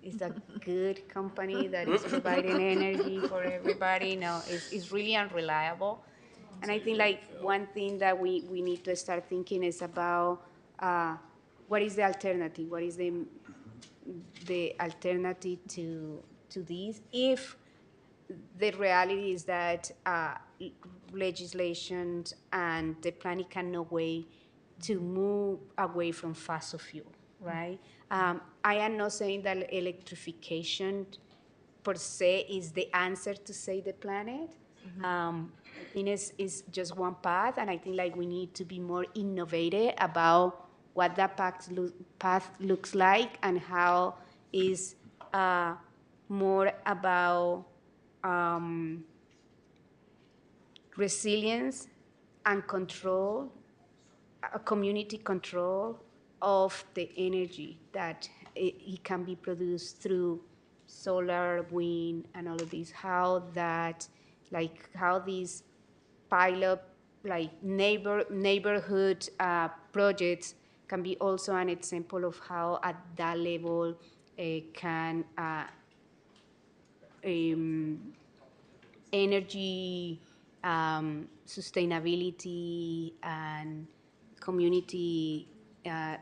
is a good company that is providing energy for everybody. No, it's really unreliable. And I think, like, one thing that we need to start thinking is about what is the alternative? What is the alternative to this? If the reality is that legislation and the planning cannot wait to move away from fossil fuel, right? I am not saying that electrification per se is the answer to save the planet. I think it's just one path, and I think, like, we need to be more innovative about what that path looks like, and how is more about resilience and control, community control of the energy that it can be produced through solar, wind, and all of these. How these pilot, like, neighborhood projects can be also an example of how at that level can energy sustainability and community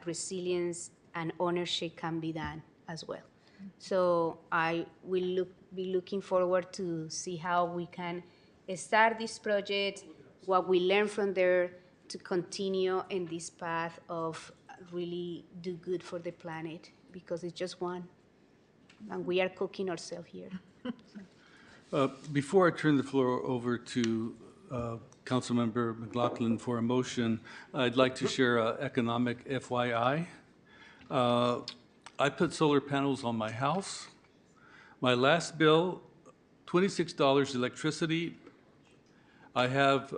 resilience and ownership can be done as well. So I will be looking forward to see how we can start this project, what we learn from there, to continue in this path of really do good for the planet, because it's just one, and we are cooking ourselves here. Before I turn the floor over to Councilmember McLaughlin for a motion, I'd like to share an economic FYI. I put solar panels on my house. My last bill, $26 electricity. I have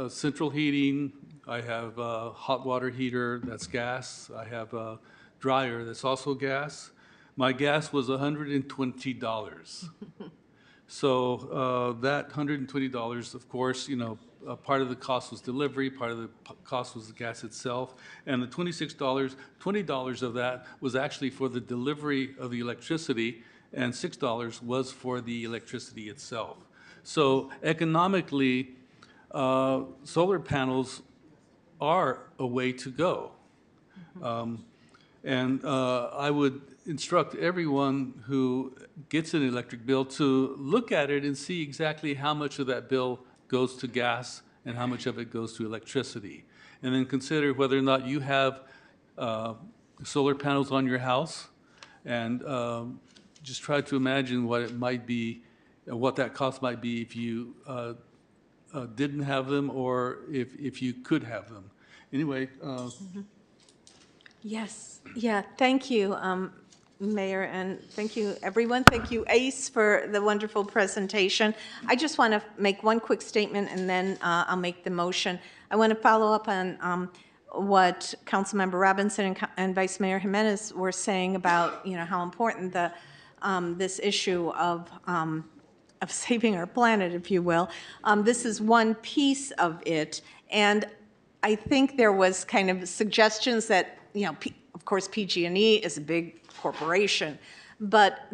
central heating. I have a hot water heater, that's gas. I have a dryer, that's also gas. My gas was $120. So that $120, of course, part of the cost was delivery, part of the cost was the gas itself, and the $26, $20 of that was actually for the delivery of the electricity, and $6 was for the electricity itself. So economically, solar panels are a way to go. And I would instruct everyone who gets an electric bill to look at it and see exactly how much of that bill goes to gas and how much of it goes to electricity. And then consider whether or not you have solar panels on your house, and just try to imagine what it might be, what that cost might be if you didn't have them, or if you could have them. Anyway. Yes, yeah, thank you, Mayor, and thank you, everyone. Thank you, Ace, for the wonderful presentation. I just want to make one quick statement, and then I'll make the motion. I want to follow up on what Councilmember Robinson and Vice Mayor Jimenez were saying about, how important the this issue of saving our planet, if you will. This is one piece of it, and I think there was kind of suggestions that, of course, PG&E is a big corporation, but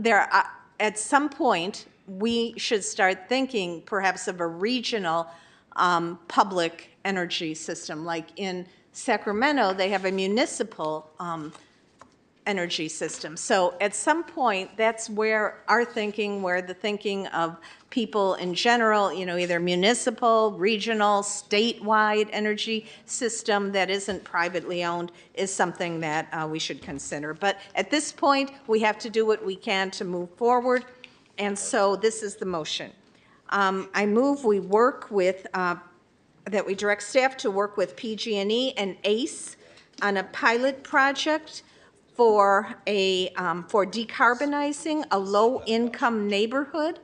at some point, we should start thinking perhaps of a regional public energy system. Like in Sacramento, they have a municipal energy system. So at some point, that's where the thinking of people in general, either municipal, regional, statewide energy system that isn't privately owned is something that we should consider. But at this point, we have to do what we can to move forward. And so this is the motion. I move we work with, that we direct staff to work with PG&E and ACE on a pilot project for decarbonizing a low-income neighborhood,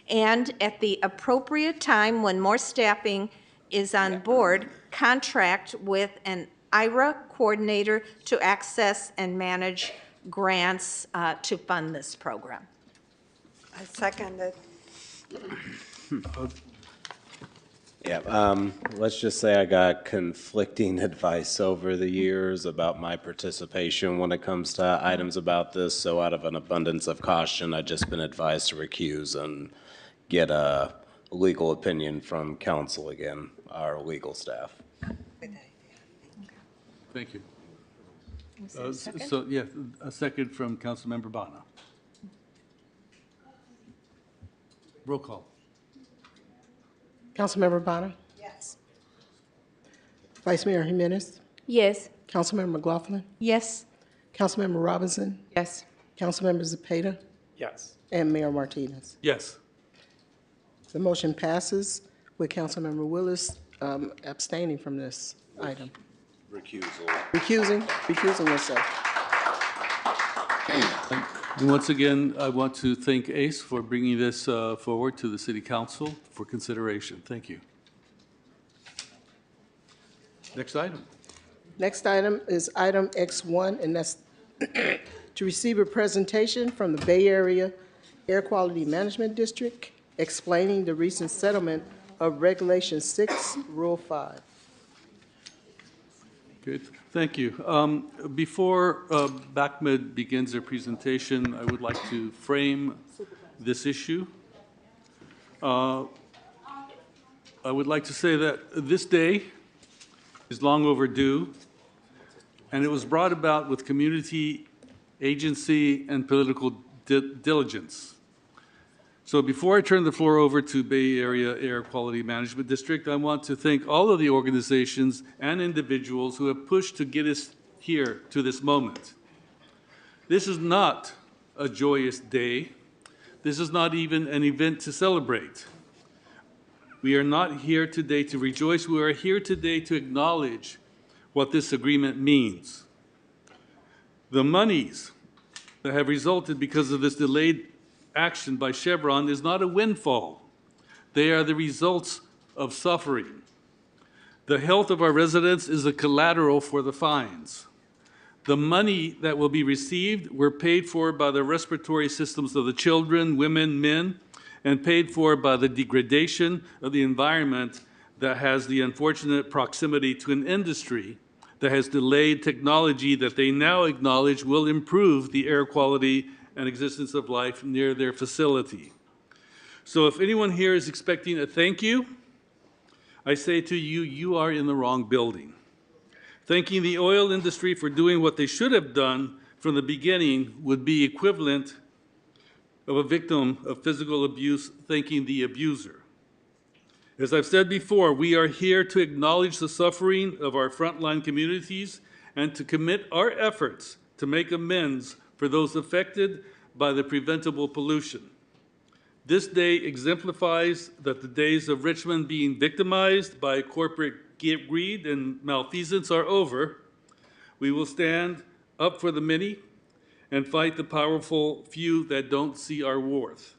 and at the appropriate time, when more staffing is on board, contract with an IRA coordinator to access and manage grants to fund this program. I second it. Yeah, let's just say I got conflicting advice over the years about my participation when it comes to items about this, so out of an abundance of caution, I've just been advised to recuse and get a legal opinion from counsel again, our legal staff. Thank you. So, yeah, a second from Councilmember Bana. Roll call. Councilmember Bonner? Yes. Vice Mayor Jimenez? Yes. Councilmember McLaughlin? Yes. Councilmember Robinson? Yes. Councilmember Zepeda? Yes. And Mayor Martinez. Yes. The motion passes with Councilmember Willis abstaining from this item. Recusing yourself. And once again, I want to thank ACE for bringing this forward to the City Council for consideration. Thank you. Next item. Next item is item X1, and that's to receive a presentation from the Bay Area Air Quality Management District explaining the recent settlement of Regulation 6, Rule 5. Good, thank you. Before BACMED begins their presentation, I would like to frame this issue. I would like to say that this day is long overdue, and it was brought about with community, agency, and political diligence. So before I turn the floor over to Bay Area Air Quality Management District, I want to thank all of the organizations and individuals who have pushed to get us here to this moment. This is not a joyous day. This is not even an event to celebrate. We are not here today to rejoice. We are here today to acknowledge what this agreement means. The monies that have resulted because of this delayed action by Chevron is not a windfall. They are the results of suffering. The health of our residents is a collateral for the fines. The money that will be received were paid for by the respiratory systems of the children, women, men, and paid for by the degradation of the environment that has the unfortunate proximity to an industry that has delayed technology that they now acknowledge will improve the air quality and existence of life near their facility. So if anyone here is expecting a thank you, I say to you, you are in the wrong building. Thanking the oil industry for doing what they should have done from the beginning would be equivalent of a victim of physical abuse thanking the abuser. As I've said before, we are here to acknowledge the suffering of our frontline communities and to commit our efforts to make amends for those affected by the preventable pollution. This day exemplifies that the days of Richmond being victimized by corporate greed and malfeasance are over. We will stand up for the many and fight the powerful few that don't see our worth.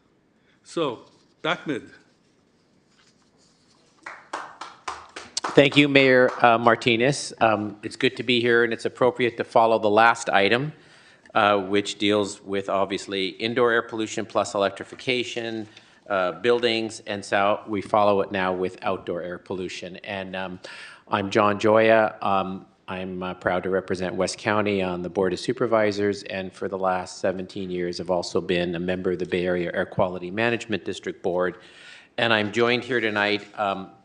So, Ahmed. Thank you, Mayor Martinez. It's good to be here, and it's appropriate to follow the last item, which deals with, obviously, indoor air pollution plus electrification, buildings, and so we follow it now with outdoor air pollution. And I'm John Joya. I'm proud to represent West County on the Board of Supervisors, and for the last 17 years, I've also been a member of the Bay Area Air Quality Management District Board. And I'm joined here tonight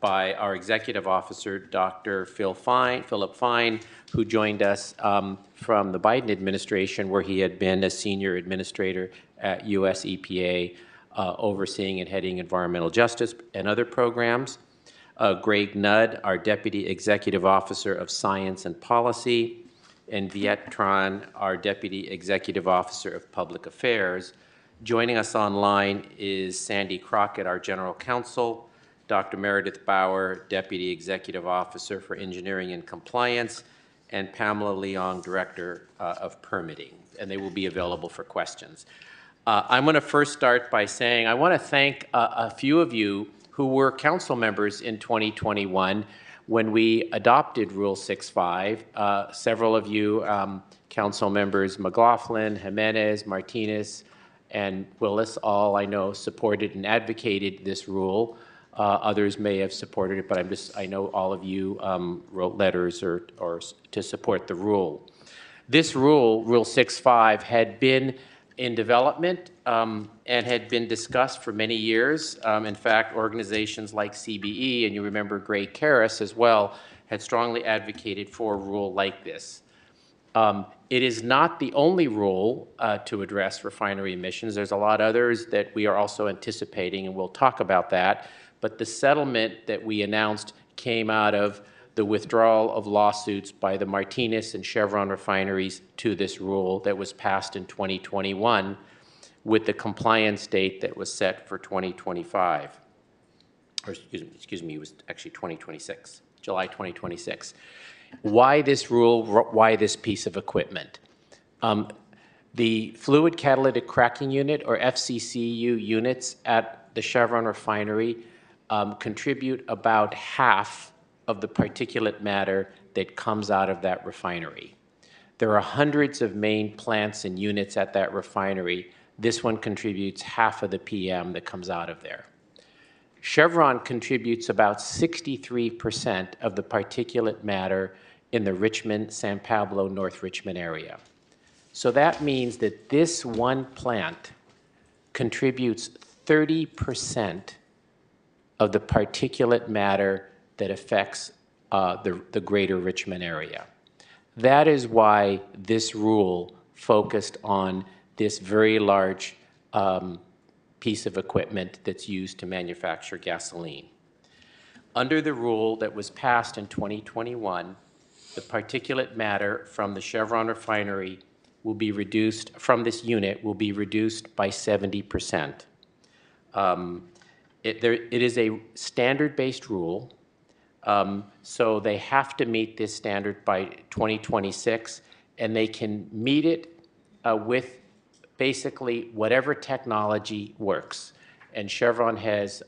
by our Executive Officer, Dr. Philip Fine, who joined us from the Biden administration, where he had been a senior administrator at US EPA, overseeing and heading environmental justice and other programs. Greg Nudd, our Deputy Executive Officer of Science and Policy, and Viet Tran, our Deputy Executive Officer of Public Affairs. Joining us online is Sandy Crockett, our General Counsel, Dr. Meredith Bauer, Deputy Executive Officer for Engineering and Compliance, and Pamela Leong, Director of Permitting, and they will be available for questions. I'm going to first start by saying I want to thank a few of you who were council members in 2021 when we adopted Rule 6.5. Several of you, council members McLaughlin, Jimenez, Martinez, and Willis, all I know supported and advocated this rule. Others may have supported it, but I know all of you wrote letters or to support the rule. This rule, Rule 6.5, had been in development and had been discussed for many years. In fact, organizations like CBE, and you remember Greg Karras as well, had strongly advocated for a rule like this. It is not the only rule to address refinery emissions. There's a lot others that we are also anticipating, and we'll talk about that. But the settlement that we announced came out of the withdrawal of lawsuits by the Martinez and Chevron refineries to this rule that was passed in 2021 with the compliance date that was set for 2025. Or excuse me, it was actually 2026, July 2026. Why this rule? Why this piece of equipment? The fluid catalytic cracking unit, or FCCU units at the Chevron refinery contribute about half of the particulate matter that comes out of that refinery. There are hundreds of main plants and units at that refinery. This one contributes half of the PM that comes out of there. Chevron contributes about 63% of the particulate matter in the Richmond, San Pablo, North Richmond area. So that means that this one plant contributes 30% of the particulate matter that affects the greater Richmond area. That is why this rule focused on this very large piece of equipment that's used to manufacture gasoline. Under the rule that was passed in 2021, the particulate matter from the Chevron refinery will be reduced, from this unit, will be reduced by 70%. It is a standard-based rule, so they have to meet this standard by 2026, and they can meet it with basically whatever technology works. And Chevron has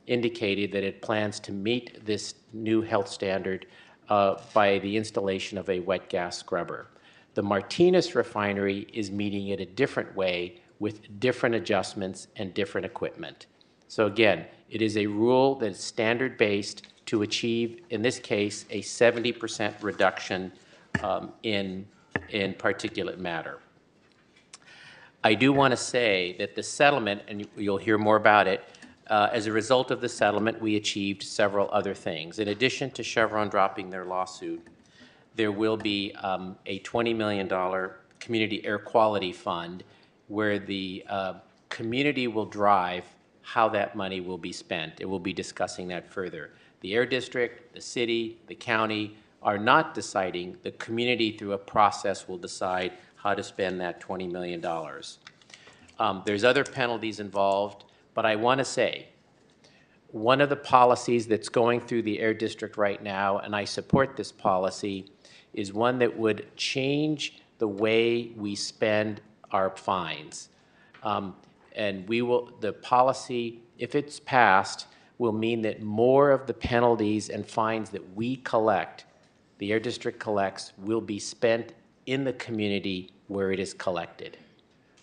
indicated that it plans to meet this new health standard by the installation of a wet gas scrubber. The Martinez refinery is meeting it a different way with different adjustments and different equipment. So again, it is a rule that is standard-based to achieve, in this case, a 70% reduction in particulate matter. I do want to say that the settlement, and you'll hear more about it, as a result of the settlement, we achieved several other things. In addition to Chevron dropping their lawsuit, there will be a $20 million community air quality fund where the community will drive how that money will be spent. It will be discussing that further. The Air District, the city, the county are not deciding. The community, through a process, will decide how to spend that $20 million. There's other penalties involved, but I want to say, one of the policies that's going through the Air District right now, and I support this policy, is one that would change the way we spend our fines. And the policy, if it's passed, will mean that more of the penalties and fines that we collect, the Air District collects, will be spent in the community where it is collected.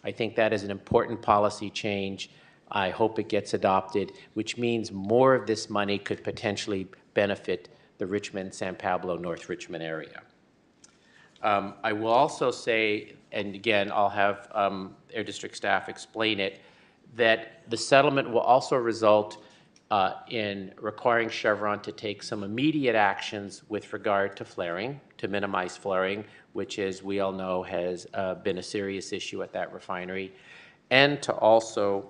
I think that is an important policy change. I hope it gets adopted, which means more of this money could potentially benefit the Richmond, San Pablo, North Richmond area. I will also say, and again, I'll have Air District staff explain it, that the settlement will also result in requiring Chevron to take some immediate actions with regard to flaring, to minimize flaring, which, as we all know, has been a serious issue at that refinery, and to also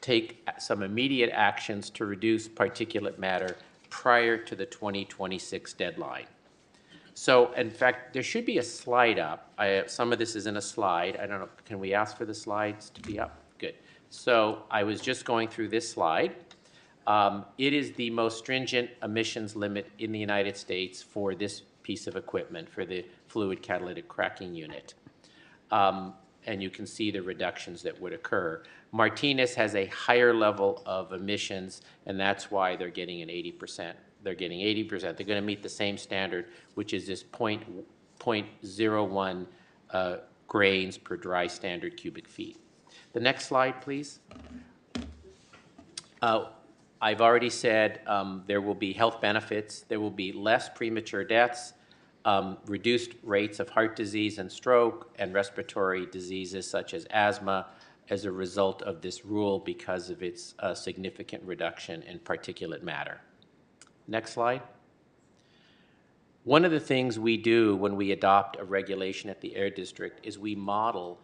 take some immediate actions to reduce particulate matter prior to the 2026 deadline. So, in fact, there should be a slide up. Some of this is in a slide. I don't know, can we ask for the slides to be up? Good. So I was just going through this slide. It is the most stringent emissions limit in the United States for this piece of equipment, for the fluid catalytic cracking unit. And you can see the reductions that would occur. Martinez has a higher level of emissions, and that's why they're getting an 80%. They're getting 80%. They're going to meet the same standard, which is this 0.01 grains per dry standard cubic feet. The next slide, please. I've already said there will be health benefits. There will be less premature deaths, reduced rates of heart disease and stroke, and respiratory diseases such as asthma as a result of this rule because of its significant reduction in particulate matter. Next slide. One of the things we do when we adopt a regulation at the Air District is we model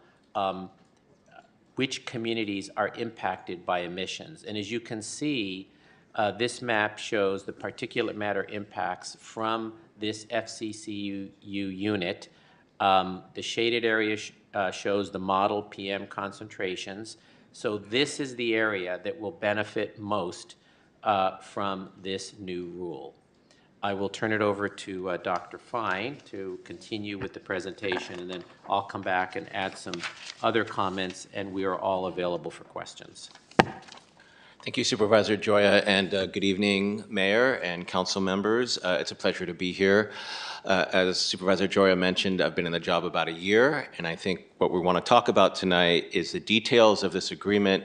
which communities are impacted by emissions. And as you can see, this map shows the particulate matter impacts from this FCCU unit. The shaded area shows the model PM concentrations. So this is the area that will benefit most from this new rule. I will turn it over to Dr. Fine to continue with the presentation, and then I'll come back and add some other comments, and we are all available for questions. Thank you, Supervisor Joya, and good evening, Mayor and council members. It's a pleasure to be here. As Supervisor Joya mentioned, I've been in the job about a year, and I think what we want to talk about tonight is the details of this agreement,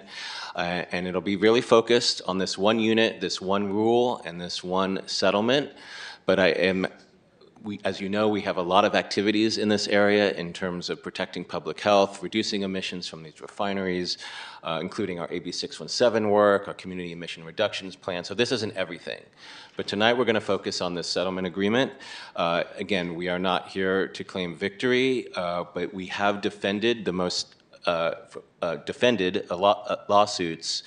and it'll be really focused on this one unit, this one rule, and this one settlement. But as you know, we have a lot of activities in this area in terms of protecting public health, reducing emissions from these refineries, including our AB 617 work, our community emission reductions plan. So this isn't everything. But tonight we're going to focus on this settlement agreement. Again, we are not here to claim victory, but we have defended the most lawsuits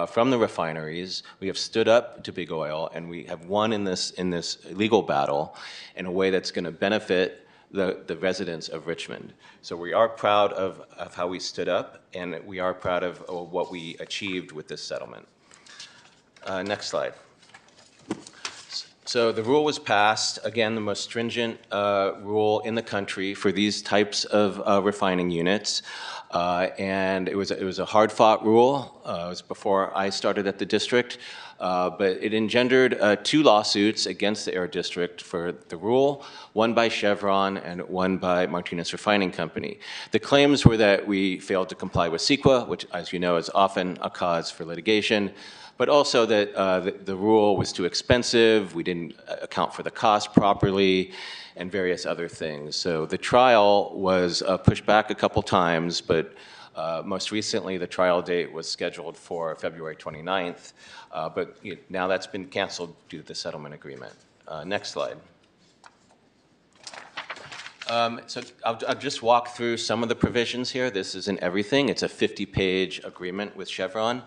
from the refineries. We have stood up to big oil, and we have won in this legal battle in a way that's going to benefit the residents of Richmond. So we are proud of how we stood up, and we are proud of what we achieved with this settlement. Next slide. So the rule was passed, again, the most stringent rule in the country for these types of refining units. And it was a hard-fought rule. It was before I started at the district. But it engendered 2 lawsuits against the Air District for the rule, one by Chevron and one by Martinez Refining Company. The claims were that we failed to comply with CEQA, which, as you know, is often a cause for litigation, but also that the rule was too expensive, we didn't account for the cost properly, and various other things. So the trial was pushed back a couple times, but most recently the trial date was scheduled for February 29th, but now that's been canceled due to the settlement agreement. Next slide. So I'll just walk through some of the provisions here. This isn't everything. It's a 50-page agreement with Chevron.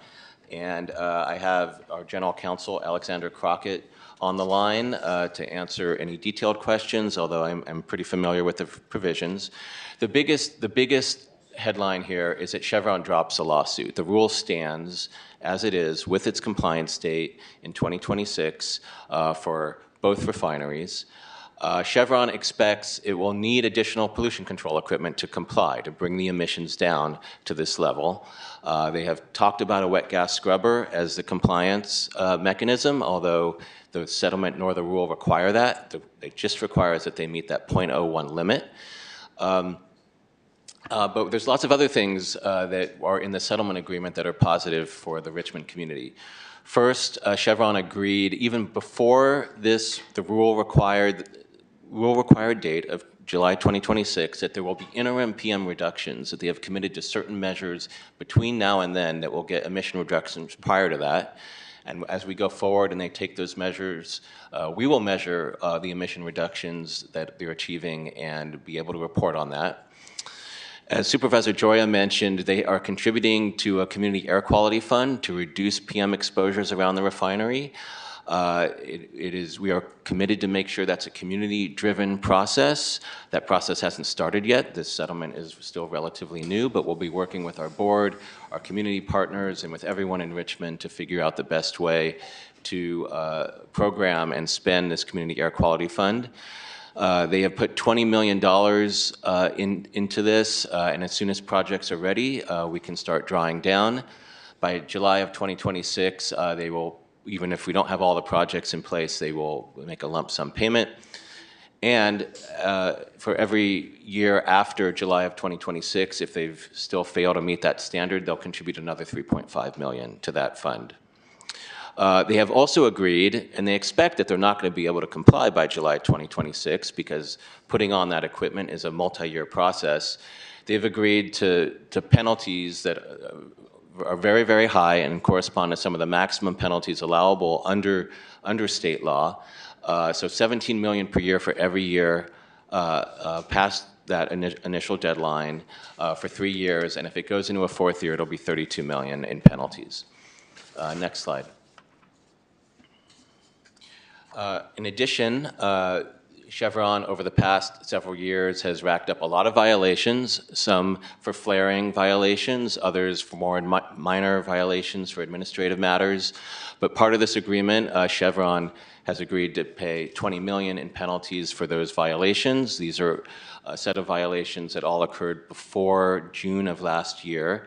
And I have our General Counsel, Alexander Crockett, on the line to answer any detailed questions, although I'm pretty familiar with the provisions. The biggest headline here is that Chevron drops a lawsuit. The rule stands as it is with its compliance date in 2026 for both refineries. Chevron expects it will need additional pollution control equipment to comply, to bring the emissions down to this level. They have talked about a wet gas scrubber as the compliance mechanism, although the settlement nor the rule require that. It just requires that they meet that 0.01 limit. But there's lots of other things that are in the settlement agreement that are positive for the Richmond community. First, Chevron agreed, even before this, the rule required date of July 2026, that there will be interim PM reductions, that they have committed to certain measures between now and then that will get emission reductions prior to that. And as we go forward and they take those measures, we will measure the emission reductions that they're achieving and be able to report on that. As Supervisor Joya mentioned, they are contributing to a community air quality fund to reduce PM exposures around the refinery. We are committed to make sure that's a community-driven process. That process hasn't started yet. This settlement is still relatively new, but we'll be working with our board, our community partners, and with everyone in Richmond to figure out the best way to program and spend this community air quality fund. They have put $20 million into this, and as soon as projects are ready, we can start drawing down. By July of 2026, they will, even if we don't have all the projects in place, they will make a lump sum payment. And for every year after July of 2026, if they've still failed to meet that standard, they'll contribute another $3.5 million to that fund. They have also agreed, and they expect that they're not going to be able to comply by July 2026 because putting on that equipment is a multi-year process. They've agreed to penalties that are very, very high and correspond to some of the maximum penalties allowable under state law. So $17 million per year for every year past that initial deadline for 3 years, and if it goes into a 4th year, it'll be $32 million in penalties. Next slide. In addition, Chevron over the past several years has racked up a lot of violations, some for flaring violations, others for more minor violations for administrative matters. But part of this agreement, Chevron has agreed to pay $20 million in penalties for those violations. These are a set of violations that all occurred before June of last year.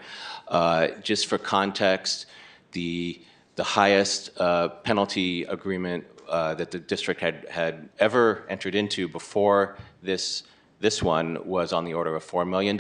Just for context, the highest penalty agreement that the district had ever entered into before this one was on the order of $4 million,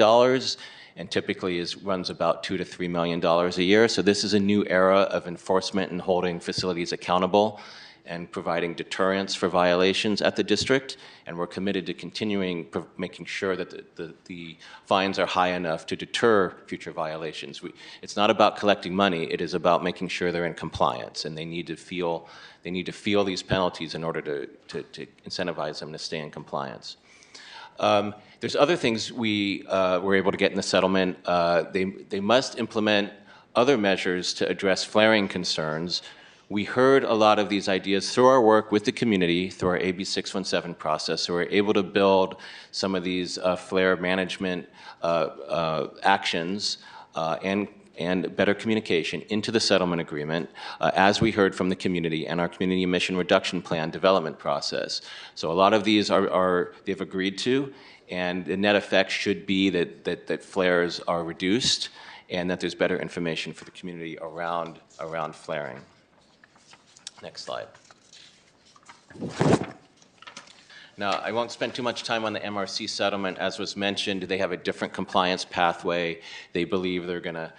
and typically runs about $2 to $3 million a year. So this is a new era of enforcement and holding facilities accountable and providing deterrence for violations at the district, and we're committed to continuing making sure that the fines are high enough to deter future violations. It's not about collecting money, it is about making sure they're in compliance, and they need to feel these penalties in order to incentivize them to stay in compliance. There's other things we were able to get in the settlement. They must implement other measures to address flaring concerns. We heard a lot of these ideas through our work with the community, through our AB 617 process, so we're able to build some of these flare management actions and and better communication into the settlement agreement, as we heard from the community and our community emission reduction plan development process. So a lot of these they've agreed to, and the net effect should be that flares are reduced and that there's better information for the community around flaring. Next slide. Now, I won't spend too much time on the MRC settlement. As was mentioned, they have a different compliance pathway. They believe they're going to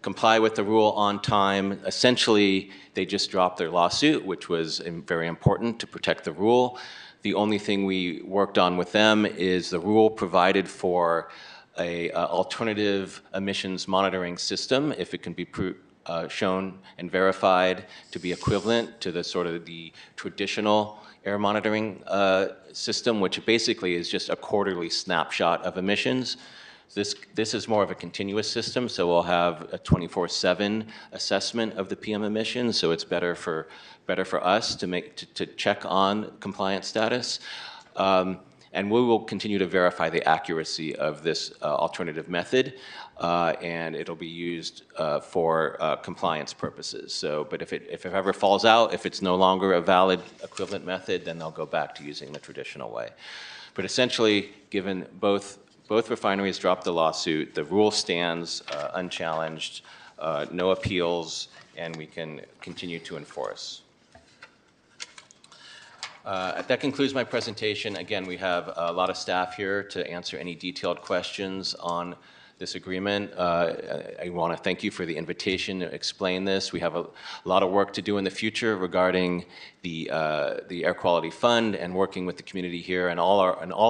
comply with the rule on time. Essentially, they just dropped their lawsuit, which was very important to protect the rule. The only thing we worked on with them is the rule provided for a alternative emissions monitoring system, if it can be shown and verified to be equivalent to the sort of the traditional air monitoring system, which basically is just a quarterly snapshot of emissions. This is more of a continuous system, so we'll have a 24/7 assessment of the PM emissions, so it's better for us to check on compliance status. And we will continue to verify the accuracy of this alternative method, and it'll be used for compliance purposes. So, but if it ever falls out, if it's no longer a valid equivalent method, then they'll go back to using the traditional way. But essentially, given both refineries dropped the lawsuit, the rule stands unchallenged, no appeals, and we can continue to enforce. That concludes my presentation. Again, we have a lot of staff here to answer any detailed questions on this agreement. I want to thank you for the invitation to explain this. We have a lot of work to do in the future regarding the Air Quality Fund and working with the community here and all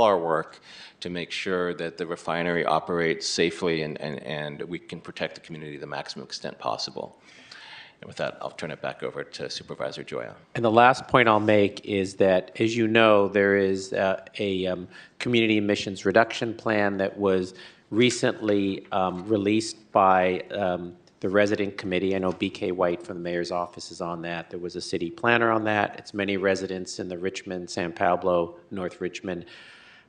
our work to make sure that the refinery operates safely and we can protect the community to the maximum extent possible. And with that, I'll turn it back over to Supervisor Joya. And the last point I'll make is that, as you know, there is a community emissions reduction plan that was recently released by the resident committee. I know BK White from the mayor's office is on that. There was a city planner on that. It's many residents in the Richmond, San Pablo, North Richmond,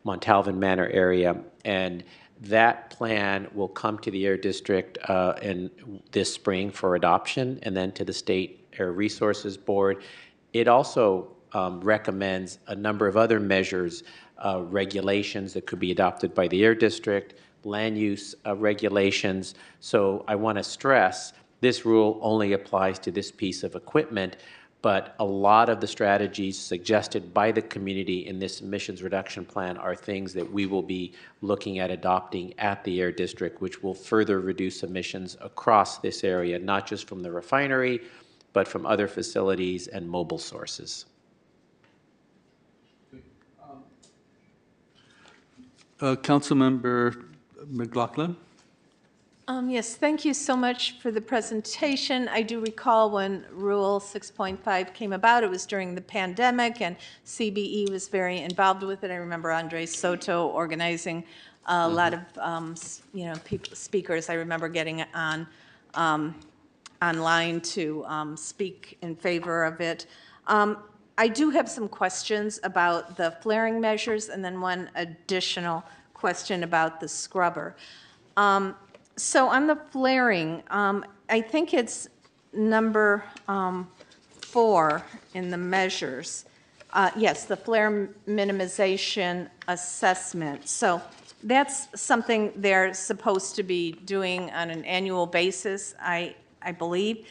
Montalvan Manor area. And that plan will come to the Air District in this spring for adoption, and then to the State Air Resources Board. It also recommends a number of other measures, regulations that could be adopted by the Air District, land use regulations. So I want to stress this rule only applies to this piece of equipment, but a lot of the strategies suggested by the community in this emissions reduction plan are things that we will be looking at adopting at the Air District, which will further reduce emissions across this area, not just from the refinery, but from other facilities and mobile sources. Councilmember McLaughlin. Yes, thank you so much for the presentation. I do recall when Rule 6.5 came about, it was during the pandemic, and CBE was very involved with it. I remember Andres Soto organizing a lot of, speakers. I remember getting on online to speak in favor of it. I do have some questions about the flaring measures, and then one additional question about the scrubber. So on the flaring, I think it's number 4 in the measures. Yes, the flare minimization assessment. So that's something they're supposed to be doing on an annual basis, I believe.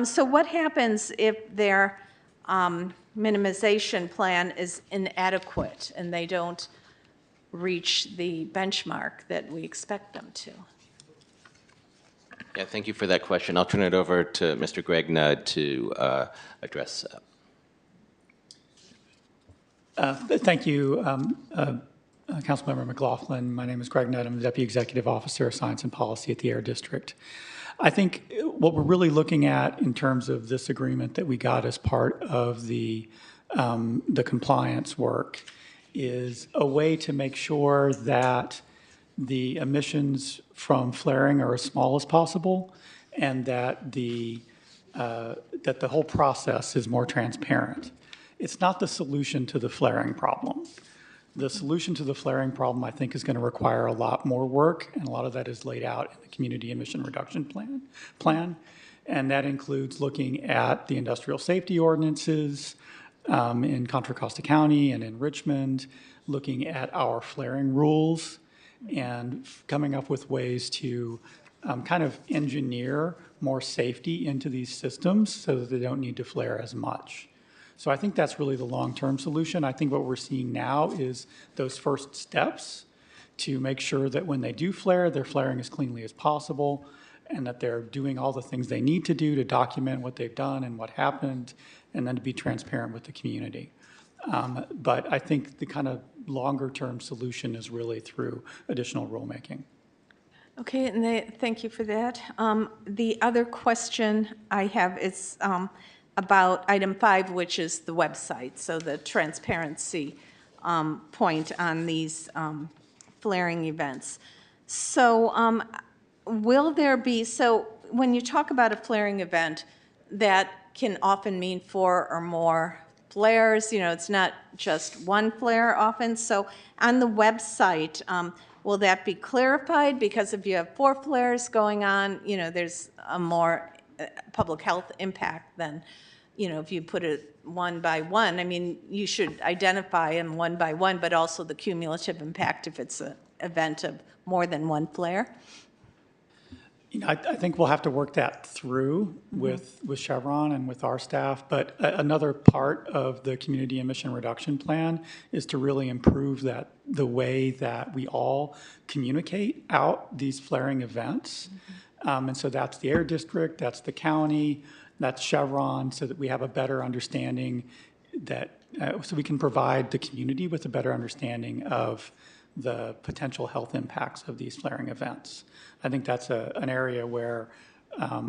So what happens if their minimization plan is inadequate and they don't reach the benchmark that we expect them to? Yeah, thank you for that question. I'll turn it over to Mr. Greg Nudd to address that. Thank you, Councilmember McLaughlin. My name is Greg Nudd. I'm the Deputy Executive Officer of Science and Policy at the Air District. I think what we're really looking at in terms of this agreement that we got as part of the compliance work is a way to make sure that the emissions from flaring are as small as possible, and that the whole process is more transparent. It's not the solution to the flaring problem. The solution to the flaring problem, I think, is going to require a lot more work, and a lot of that is laid out in the community emission reduction plan. And that includes looking at the industrial safety ordinances in Contra Costa County and in Richmond, looking at our flaring rules, and coming up with ways to kind of engineer more safety into these systems so that they don't need to flare as much. So I think that's really the long-term solution. I think what we're seeing now is those first steps to make sure that when they do flare, they're flaring as cleanly as possible, and that they're doing all the things they need to do to document what they've done and what happened, and then to be transparent with the community. But I think the kind of longer-term solution is really through additional rulemaking. Okay, and thank you for that. The other question I have is about item 5, which is the website, so the transparency point on these flaring events. So will there be, so when you talk about a flaring event, that can often mean 4 or more flares, it's not just one flare often. So on the website, will that be clarified? Because if you have 4 flares going on, there's a more public health impact than, if you put it one by one. I mean, you should identify them one by one, but also the cumulative impact if it's an event of more than one flare. I think we'll have to work that through with Chevron and with our staff. But another part of the community emission reduction plan is to really improve the way that we all communicate out these flaring events. And so that's the Air District, that's the county, that's Chevron, so that we have a better understanding so we can provide the community with a better understanding of the potential health impacts of these flaring events. I think that's an area where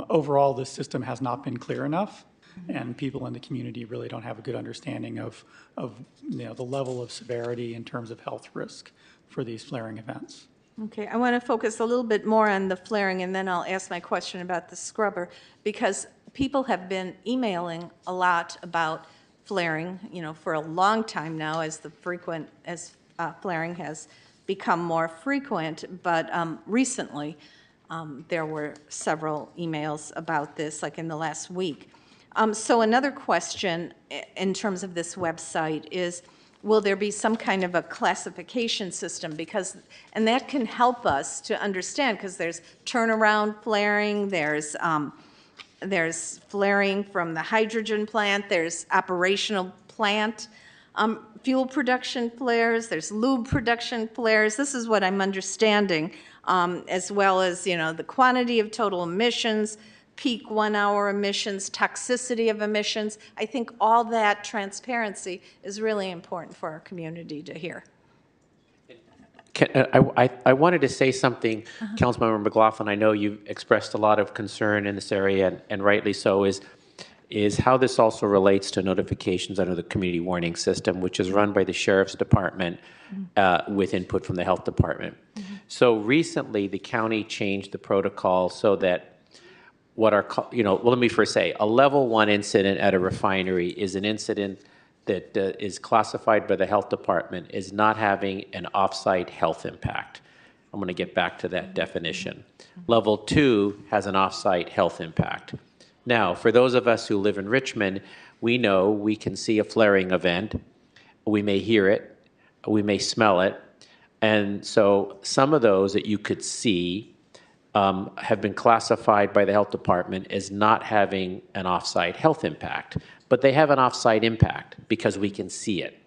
overall this system has not been clear enough, and people in the community really don't have a good understanding of the level of severity in terms of health risk for these flaring events. Okay, I want to focus a little bit more on the flaring, and then I'll ask my question about the scrubber, because people have been emailing a lot about flaring, for a long time now as flaring has become more frequent, but recently there were several emails about this, like in the last week. So another question in terms of this website is, will there be some kind of a classification system? And that can help us to understand, because there's turnaround flaring, there's flaring from the hydrogen plant, there's operational plant fuel production flares, there's lube production flares. This is what I'm understanding, as well as, the quantity of total emissions, peak 1-hour emissions, toxicity of emissions. I think all that transparency is really important for our community to hear. I wanted to say something, Councilmember McLaughlin. I know you've expressed a lot of concern in this area, and rightly so, is how this also relates to notifications under the community warning system, which is run by the Sheriff's Department with input from the Health Department. So recently, the county changed the protocol so that let me first say, a level 1 incident at a refinery is an incident that is classified by the Health Department as not having an off-site health impact. I'm going to get back to that definition. Level 2 has an off-site health impact. Now, for those of us who live in Richmond, we know we can see a flaring event, we may hear it, we may smell it, and so some of those that you could see have been classified by the Health Department as not having an off-site health impact, but they have an off-site impact because we can see it,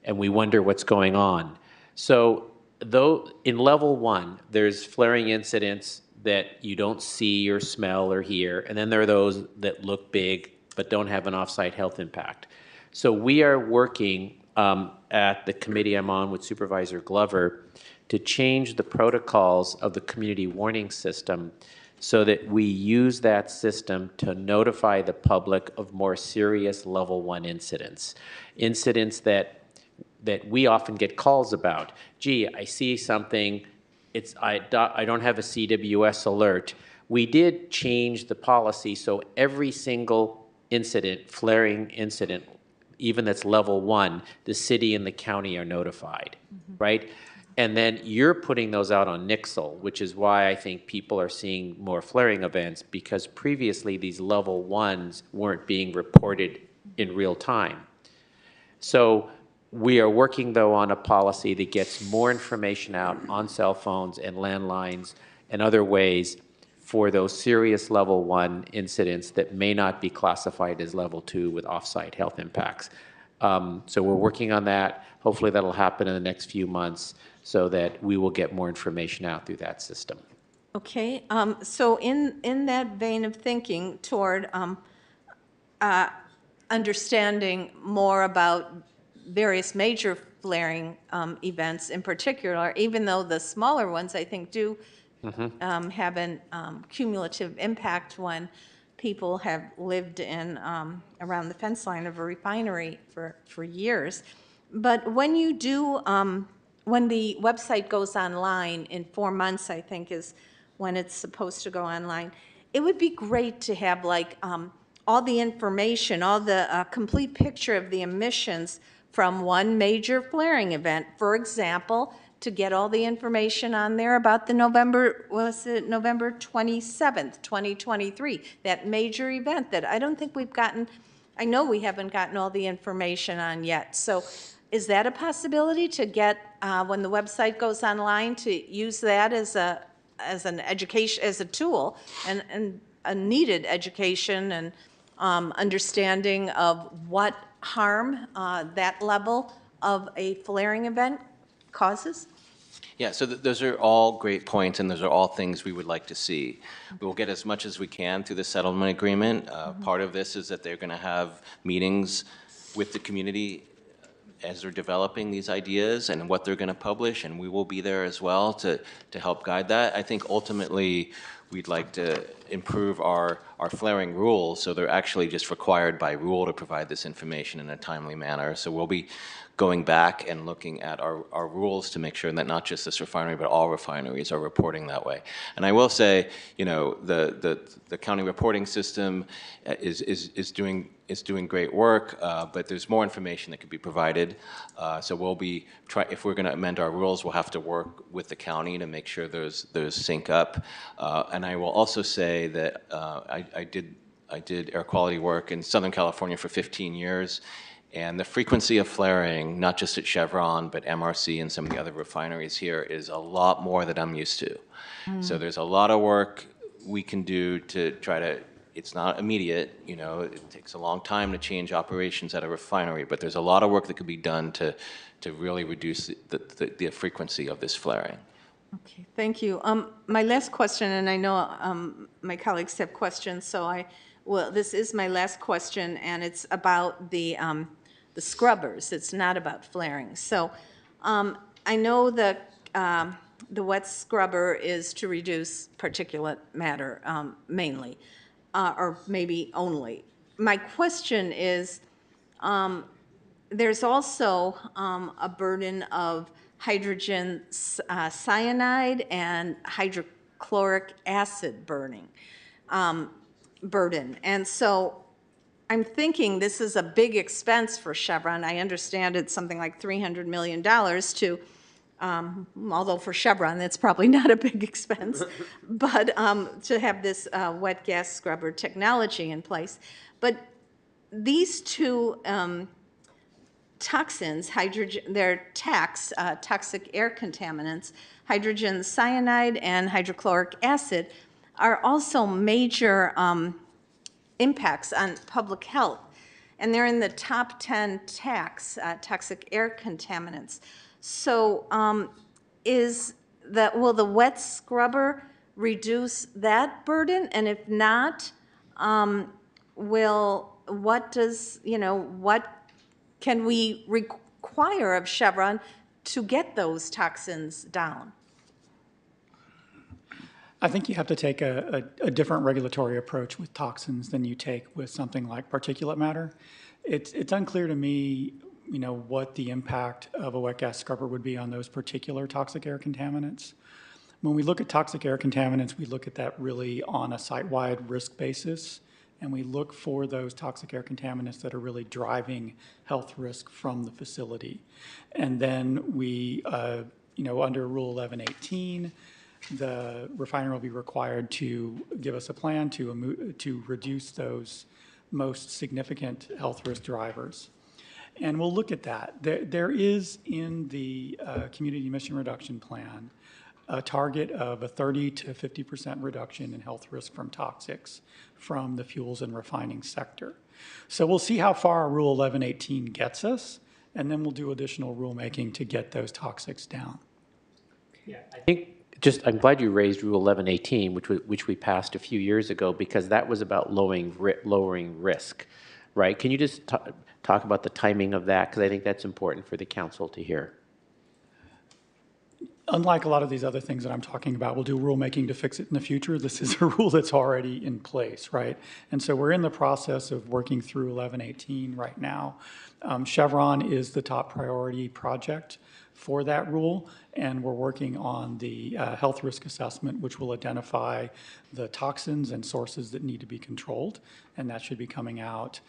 and we wonder what's going on. So though in level 1, there's flaring incidents that you don't see or smell or hear, and then there are those that look big but don't have an off-site health impact. So we are working at the committee I'm on with Supervisor Glover to change the protocols of the community warning system so that we use that system to notify the public of more serious level 1 incidents. Incidents that we often get calls about. Gee, I see something, I don't have a CWS alert. We did change the policy so every single incident, flaring incident, even that's level 1, the city and the county are notified, right? And then you're putting those out on Nixle, which is why I think people are seeing more flaring events, because previously these level 1s weren't being reported in real time. So we are working, though, on a policy that gets more information out on cell phones and landlines and other ways for those serious level 1 incidents that may not be classified as level 2 with off-site health impacts. So we're working on that. Hopefully that'll happen in the next few months so that we will get more information out through that system. Okay, so in that vein of thinking toward understanding more about various major flaring events in particular, even though the smaller ones, I think, do have an cumulative impact when people have lived in around the fence line of a refinery for years. But when you do, when the website goes online in 4 months, I think is when it's supposed to go online, it would be great to have like all the information, all the complete picture of the emissions from one major flaring event. For example, to get all the information on there about the November 27th, 2023, that major event that I don't think we've gotten, I know we haven't gotten all the information on yet. So is that a possibility to get, when the website goes online, to use that as an education, as a tool and a needed education and understanding of what harm that level of a flaring event causes? Yeah, so those are all great points, and those are all things we would like to see. We will get as much as we can through the settlement agreement. Part of this is that they're going to have meetings with the community as they're developing these ideas and what they're going to publish, and we will be there as well to help guide that. I think ultimately we'd like to improve our flaring rules so they're actually just required by rule to provide this information in a timely manner. So we'll be going back and looking at our rules to make sure that not just this refinery, but all refineries are reporting that way. And I will say, you know, the county reporting system is doing great work, but there's more information that could be provided. So we'll be if we're going to amend our rules, we'll have to work with the county to make sure those sync up. And I will also say that I did air quality work in Southern California for 15 years. And the frequency of flaring, not just at Chevron, but MRC and some of the other refineries here, is a lot more than I'm used to. So there's a lot of work we can do to try to, it's not immediate, you know, it takes a long time to change operations at a refinery, but there's a lot of work that could be done to really reduce the frequency of this flaring. Okay, thank you. My last question, and I know my colleagues have questions, so this is my last question, and it's about the scrubbers. It's not about flaring. So I know that the wet scrubber is to reduce particulate matter mainly, or maybe only. My question is, there's also a burden of hydrogen cyanide and hydrochloric acid burden. And so I'm thinking this is a big expense for Chevron. I understand it's something like $300 million to, although for Chevron, that's probably not a big expense, but to have this wet gas scrubber technology in place. But these two toxins, they're toxic air contaminants, hydrogen cyanide and hydrochloric acid, are also major impacts on public health. And they're in the top 10 toxic air contaminants. So will the wet scrubber reduce that burden? And if not, what can we require of Chevron to get those toxins down? I think you have to take a different regulatory approach with toxins than you take with something like particulate matter. It's unclear to me, what the impact of a wet gas scrubber would be on those particular toxic air contaminants. When we look at toxic air contaminants, we look at that really on a site-wide risk basis and we look for those toxic air contaminants that are really driving health risk from the facility. And then we, under Rule 1118, the refiner will be required to give us a plan to reduce those most significant health risk drivers. And we'll look at that. There is in the community emission reduction plan a target of a 30 to 50% reduction in health risk from toxics from the fuels and refining sector. So we'll see how far Rule 1118 gets us, and then we'll do additional rulemaking to get those toxics down. Yeah, I think I'm glad you raised Rule 1118, which we passed a few years ago, because that was about lowering risk, right? Can you just talk about the timing of that? Because I think that's important for the council to hear. Unlike a lot of these other things that I'm talking about, we'll do rulemaking to fix it in the future. This is a rule that's already in place, right? And so we're in the process of working through 1118 right now. Chevron is the top priority project for that rule, and we're working on the health risk assessment, which will identify the toxins and sources that need to be controlled, and that should be coming out.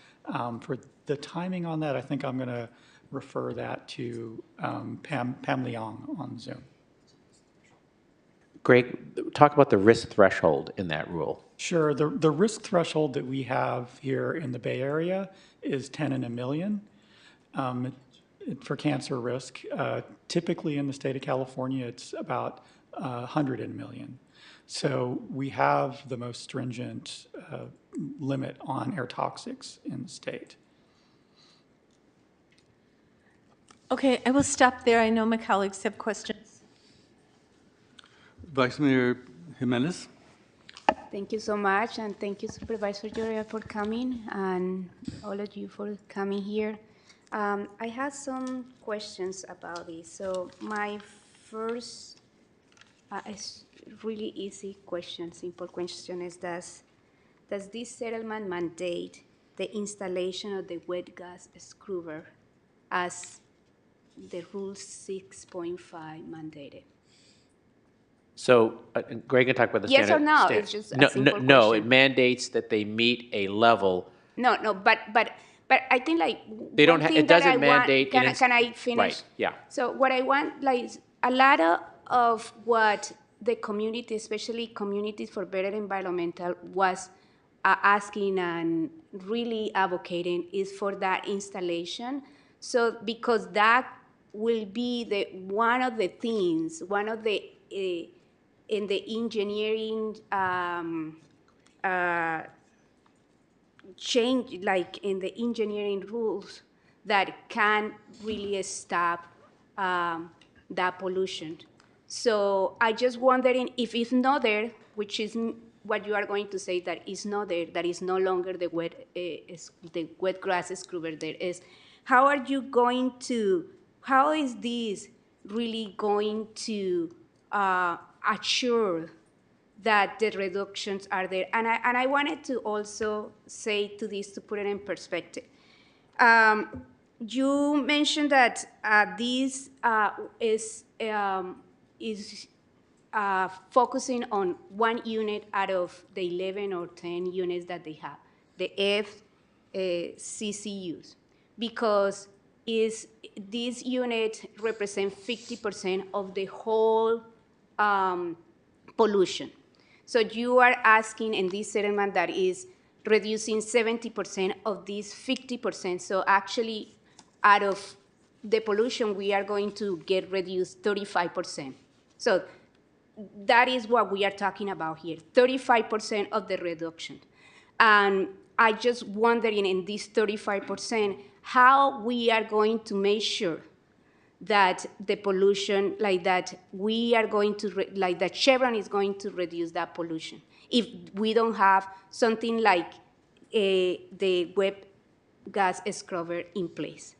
For the timing on that, I think I'm going to refer that to Pam Leong on Zoom. Greg, talk about the risk threshold in that rule. Sure. The risk threshold that we have here in the Bay Area is 10 in a million for cancer risk. Typically in the state of California, it's about 100 in a million. So we have the most stringent limit on air toxics in the state. Okay, I will stop there. I know my colleagues have questions. Vice Mayor Jimenez. Thank you so much, and thank you, Supervisor Joria, for coming, and all of you for coming here. I had some questions about this. So my first is really easy question, simple question is, does this settlement mandate the installation of the wet gas scrubber as the Rule 6.5 mandated? So Greg can talk about the Yes standard. or no? It's just a simple No, question. it mandates that they meet a level. No, but I think like They don't. one thing It that doesn't I want- mandate. Can I finish? Right. Yeah. So what I want, like, a lot of what the community, especially Communities for Better Environmental, was asking and really advocating is for that installation. So because that will be one of the things, in the engineering change, like in the engineering rules, that can really stop that pollution. So I just wondering if it's not there, which is what you are going to say, that is not there, that is no longer the wet grass scrubber there is, how is this really going to assure that the reductions are there? And I wanted to also say to this, to put it in perspective. You mentioned that this is focusing on one unit out of the 11 or 10 units that they have, the FCCUs, because this unit represents 50% of the whole pollution. So you are asking in this settlement that is reducing 70% of these 50%. So actually, out of the pollution, we are going to get reduced 35%. So that is what we are talking about here, 35% of the reduction. And I just wondering in this 35%, how we are going to make sure that the pollution, like that we are going to, like that Chevron is going to reduce that pollution if we don't have something like the wet gas scrubber in place.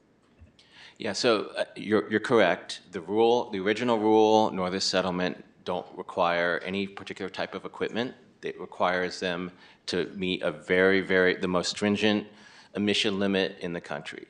Yeah, so you're correct. The original rule, nor this settlement don't require any particular type of equipment. It requires them to meet the most stringent emission limit in the country.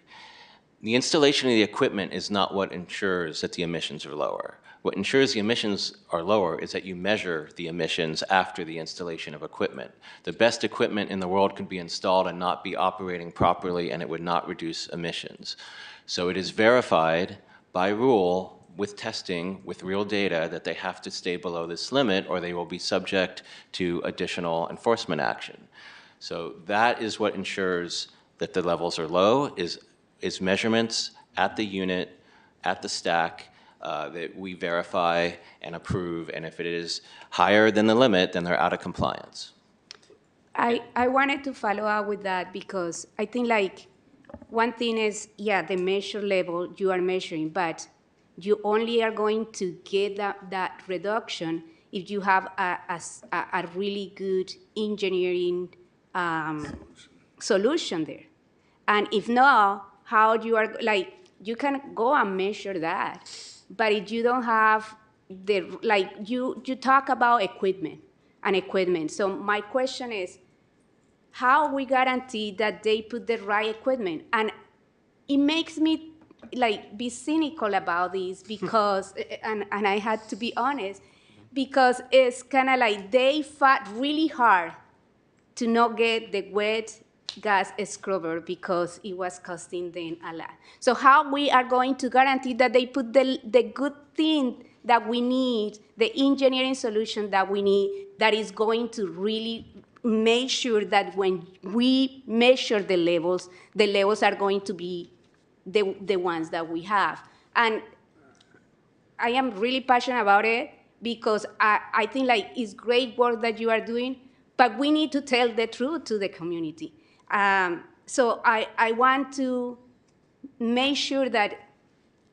The installation of the equipment is not what ensures that the emissions are lower. What ensures the emissions are lower is that you measure the emissions after the installation of equipment. The best equipment in the world could be installed and not be operating properly, and it would not reduce emissions. So it is verified by rule with testing, with real data, that they have to stay below this limit or they will be subject to additional enforcement action. So that is what ensures that the levels are low, is measurements at the unit, at the stack, that we verify and approve, and if it is higher than the limit, then they're out of compliance. I wanted to follow up with that because I think like one thing is, yeah, the measure level you are measuring, but you only are going to get that reduction if you have a really good engineering solution there. And if not, how you are, like, you can go and measure that, but if you don't have the, like, you talk about equipment. So my question is, how we guarantee that they put the right equipment? And it makes me like be cynical about this because, and I had to be honest, because it's kind of like they fought really hard to not get the wet gas scrubber because it was costing them a lot. So how we are going to guarantee that they put the good thing that we need, the engineering solution that we need, that is going to really make sure that when we measure the levels are going to be the ones that we have. And I am really passionate about it because I think like it's great work that you are doing, but we need to tell the truth to the community. So I want to make sure that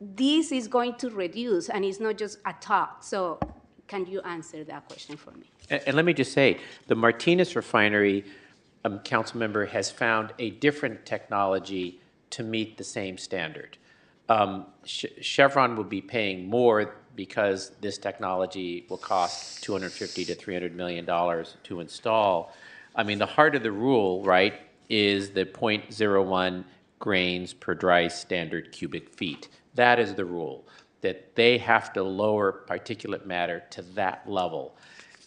this is going to reduce and it's not just a talk. So can you answer that question for me? And let me just say, the Martinez refinery, council member, has found a different technology to meet the same standard. Chevron will be paying more because this technology will cost $250 to $300 million to install. I mean, the heart of the rule, right, is the 0.01 grains per dry standard cubic feet. That is the rule, that they have to lower particulate matter to that level.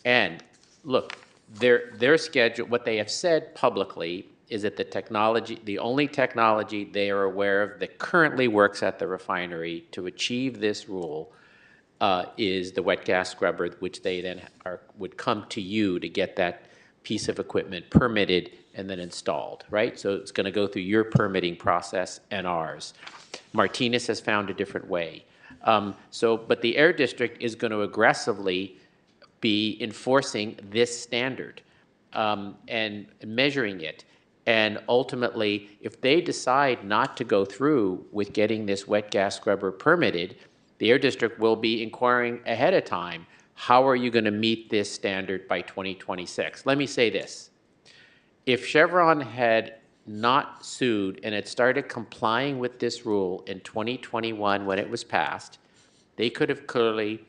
And look, their schedule, what they have said publicly is that the technology, the only technology they are aware of that currently works at the refinery to achieve this rule is the wet gas scrubber, which they then would come to you to get that piece of equipment permitted and then installed, right? So it's going to go through your permitting process and ours. Martinez has found a different way. But the Air District is going to aggressively be enforcing this standard and measuring it. And ultimately, if they decide not to go through with getting this wet gas scrubber permitted, the Air District will be inquiring ahead of time, how are you going to meet this standard by 2026? Let me say this. If Chevron had not sued and had started complying with this rule in 2021 when it was passed, they could have clearly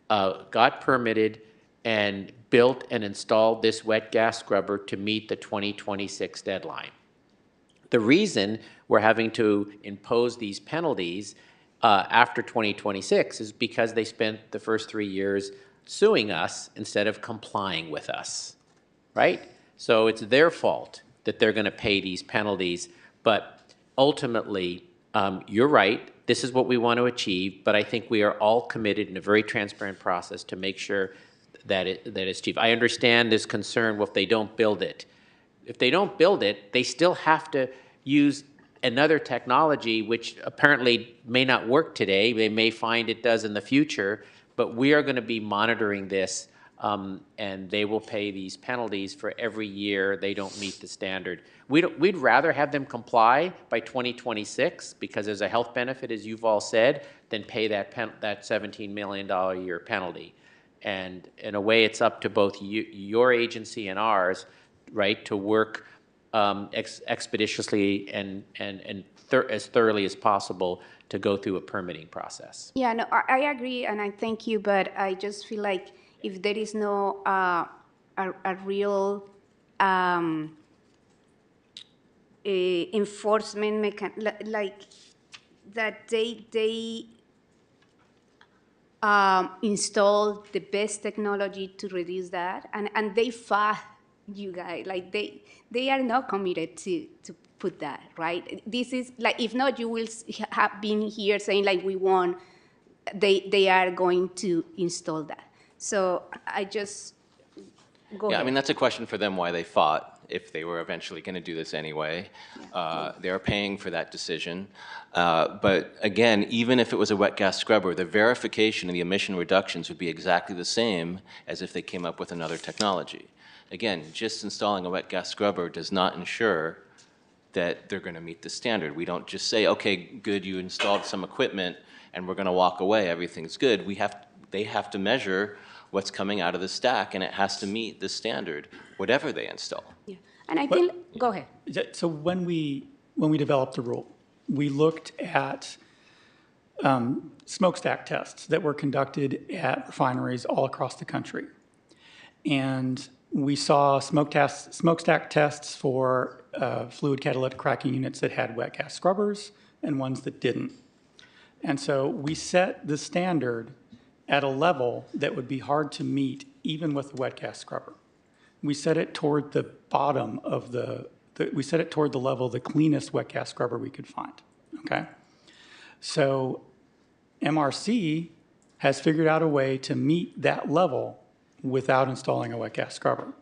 got permitted and built and installed this wet gas scrubber to meet the 2026 deadline. The reason we're having to impose these penalties after 2026 is because they spent the first 3 years suing us instead of complying with us, right? So it's their fault that they're going to pay these penalties. But ultimately, you're right. This is what we want to achieve. But I think we are all committed in a very transparent process to make sure that it's achieved. I understand this concern, well, if they don't build it. If they don't build it, they still have to use another technology, which apparently may not work today. They may find it does in the future. But we are going to be monitoring this, and they will pay these penalties for every year they don't meet the standard. We'd rather have them comply by 2026 because there's a health benefit, as you've all said, than pay that $17 million a year penalty. And in a way, it's up to both your agency and ours, right, to work expeditiously and as thoroughly as possible to go through a permitting process. Yeah, no, I agree, and I thank you, but I just feel like if there is no a real enforcement mechanism, like that they install the best technology to reduce that, and they fought you guys, like they are not committed to put that, right? This is like, if not, you will have been here saying like we won. They are going to install that. So I just go Yeah, ahead. I mean, that's a question for them why they fought, if they were eventually going to do this anyway. They're paying for that decision. But again, even if it was a wet gas scrubber, the verification and the emission reductions would be exactly the same as if they came up with another technology. Again, just installing a wet gas scrubber does not ensure that they're going to meet the standard. We don't just say, okay, good, you installed some equipment and we're going to walk away, everything's good. They have to measure what's coming out of the stack, and it has to meet the standard, whatever they install. Yeah. And I think, go ahead. So when we developed the rule, we looked at smokestack tests that were conducted at refineries all across the country. And we saw smokestack tests for fluid catalytic cracking units that had wet gas scrubbers and ones that didn't. And so we set the standard at a level that would be hard to meet even with a wet gas scrubber. We set it toward the bottom of we set it toward the level of the cleanest wet gas scrubber we could find, okay? So MRC has figured out a way to meet that level without installing a wet gas scrubber.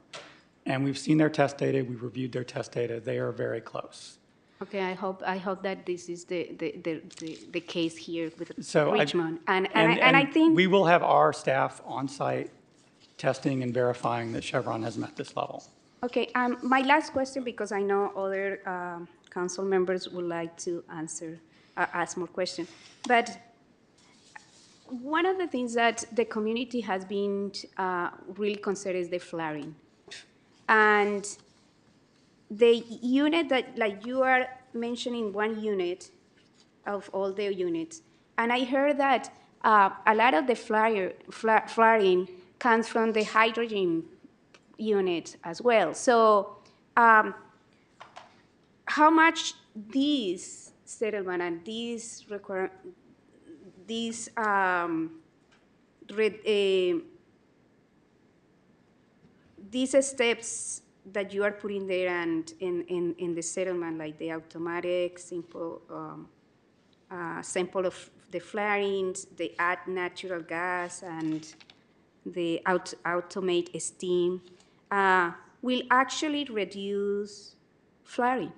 And we've seen their test data, we've reviewed their test data, they are very close. Okay, I hope that this is the case here with So Richmond. And I think we will have our staff on site testing and verifying that Chevron has met this level. Okay, my last question, because I know other council members would like to ask more questions. But one of the things that the community has been really concerned is the flaring. And the unit that, like you are mentioning one unit of all the units, and I heard that a lot of the flaring comes from the hydrogen unit as well. So how much these settlement and these steps that you are putting there and in the settlement, like the automatic simple sample of the flarings, the add natural gas, and the automate steam, will actually reduce flaring.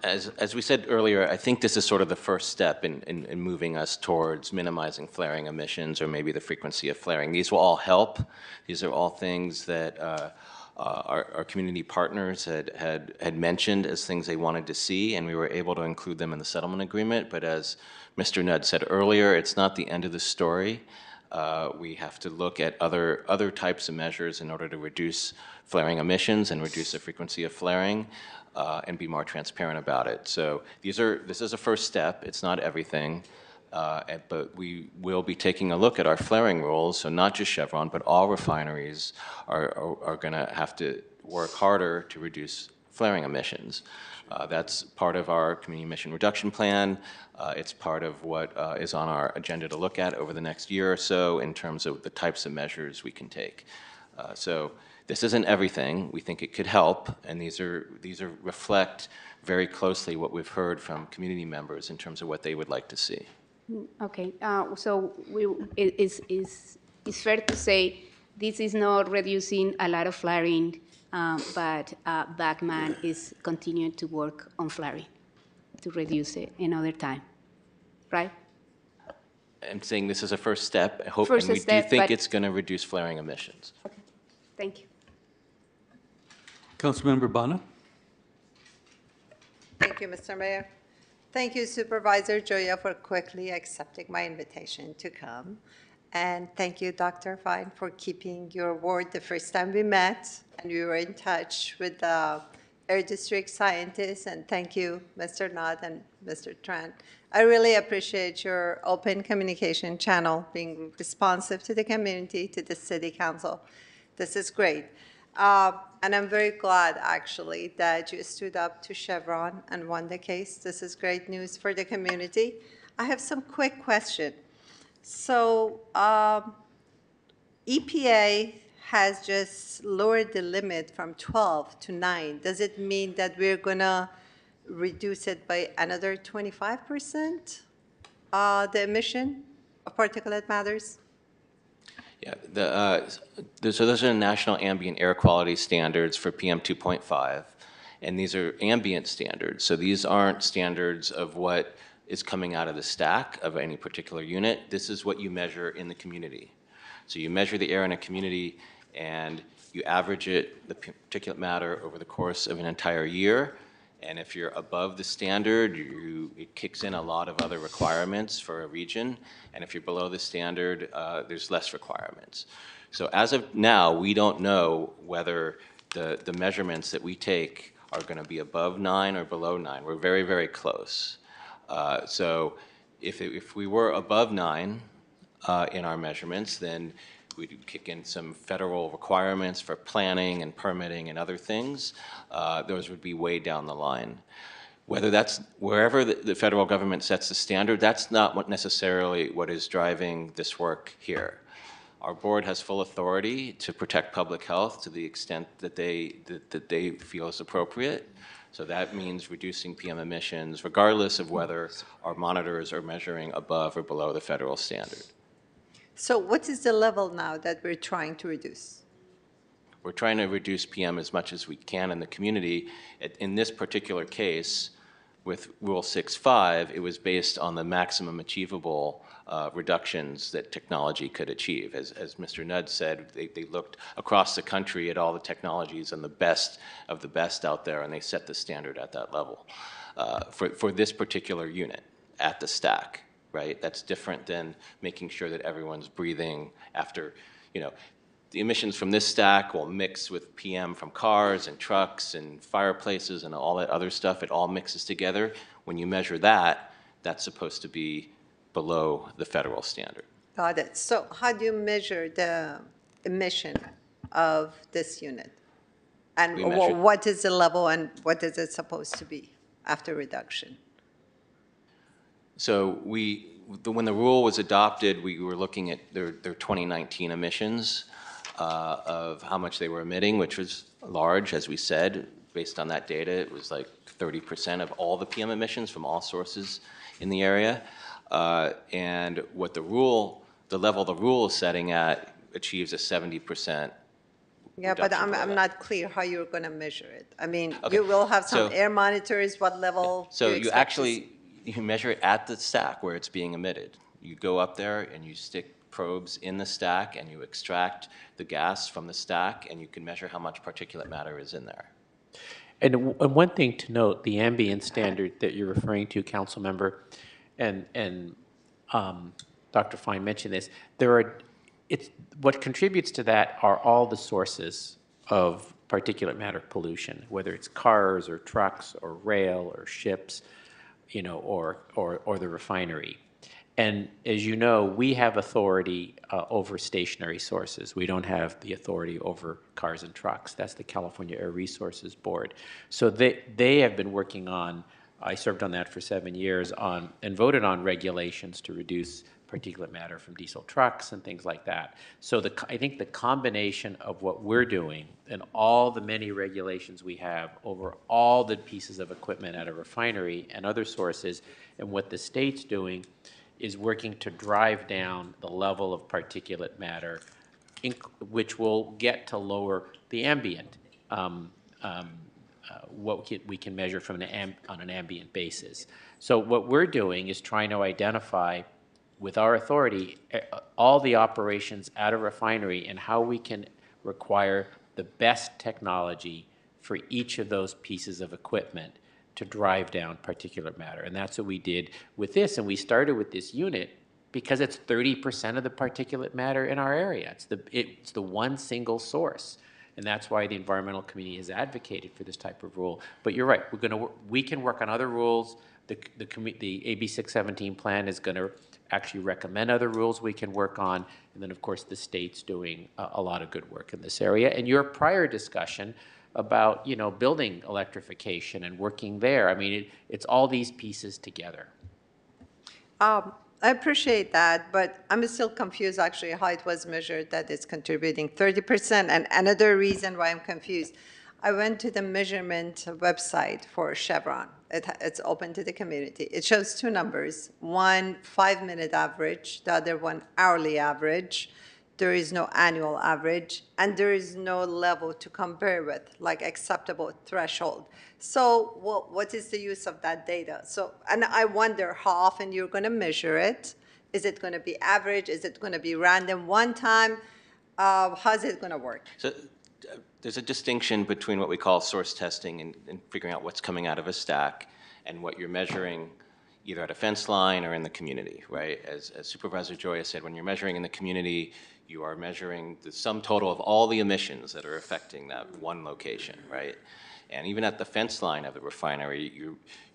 As we said earlier, I think this is sort of the first step in moving us towards minimizing flaring emissions, or maybe the frequency of flaring. These will all help. These are all things that our community partners had mentioned as things they wanted to see, and we were able to include them in the settlement agreement. But as Mr. Nudd said earlier, it's not the end of the story. We have to look at other types of measures in order to reduce flaring emissions and reduce the frequency of flaring. And be more transparent about it. So this is a first step. It's not everything, but we will be taking a look at our flaring rules. So not just Chevron, but all refineries are going to have to work harder to reduce flaring emissions. That's part of our community emission reduction plan. It's part of what is on our agenda to look at over the next year or so in terms of the types of measures we can take. So this isn't everything. We think it could help, and these reflect very closely what we've heard from community members in terms of what they would like to see. Okay, so it's fair to say this is not reducing a lot of flaring, but Bachman is continuing to work on flaring to reduce it another time, right? I'm saying this is a first step. I hope, First and we step, do think but- it's going to reduce flaring emissions. Okay, thank you. Councilmember Bonner? Thank you, Mr. Mayor. Thank you, Supervisor Joya, for quickly accepting my invitation to come. And thank you, Dr. Fine, for keeping your word the first time we met and we were in touch with the Air District scientists. And thank you, Mr. Nutt and Mr. Trent. I really appreciate your open communication channel, being responsive to the community, to the City Council. This is great. And I'm very glad, actually, that you stood up to Chevron and won the case. This is great news for the community. I have some quick question. So EPA has just lowered the limit from 12 to 9. Does it mean that we're going to reduce it by another 25%, the emission of particulate matters? Yeah, so those are national ambient air quality standards for PM 2.5, and these are ambient standards. So these aren't standards of what is coming out of the stack of any particular unit. This is what you measure in the community. So you measure the air in a community, and you average it, the particulate matter, over the course of an entire year. And if you're above the standard, it kicks in a lot of other requirements for a region. And if you're below the standard, there's less requirements. So as of now, we don't know whether the measurements that we take are going to be above 9 or below 9. We're very, very close. So if we were above 9 in our measurements, then we'd kick in some federal requirements for planning and permitting and other things. Those would be way down the line. Whether that's wherever the federal government sets the standard, that's not what necessarily what is driving this work here. Our board has full authority to protect public health to the extent that they feel is appropriate. So that means reducing PM emissions, regardless of whether our monitors are measuring above or below the federal standard. So what is the level now that we're trying to reduce? We're trying to reduce PM as much as we can in the community. In this particular case, with Rule 6.5, it was based on the maximum achievable reductions that technology could achieve. As Mr. Nudd said, they looked across the country at all the technologies and the best of the best out there, and they set the standard at that level for this particular unit at the stack. Right? That's different than making sure that everyone's breathing after, the emissions from this stack will mix with PM from cars and trucks and fireplaces and all that other stuff. It all mixes together. When you measure that, that's supposed to be below the federal standard. Got it. So how do you measure the emission of this unit? And what is the level and what is it supposed to be after reduction? So when the rule was adopted, we were looking at their 2019 emissions of how much they were emitting, which was large, as we said. Based on that data, it was like 30% of all the PM emissions from all sources in the area. And what the level the rule is setting at achieves a 70%. Yeah, but I'm not clear how you're going to measure it. I mean, you will have some air monitors, what level? So you measure it at the stack where it's being emitted. You go up there and you stick probes in the stack and you extract the gas from the stack and you can measure how much particulate matter is in there. And one thing to note, the ambient standard that you're referring to, Council Member, and Dr. Fine mentioned this, what contributes to that are all the sources of particulate matter pollution, whether it's cars or trucks or rail or ships, or the refinery. And as you know, we have authority over stationary sources. We don't have the authority over cars and trucks. That's the California Air Resources Board. So they have been working on, I served on that for 7 years, and voted on regulations to reduce particulate matter from diesel trucks and things like that. So I think the combination of what we're doing and all the many regulations we have over all the pieces of equipment at a refinery and other sources, and what the state's doing is working to drive down the level of particulate matter, which will get to lower the ambient, what we can measure from on an ambient basis. So what we're doing is trying to identify, with our authority, all the operations at a refinery and how we can require the best technology for each of those pieces of equipment to drive down particulate matter. And that's what we did with this. And we started with this unit because it's 30% of the particulate matter in our area. It's the one single source. And that's why the environmental community has advocated for this type of rule. But you're right, we can work on other rules, the AB 617 plan is going to actually recommend other rules we can work on. And then, of course, the state's doing a lot of good work in this area. And your prior discussion about, building electrification and working there, I mean, it's all these pieces together. I appreciate that, but I'm still confused actually how it was measured that it's contributing 30%. And another reason why I'm confused, I went to the measurement website for Chevron. It's open to the community. It shows two numbers, one 5-minute average, the other one hourly average. There is no annual average, and there is no level to compare with, like acceptable threshold. So what is the use of that data? So, and I wonder how often you're going to measure it. Is it going to be average? Is it going to be random one time? How's it going to work? So there's a distinction between what we call source testing and figuring out what's coming out of a stack and what you're measuring either at a fence line or in the community, right? As Supervisor Joya said, when you're measuring in the community, you are measuring the sum total of all the emissions that are affecting that one location, right? And even at the fence line of the refinery,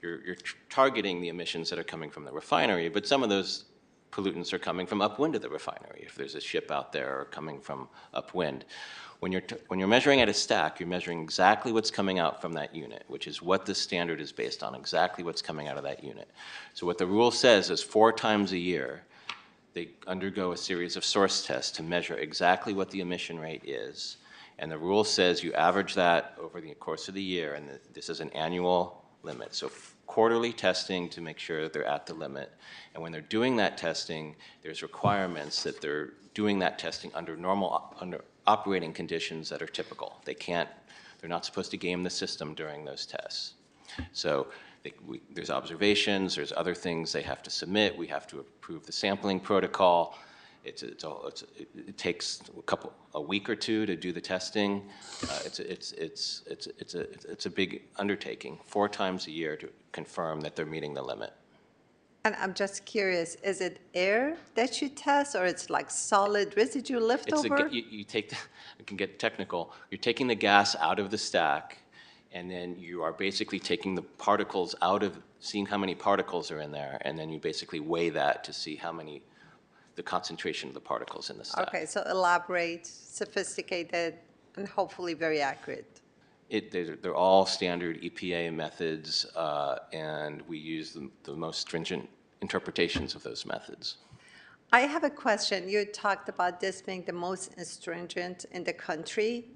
you're targeting the emissions that are coming from the refinery, but some of those pollutants are coming from upwind of the refinery, if there's a ship out there or coming from upwind. When you're measuring at a stack, you're measuring exactly what's coming out from that unit, which is what the standard is based on, exactly what's coming out of that unit. So what the rule says is 4 times a year, they undergo a series of source tests to measure exactly what the emission rate is. And the rule says you average that over the course of the year, and this is an annual limit. So quarterly testing to make sure that they're at the limit. And when they're doing that testing, there's requirements that they're doing that testing under operating conditions that are typical. They're not supposed to game the system during those tests. So there's observations, there's other things they have to submit. We have to approve the sampling protocol. It takes a week or two to do the testing. It's a big undertaking, 4 times a year to confirm that they're meeting the limit. And I'm just curious, is it air that you test, or it's like solid residue leftover? You take, I can get technical, you're taking the gas out of the stack, and then you are basically taking the particles out of, seeing how many particles are in there, and then you basically weigh that to see the concentration of the particles in the stack. Okay, so elaborate, sophisticated, and hopefully very accurate. They're all standard EPA methods, and we use the most stringent interpretations of those methods. I have a question. You talked about this being the most stringent in the country.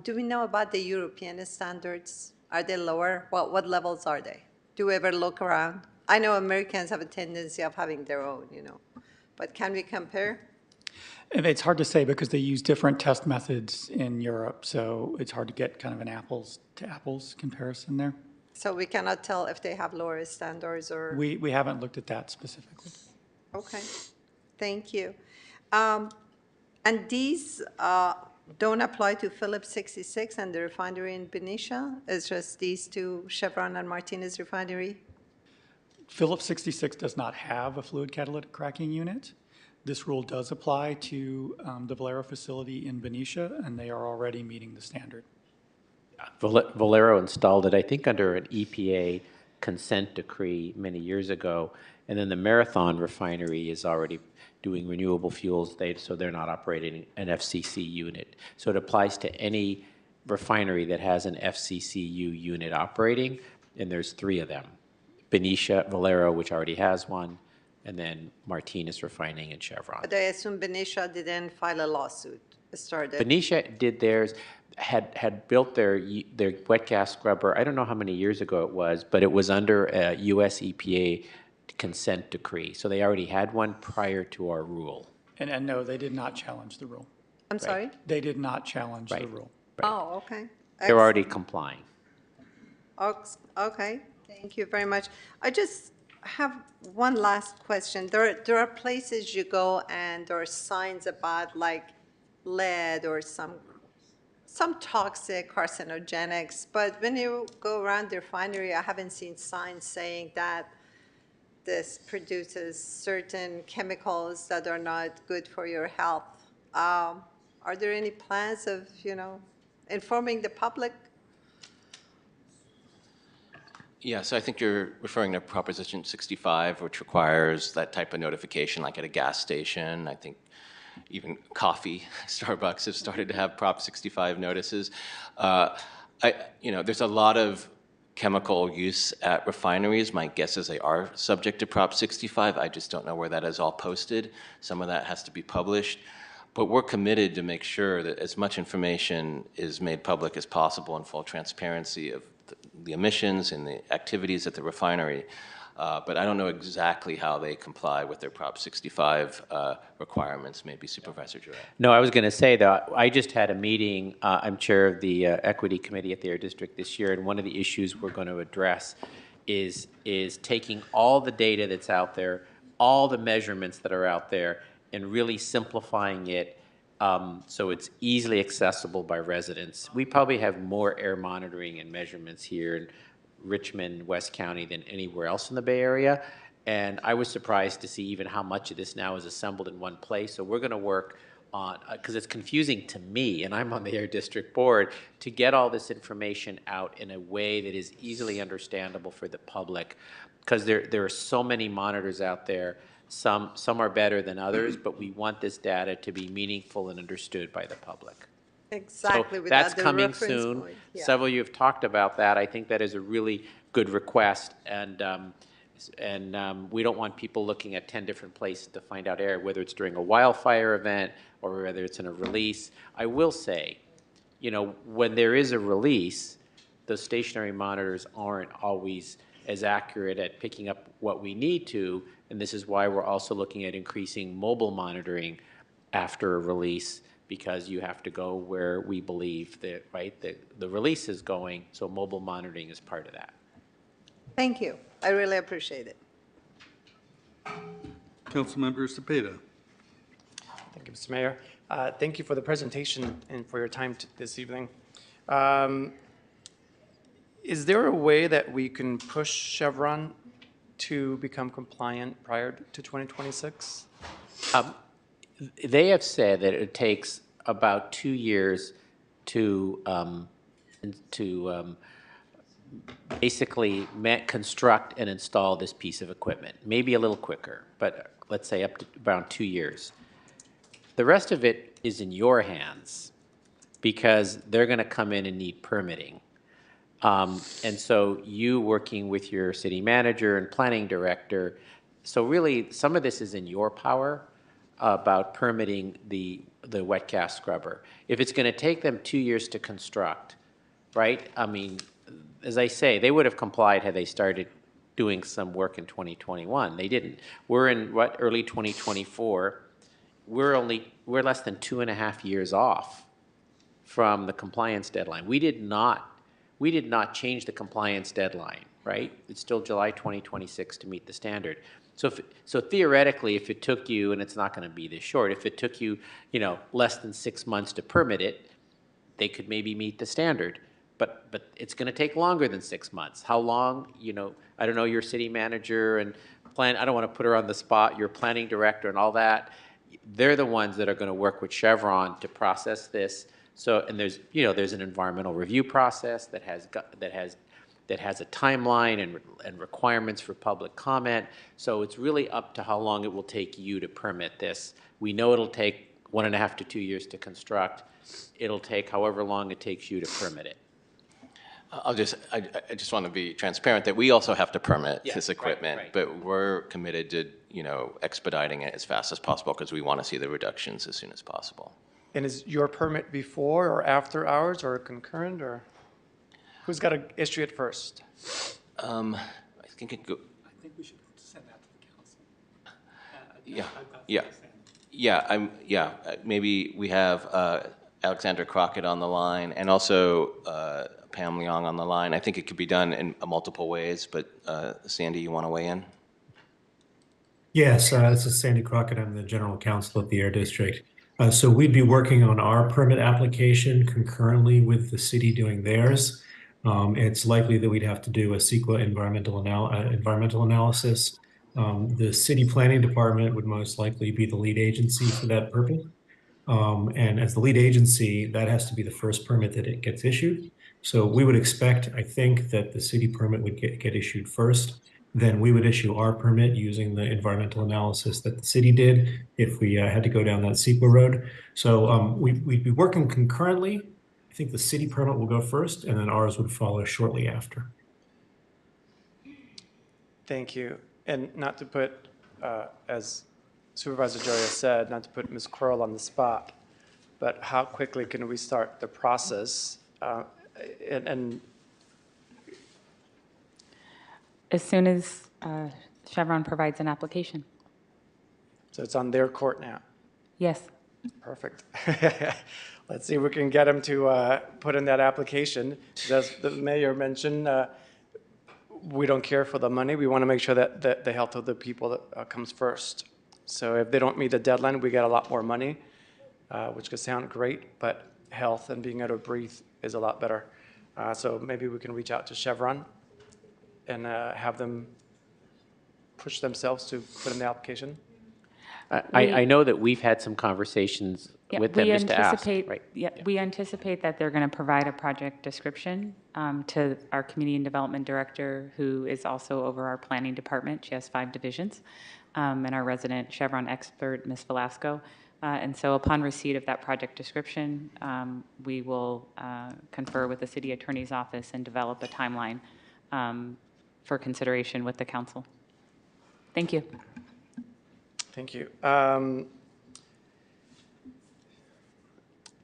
Do we know about the European standards? Are they lower? What levels are they? Do we ever look around? I know Americans have a tendency of having their own, but can we compare? It's hard to say because they use different test methods in Europe, so it's hard to get kind of an apples to apples comparison there. So we cannot tell if they have lower standards or? We haven't looked at that specifically. Okay, thank you. And these don't apply to Phillips 66 and the refinery in Benicia? It's just these two, Chevron and Martinez refinery? Phillips 66 does not have a fluid catalytic cracking unit. This rule does apply to the Valero facility in Benicia, and they are already meeting the standard. Valero installed it, I think, under an EPA consent decree many years ago, and then the Marathon refinery is already doing renewable fuels, so they're not operating an FCC unit. So it applies to any refinery that has an FCCU unit operating, and there's 3 of them. Benicia, Valero, which already has one, and then Martinez Refining and Chevron. But I assume Benicia didn't file a lawsuit, started. Benicia did theirs, had built their wet gas scrubber, I don't know how many years ago it was, but it was under a US EPA consent decree. So they already had one prior to our rule. And no, they did not challenge the rule. I'm sorry? They did not challenge the rule. Oh, okay. They're already complying. Okay, thank you very much. I just have one last question. There are places you go and there are signs about like lead or some toxic carcinogenics, but when you go around the refinery, I haven't seen signs saying that this produces certain chemicals that are not good for your health. Are there any plans of, informing the public? Yeah, so I think you're referring to Proposition 65, which requires that type of notification, like at a gas station. I think even coffee, Starbucks have started to have Prop 65 notices. There's a lot of chemical use at refineries. My guess is they are subject to Prop 65. I just don't know where that is all posted. Some of that has to be published. But we're committed to make sure that as much information is made public as possible in full transparency of the emissions and the activities at the refinery. But I don't know exactly how they comply with their Prop 65 requirements. Maybe Supervisor Joy. No, I was going to say, though, I just had a meeting. I'm chair of the Equity Committee at the Air District this year, and one of the issues we're going to address is taking all the data that's out there, all the measurements that are out there, and really simplifying it so it's easily accessible by residents. We probably have more air monitoring and measurements here in Richmond, West County than anywhere else in the Bay Area. And I was surprised to see even how much of this now is assembled in one place. So we're going to work on, because it's confusing to me, and I'm on the Air District Board, to get all this information out in a way that is easily understandable for the public. Because there are so many monitors out there. Some are better than others, but we want this data to be meaningful and understood by the public. Exactly. So without that's the coming reference soon. point. Yeah. Several of you have talked about that. I think that is a really good request, and we don't want people looking at 10 different places to find out air, whether it's during a wildfire event or whether it's in a release. I will say, when there is a release, those stationary monitors aren't always as accurate at picking up what we need to, and this is why we're also looking at increasing mobile monitoring after a release, because you have to go where we believe that, the release is going, so mobile monitoring is part of that. Thank you. I really appreciate it. Councilmember Cepeda. Thank you, Mr. Mayor. Thank you for the presentation and for your time this evening. Is there a way that we can push Chevron to become compliant prior to 2026? They have said that it takes about 2 years to basically construct and install this piece of equipment. Maybe a little quicker, but let's say up to around 2 years. The rest of it is in your hands because they're going to come in and need permitting. And so you working with your city manager and planning director, so really some of this is in your power about permitting the wet gas scrubber. If it's going to take them 2 years to construct, right? I mean, as I say, they would have complied had they started doing some work in 2021. They didn't. We're in early 2024. We're less than 2.5 years off from the compliance deadline. We did not change the compliance deadline, right? It's still July 2026 to meet the standard. So theoretically, if it took you, and it's not going to be this short, if it took you, less than 6 months to permit it, they could maybe meet the standard. But it's going to take longer than 6 months. How long? I don't know, your city manager and I don't want to put her on the spot, your planning director and all that. They're the ones that are going to work with Chevron to process this. So, and there's an environmental review process that has a timeline and requirements for public comment. So it's really up to how long it will take you to permit this. We know it'll take 1.5 to 2 years to construct. It'll take however long it takes you to permit it. I just want to be transparent that we also have to permit this equipment, right. But we're committed to, expediting it as fast as possible because we want to see the reductions as soon as possible. And is your permit before or after hours or concurrent, or who's got to issue it first? I think it go. I think we should send that to the council. Maybe we have Alexander Crockett on the line and also Pam Leong on the line. I think it could be done in multiple ways, but Sandy, you want to weigh in? Yes, this is Sandy Crockett. I'm the general counsel at the Air District. So we'd be working on our permit application concurrently with the city doing theirs. It's likely that we'd have to do a CEQA environmental analysis. The city planning department would most likely be the lead agency for that purpose. And as the lead agency, that has to be the first permit that it gets issued. So we would expect, I think, that the city permit would get issued first. Then we would issue our permit using the environmental analysis that the city did if we had to go down that CEQA road. So we'd be working concurrently. I think the city permit will go first, and then ours would follow shortly after. Thank you. And not to put, as Supervisor Joya said, not to put Ms. Quirrell on the spot, but how quickly can we start the process? And As soon as Chevron provides an application. so it's on their court now. Yes. Perfect. Let's see if we can get them to put in that application. As the mayor mentioned, we don't care for the money. We want to make sure that the health of the people comes first. So if they don't meet the deadline, we get a lot more money, which could sound great, but health and being able to breathe is a lot better. So maybe we can reach out to Chevron and have them push themselves to put in the application. I know that we've had some conversations with them just to ask. Right. We anticipate that they're going to provide a project description to our community and development director, who is also over our planning department. She has 5 divisions, and our resident Chevron expert, Ms. Velasco. And so upon receipt of that project description, we will confer with the city attorney's office and develop a timeline for consideration with the council. Thank you. Thank you.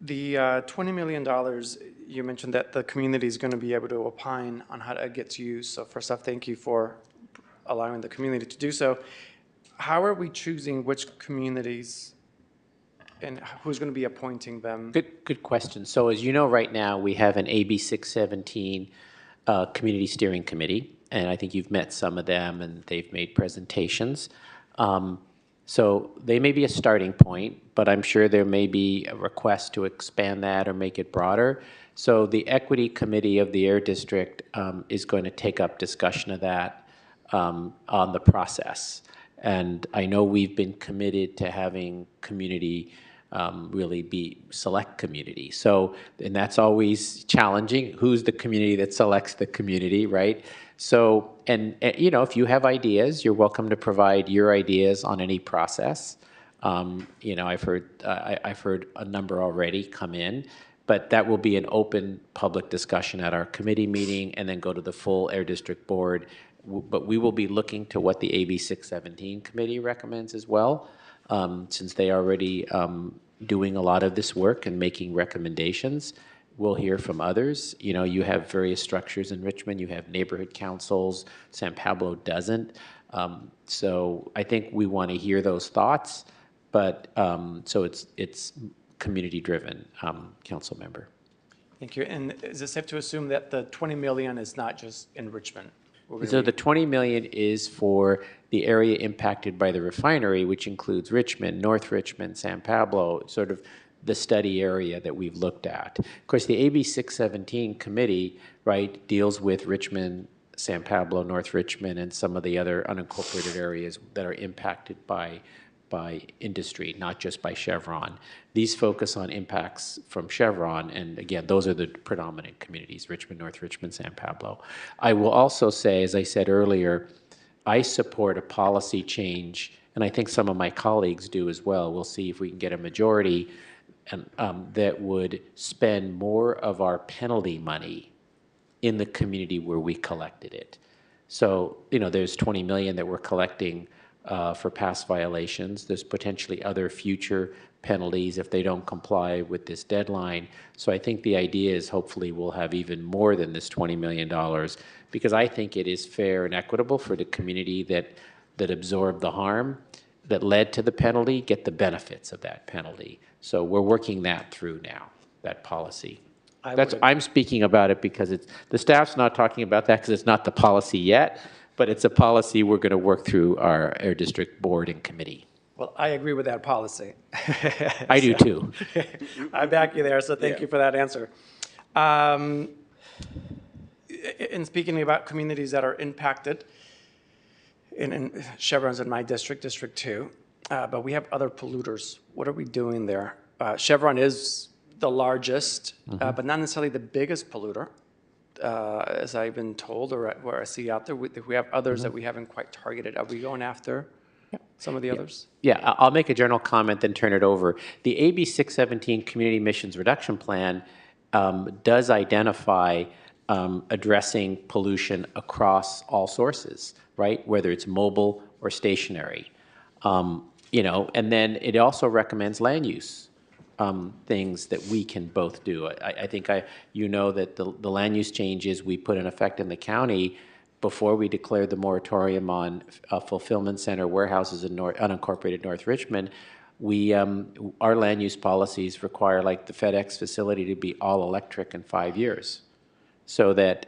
The $20 million, you mentioned that the community is going to be able to opine on how it gets used. So first off, thank you for allowing the community to do so. How are we choosing which communities and who's going to be appointing them? Good question. So as you know, right now, we have an AB 617 Community Steering Committee, and I think you've met some of them, and they've made presentations. So they may be a starting point, but I'm sure there may be a request to expand that or make it broader. So the Equity Committee of the Air District is going to take up discussion of that on the process. And I know we've been committed to having community really be select community. So, and that's always challenging. Who's the community that selects the community, right? So, and you know, if you have ideas, you're welcome to provide your ideas on any process. You know, I've heard a number already come in, but that will be an open public discussion at our committee meeting and then go to the full Air District Board. But we will be looking to what the AB 617 committee recommends as well, since they are already doing a lot of this work and making recommendations. We'll hear from others. You know, you have various structures in Richmond. You have neighborhood councils. San Pablo doesn't. So I think we want to hear those thoughts, but so it's community-driven, council member. Thank you. And is it safe to assume that the 20 million is not just in Richmond? So the 20 million is for the area impacted by the refinery, which includes Richmond, North Richmond, San Pablo, sort of the study area that we've looked at. Of course, the AB 617 committee, right, deals with Richmond, San Pablo, North Richmond, and some of the other unincorporated areas that are impacted by industry, not just by Chevron. These focus on impacts from Chevron, and again, those are the predominant communities, Richmond, North Richmond, San Pablo. I will also say, as I said earlier, I support a policy change, and I think some of my colleagues do as well. We'll see if we can get a majority that would spend more of our penalty money in the community where we collected it. So, you know, there's 20 million that we're collecting for past violations. There's potentially other future penalties if they don't comply with this deadline. So I think the idea is hopefully we'll have even more than this $20 million, because I think it is fair and equitable for the community that absorbed the harm, that led to the penalty, get the benefits of that penalty. So we're working that through now, that policy. I'm speaking about it because the staff's not talking about that because it's not the policy yet, but it's a policy we're going to work through our Air District Board and Committee. Well, I agree with that policy. I do too. I back you there, so thank you for that answer. In speaking about communities that are impacted, in Chevron's in my district, District 2, but we have other polluters. What are we doing there? Chevron is the largest, but not necessarily the biggest polluter. as I've been told, or where I see out there, we have others that we haven't quite targeted. Are we going after some of the others? Yeah, I'll make a general comment, then turn it over. The AB 617 Community Emissions Reduction Plan does identify addressing pollution across all sources, right? Whether it's mobile or stationary. And then it also recommends land use things that we can both do. I think that the land use changes we put in effect in the county before we declared the moratorium on fulfillment center warehouses in unincorporated North Richmond. Our land use policies require, like the FedEx facility, to be all electric in 5 years. So that,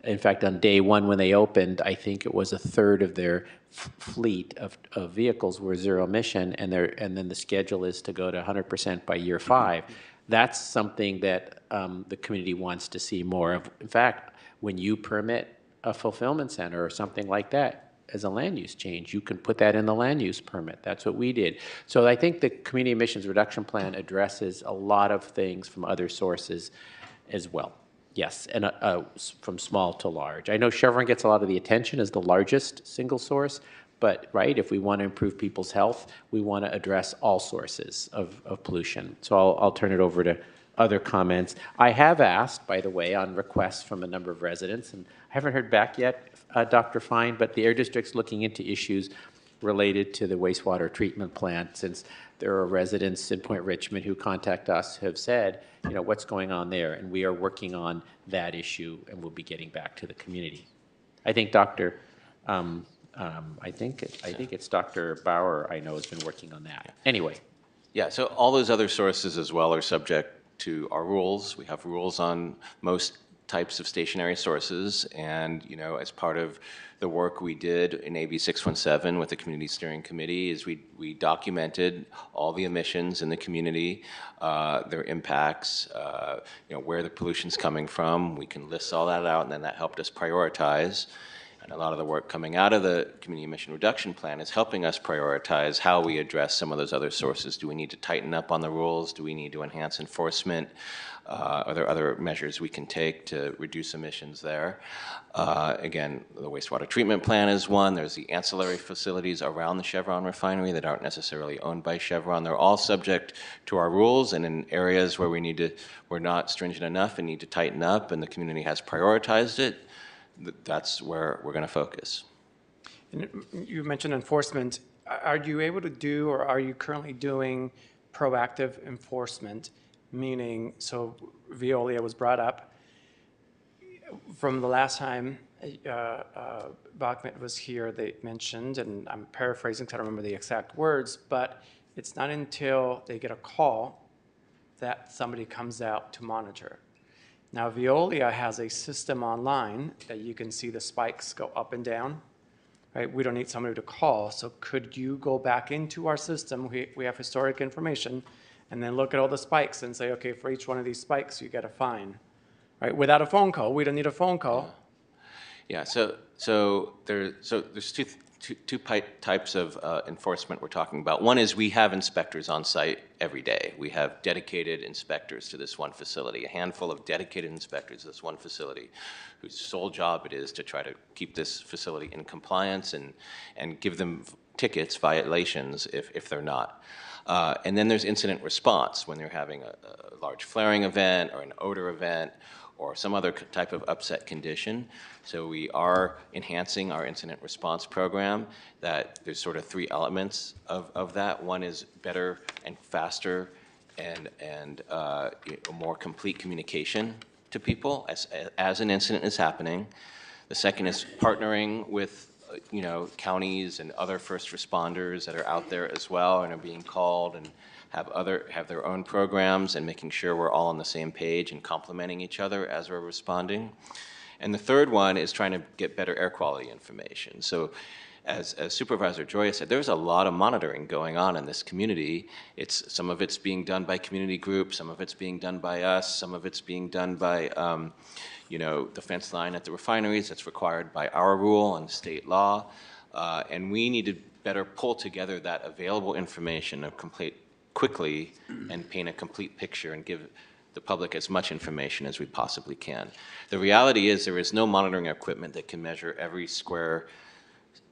in fact, on day one when they opened, I think it was a third of their fleet of vehicles were zero emission, and then the schedule is to go to 100% by year 5. That's something that the community wants to see more of. In fact, when you permit a fulfillment center or something like that as a land use change, you can put that in the land use permit. That's what we did. So I think the Community Emissions Reduction Plan addresses a lot of things from other sources as well. Yes, and from small to large. I know Chevron gets a lot of the attention as the largest single source, but if we want to improve people's health, we want to address all sources of pollution. So I'll turn it over to other comments. I have asked, by the way, on requests from a number of residents, and I haven't heard back yet, Dr. Fine, but the Air District's looking into issues related to the wastewater treatment plant, since there are residents in Point Richmond who contact us have said, what's going on there, and we are working on that issue, and we'll be getting back to the community. I think Dr. I think it's Dr. Bauer, I know, has been working on that. Anyway. Yeah, so all those other sources as well are subject to our rules. We have rules on most types of stationary sources, and as part of the work we did in AB 617 with the Community Steering Committee is we documented all the emissions in the community, their impacts, where the pollution's coming from. We can list all that out, and then that helped us prioritize. And a lot of the work coming out of the Community Emission Reduction Plan is helping us prioritize how we address some of those other sources. Do we need to tighten up on the rules? Do we need to enhance enforcement? Are there other measures we can take to reduce emissions there? Again, the wastewater treatment plan is one. There's the ancillary facilities around the Chevron refinery that aren't necessarily owned by Chevron. They're all subject to our rules, and in areas where we're not stringent enough and need to tighten up, and the community has prioritized it, that's where we're going to focus. And you mentioned enforcement. Are you able to do, or are you currently doing proactive enforcement? Meaning, so Veolia was brought up. From the last time Bachman was here, they mentioned, and I'm paraphrasing because I don't remember the exact words, but it's not until they get a call that somebody comes out to monitor. Now, Veolia has a system online that you can see the spikes go up and down, right? We don't need somebody to call, so could you go back into our system, we have historic information, and then look at all the spikes and say, okay, for each one of these spikes, you get a fine, right? Without a phone call, we don't need a phone call. Yeah, so there's two types of enforcement we're talking about. One is we have inspectors on site every day. We have dedicated inspectors to this one facility, a handful of dedicated inspectors to this one facility, whose sole job it is to try to keep this facility in compliance and give them tickets, violations, if they're not. And then there's incident response when they're having a large flaring event or an odor event or some other type of upset condition. So we are enhancing our incident response program. That there's sort of 3 elements of that. One is better and faster and a more complete communication to people as an incident is happening. The second is partnering with counties and other first responders that are out there as well and are being called and have their own programs, and making sure we're all on the same page and complementing each other as we're responding. And the third one is trying to get better air quality information. So as Supervisor Joya said, there's a lot of monitoring going on in this community. Some of it's being done by community groups, some of it's being done by us, some of it's being done by the fence line at the refineries that's required by our rule and state law. And we need to better pull together that available information quickly and paint a complete picture and give the public as much information as we possibly can. The reality is there is no monitoring equipment that can measure every square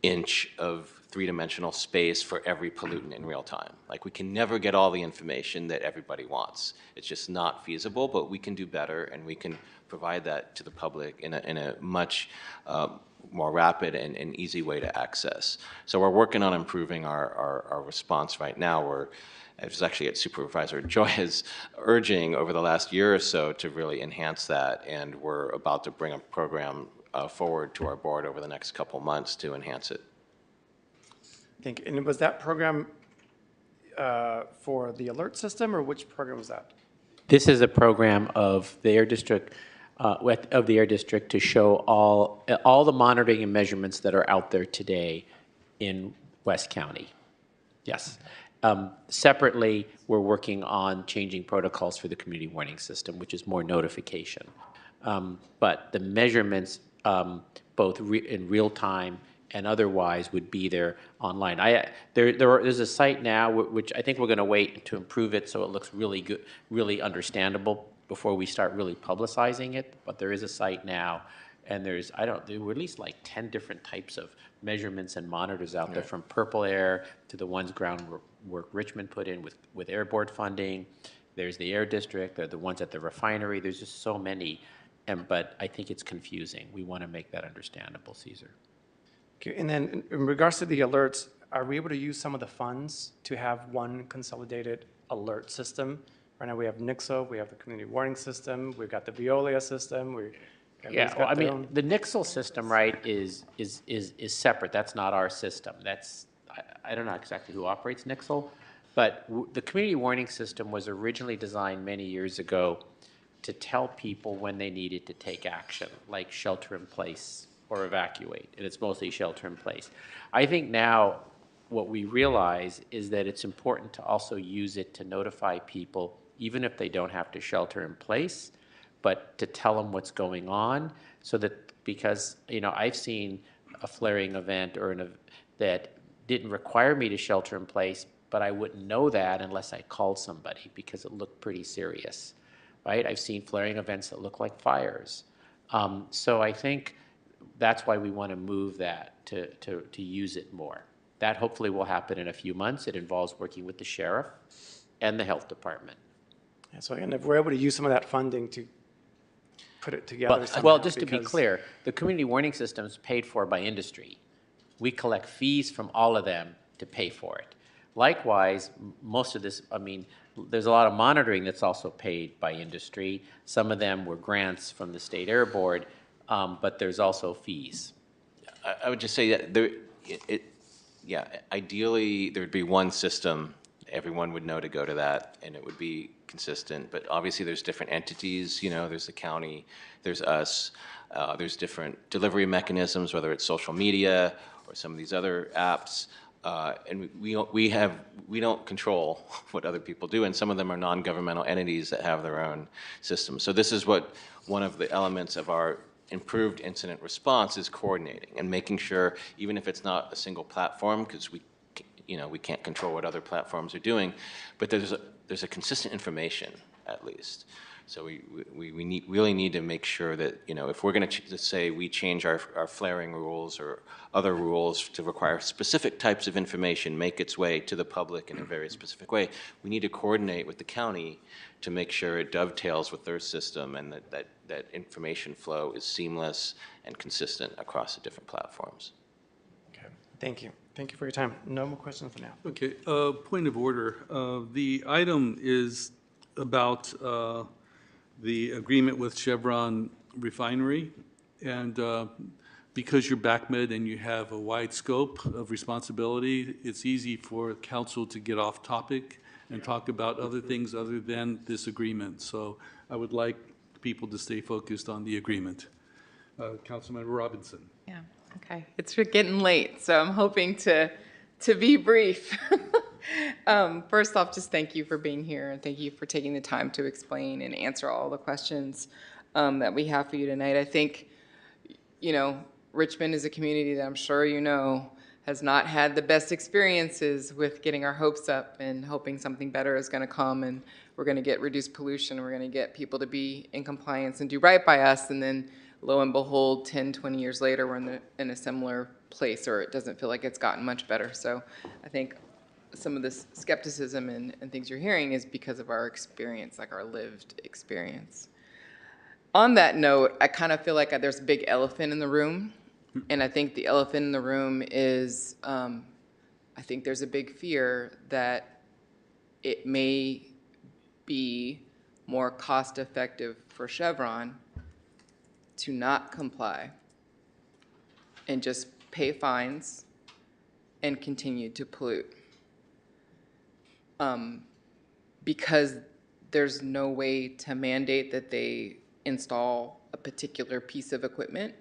inch of three-dimensional space for every pollutant in real time. Like, we can never get all the information that everybody wants. It's just not feasible, but we can do better, and we can provide that to the public in a much more rapid and easy way to access. So we're working on improving our response right now. I was actually at Supervisor Joya's urging over the last year or so to really enhance that, and we're about to bring a program forward to our board over the next couple months to enhance it. Thank you. And was that program for the alert system, or which program was that? This is a program of the Air District, to show all the monitoring and measurements that are out there today in West County. Yes. Separately, we're working on changing protocols for the community warning system, which is more notification. But the measurements, both in real time and otherwise, would be there online. There's a site now which I think we're going to wait to improve it so it looks really good, really understandable before we start really publicizing it. But there is a site now, and there were at least like 10 different types of measurements and monitors out there, from Purple Air to the ones groundwork Richmond put in with Air Board funding. There's the Air District, there are the ones at the refinery. There's just so many, but I think it's confusing. We want to make that understandable, Caesar. Okay, and then in regards to the alerts, are we able to use some of the funds to have one consolidated alert system? Right now we have NIXL, we have the community warning system, we've got the Veolia system. Yeah, well, I mean, the NIXL system, right, is separate. That's not our system. I don't know exactly who operates NIXL, but the community warning system was originally designed many years ago to tell people when they needed to take action, like shelter in place or evacuate, and it's mostly shelter in place. I think now what we realize is that it's important to also use it to notify people, even if they don't have to shelter in place, but to tell them what's going on, so that, because, I've seen a flaring event that didn't require me to shelter in place, but I wouldn't know that unless I called somebody because it looked pretty serious, right? I've seen flaring events that look like fires. So I think that's why we want to move that to use it more. That hopefully will happen in a few months. It involves working with the sheriff and the health department. Yeah, so again, if we're able to use some of that funding to put it together somehow, well, just to be clear, the community warning system is paid for by industry. We collect fees from all of them to pay for it. Likewise, most of this, there's a lot of monitoring that's also paid by industry. Some of them were grants from the State Air Board, but there's also fees. I would just say that ideally there'd be one system. Everyone would know to go to that, and it would be consistent. But obviously there's different entities, there's the county, there's us, there's different delivery mechanisms, whether it's social media or some of these other apps. And we don't control what other people do, and some of them are non-governmental entities that have their own systems. So this is what one of the elements of our improved incident response is, coordinating and making sure, even if it's not a single platform, because we can't control what other platforms are doing, but there's a consistent information at least. So we really need to make sure that, if we're going to say we change our flaring rules or other rules to require specific types of information make its way to the public in a very specific way, we need to coordinate with the county to make sure it dovetails with their system, and that information flow is seamless and consistent across the different platforms. Okay, thank you. Thank you for your time. No more questions for now. Okay, point of order. The item is about the agreement with Chevron Refinery, and because you're BACMed and you have a wide scope of responsibility, it's easy for council to get off topic and talk about other things other than this agreement. So I would like people to stay focused on the agreement. Councilmember Robinson. Yeah, okay. It's getting late, so I'm hoping to be brief. First off, just thank you for being here, and thank you for taking the time to explain and answer all the questions that we have for you tonight. I think, Richmond is a community that I'm sure has not had the best experiences with getting our hopes up and hoping something better is going to come. And we're going to get reduced pollution, we're going to get people to be in compliance and do right by us, and then lo and behold, 10, 20 years later, we're in a similar place, or it doesn't feel like it's gotten much better. So I think some of this skepticism and things you're hearing is because of our experience, like our lived experience. On that note, I kind of feel like there's a big elephant in the room, and I think the elephant in the room is, I think there's a big fear that it may be more cost-effective for Chevron to not comply and just pay fines and continue to pollute. Because there's no way to mandate that they install a particular piece of equipment,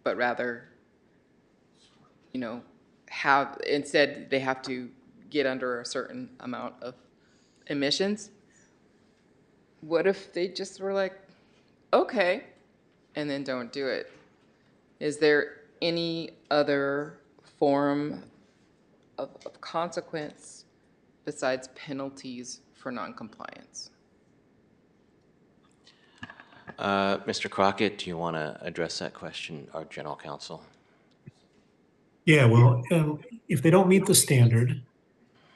but rather, instead they have to get under a certain amount of emissions. What if they just were like, okay, and then don't do it? Is there any other form of consequence besides penalties for noncompliance? Mr. Crockett, do you want to address that question, our general counsel? Yeah, well, if they don't meet the standard,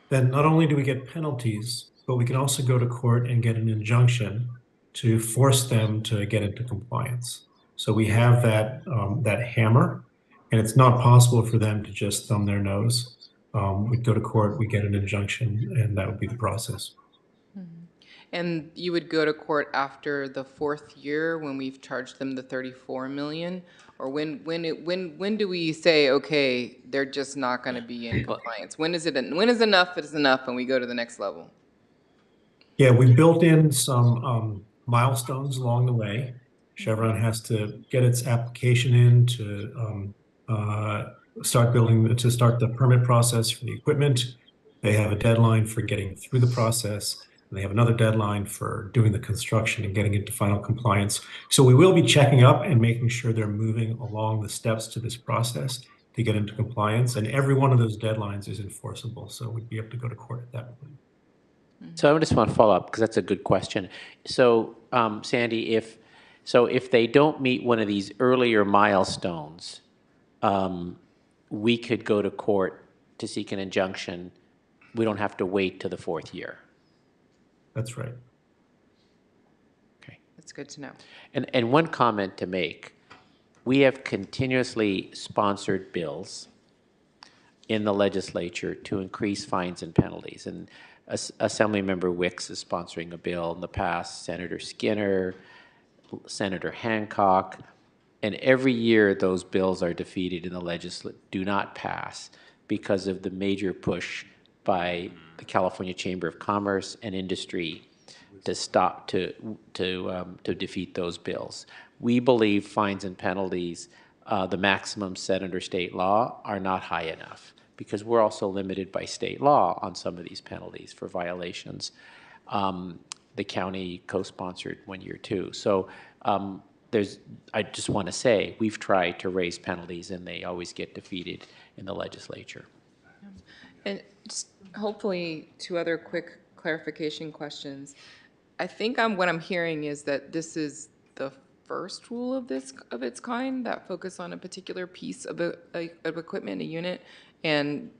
then not only do we get penalties, but we can also go to court and get an injunction to force them to get into compliance. So we have that that hammer, and it's not possible for them to just thumb their nose. We go to court, we get an injunction, and that would be the process. And you would go to court after the 4th year when we've charged them the $34 million? Or when do we say, okay, they're just not going to be in compliance? When is enough is enough and we go to the next level? Yeah, we built in some milestones along the way. Chevron has to get its application in to start the permit process for the equipment. They have a deadline for getting through the process. And they have another deadline for doing the construction and getting into final compliance. So we will be checking up and making sure they're moving along the steps to this process to get into compliance. And every one of those deadlines is enforceable. So we'd be able to go to court at that point. So I just want to follow up because that's a good question. So Sandy, if they don't meet one of these earlier milestones, we could go to court to seek an injunction. We don't have to wait to the 4th year. That's right. Okay. That's good to know. And one comment to make, we have continuously sponsored bills in the legislature to increase fines and penalties. And Assemblymember Wicks is sponsoring a bill in the past, Senator Skinner, Senator Hancock, and every year those bills are defeated in the legislature, do not pass because of the major push by the California Chamber of Commerce and Industry to defeat those bills. We believe fines and penalties, the maximum set under state law, are not high enough because we're also limited by state law on some of these penalties for violations. The county co-sponsored 1 year too. So I just want to say, we've tried to raise penalties and they always get defeated in the legislature. And just hopefully 2 other quick clarification questions. I think what I'm hearing is that this is the first rule of its kind that focus on a particular piece of equipment, a unit, and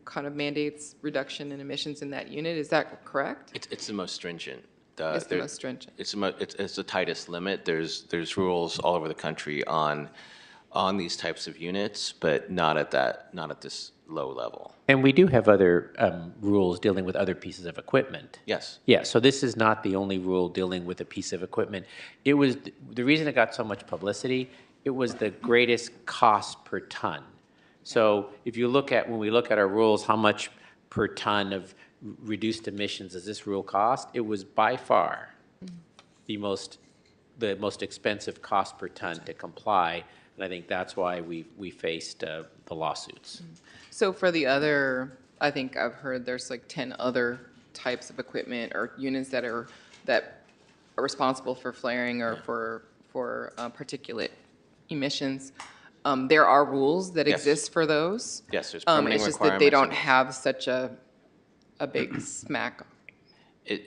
kind of mandates reduction in emissions in that unit. Is that correct? It's the most stringent. It's the most stringent. It's the tightest limit. There's rules all over the country on these types of units, but not at this low level. And we do have other rules dealing with other pieces of equipment. Yes. Yeah, so this is not the only rule dealing with a piece of equipment. It was, the reason it got so much publicity, it was the greatest cost per ton. So if you look at, when we look at our rules, how much per ton of reduced emissions does this rule cost? It was by far the most expensive cost per ton to comply. And I think that's why we faced the lawsuits. So for the other, I think I've heard there's like 10 other types of equipment or units that are responsible for flaring or for particulate emissions. There are rules that exist for those. Yes, there's permitting It's just requirements. that they don't have such a big smack. I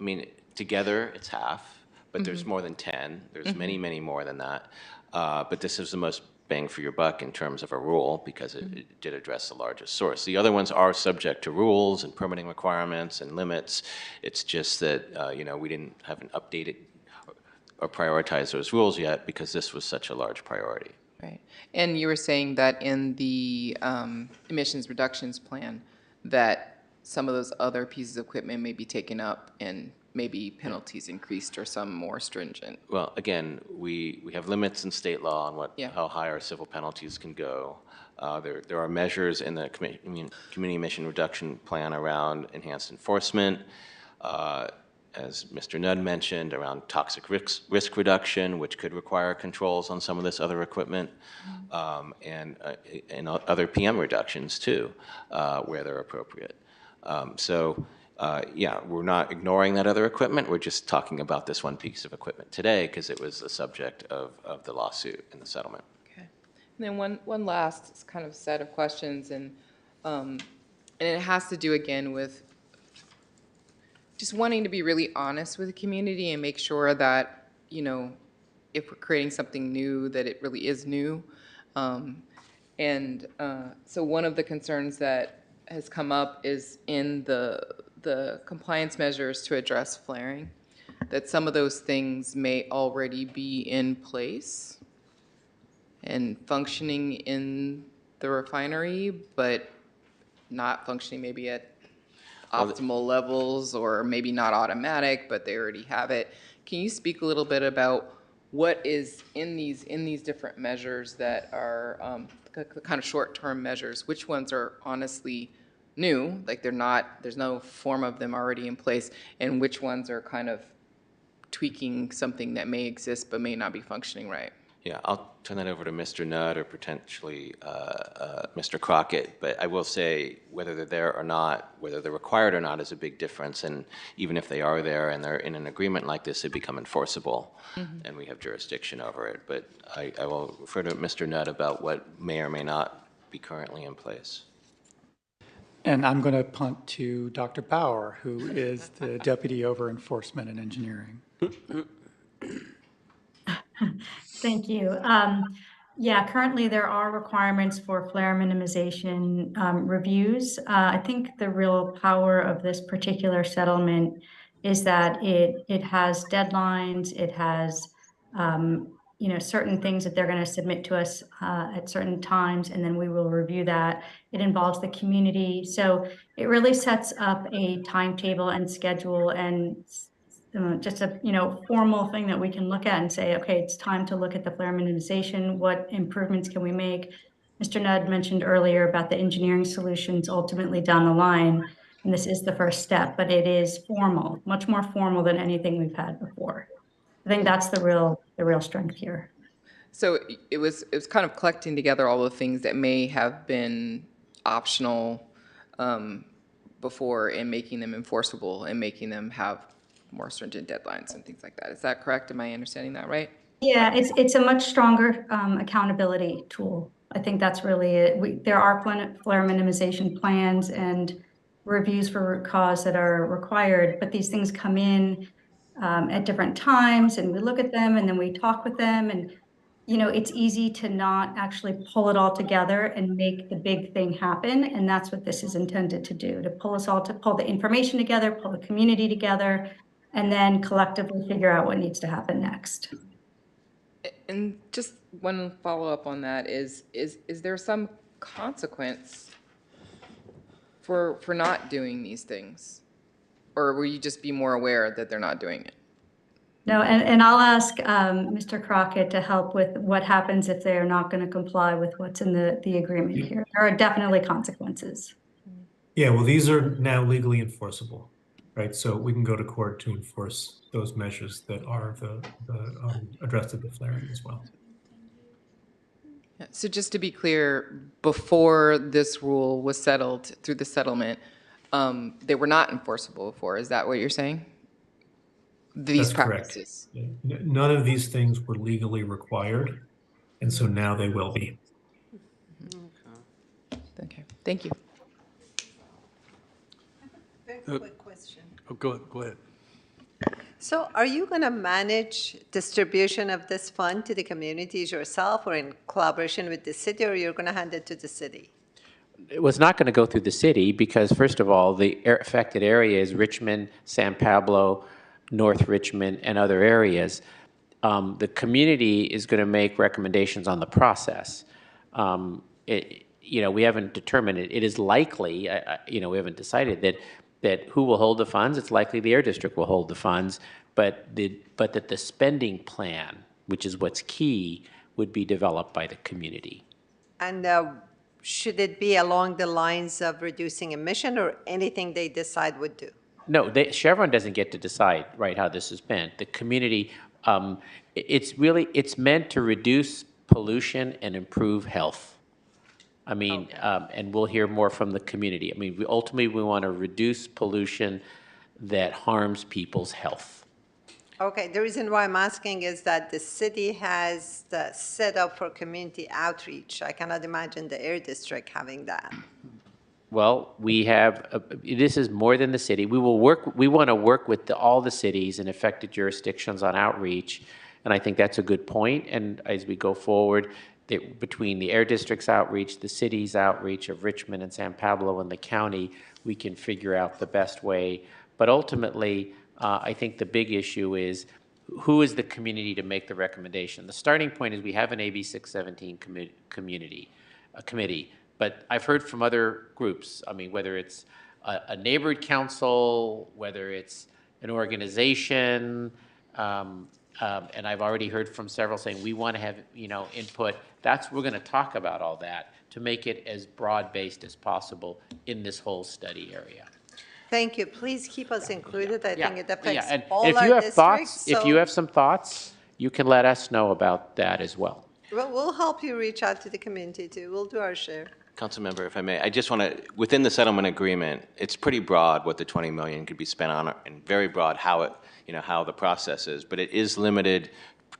mean, together it's half, but there's more than 10. There's many, many more than that. But this is the most bang for your buck in terms of a rule because it did address the largest source. The other ones are subject to rules and permitting requirements and limits. It's just that, we haven't updated or prioritized those rules yet because this was such a large priority. Right. And you were saying that in the emissions reductions plan, that some of those other pieces of equipment may be taken up and maybe penalties increased or some more stringent. Well, again, we have limits in state law on Yeah. how high our civil penalties can go. There are measures in the community emission reduction plan around enhanced enforcement. As Mr. Nudd mentioned, around toxic risk reduction, which could require controls on some of this other equipment, and other PM reductions too, where they're appropriate. Yeah, we're not ignoring that other equipment. We're just talking about this one piece of equipment today because it was the subject of the lawsuit and the settlement. Okay. And then one last kind of set of questions, and it has to do again with just wanting to be really honest with the community and make sure that, if we're creating something new, that it really is new. So one of the concerns that has come up is in the compliance measures to address flaring, that some of those things may already be in place and functioning in the refinery, but not functioning maybe at optimal levels, or maybe not automatic, but they already have it. Can you speak a little bit about what is in these different measures that are kind of short-term measures? Which ones are honestly new, like there's no form of them already in place, and which ones are kind of tweaking something that may exist but may not be functioning right? Yeah, I'll turn that over to Mr. Nudd or potentially Mr. Crockett, but I will say whether they're there or not, whether they're required or not is a big difference, and even if they are there and they're in an agreement like this, they become enforceable, and we have jurisdiction over it. But I will refer to Mr. Nudd about what may or may not be currently in place. And I'm going to punt to Dr. Bauer, who is the Deputy over Enforcement and Engineering. Thank you. Yeah, currently there are requirements for flare minimization reviews. I think the real power of this particular settlement is that it has deadlines, it has certain things that they're going to submit to us at certain times, and then we will review that. It involves the community, so it really sets up a timetable and schedule and just a formal thing that we can look at and say, okay, it's time to look at the flare minimization. What improvements can we make? Mr. Nudd mentioned earlier about the engineering solutions ultimately down the line, and this is the first step, but it is formal, much more formal than anything we've had before. I think that's the real strength here. So it was kind of collecting together all the things that may have been optional before and making them enforceable and making them have more stringent deadlines and things like that. Is that correct? Am I understanding that right? Yeah, it's a much stronger accountability tool. I think that's really it. There are flare minimization plans and reviews for root cause that are required, but these things come in at different times, and we look at them, and then we talk with them, and it's easy to not actually pull it all together and make the big thing happen, and that's what this is intended to do, to pull the information together, pull the community together, and then collectively figure out what needs to happen next. And just one follow-up on that is there some consequence for not doing these things? Or will you just be more aware that they're not doing it? No, and I'll ask Mr. Crockett to help with what happens if they are not going to comply with what's in the agreement here. There are definitely consequences. Yeah, well, these are now legally enforceable, right? So we can go to court to enforce those measures that are addressed to the flaring as well. Yeah, so just to be clear, before this rule was settled through the settlement, they were not enforceable before. Is that what you're saying? These That's practices. correct. None of these things were legally required, and so now they will be. Okay, thank you. quick question. Oh, go ahead. So are you going to manage distribution of this fund to the communities yourself or in collaboration with the city, or you're going to hand it to the city? It was not going to go through the city because, first of all, the affected area is Richmond, San Pablo, North Richmond, and other areas. The community is going to make recommendations on the process. We haven't determined it. It is likely, we haven't decided that who will hold the funds. It's likely the Air District will hold the funds, but that the spending plan, which is what's key, would be developed by the community. And should it be along the lines of reducing emission or anything they decide would do? No, Chevron doesn't get to decide, right, how this is spent. The community, it's meant to reduce pollution and improve health. I mean, and we'll hear more from the community. I mean, ultimately, we want to reduce pollution that harms people's health. Okay, the reason why I'm asking is that the city has the setup for community outreach. I cannot imagine the Air District having that. Well, we have, this is more than the city. We want to work with all the cities and affected jurisdictions on outreach, and I think that's a good point. And as we go forward, between the Air District's outreach, the city's outreach of Richmond and San Pablo and the county, we can figure out the best way. But ultimately, I think the big issue is who is the community to make the recommendation. The starting point is we have an AB 617 committee. But I've heard from other groups, I mean, whether it's a neighborhood council, whether it's an organization, and I've already heard from several saying we want to have, input. We're going to talk about all that to make it as broad-based as possible in this whole study area. Thank you. Please keep us included. I think it affects And all if our you have districts. thoughts, if you have some thoughts, you can let us know about that as well. Well, we'll help you reach out to the community too. We'll do our share. Councilmember, if I may, I just want to, within the settlement agreement, it's pretty broad what the 20 million could be spent on, and very broad how the process is, but it is limited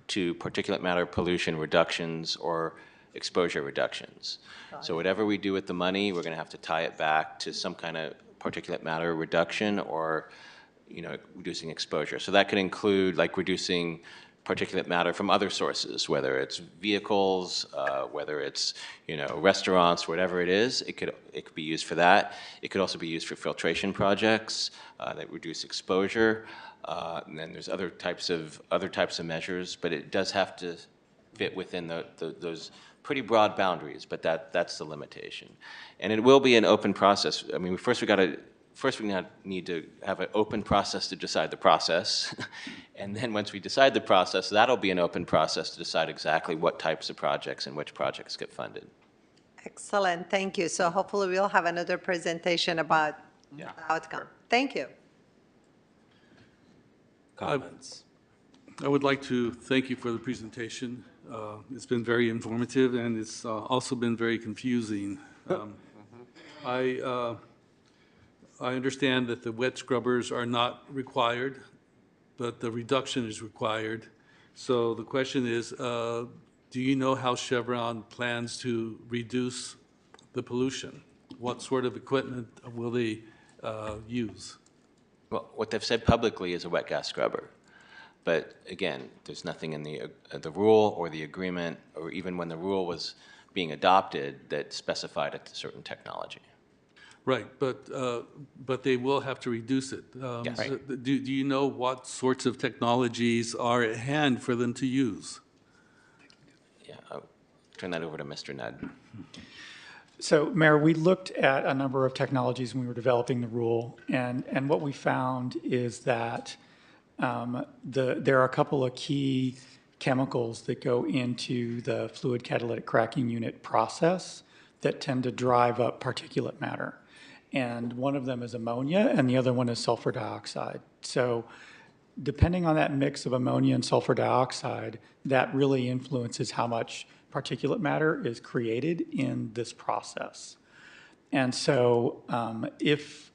to particulate matter pollution reductions or exposure reductions. So whatever we do with the money, we're going to have to tie it back to some kind of particulate matter reduction or, reducing exposure. So that could include like reducing particulate matter from other sources, whether it's vehicles, whether it's restaurants, whatever it is. It could be used for that. It could also be used for filtration projects that reduce exposure. And then there's other types of measures, but it does have to fit within those pretty broad boundaries. But that's the limitation, and it will be an open process. I mean, first we need to have an open process to decide the process. And then once we decide the process, that'll be an open process to decide exactly what types of projects and which projects get funded. Excellent. Thank you. So hopefully we'll have another presentation about the outcome. Thank you. Comments? I would like to thank you for the presentation. It's been very informative, and it's also been very confusing. I understand that the wet scrubbers are not required, but the reduction is required. So the question is, do you know how Chevron plans to reduce the pollution? What sort of equipment will they use? Well, what they've said publicly is a wet gas scrubber. But again, there's nothing in the rule or the agreement, or even when the rule was being adopted, that specified a certain technology. Right, but they will have to reduce it. Yes. So do you know what sorts of technologies are at hand for them to use? Yeah, I'll turn that over to Mr. Nudd. So, Mayor, we looked at a number of technologies when we were developing the rule, and what we found is that there are a couple of key chemicals that go into the fluid catalytic cracking unit process that tend to drive up particulate matter. And one of them is ammonia, and the other one is sulfur dioxide. So depending on that mix of ammonia and sulfur dioxide, that really influences how much particulate matter is created in this process. And so if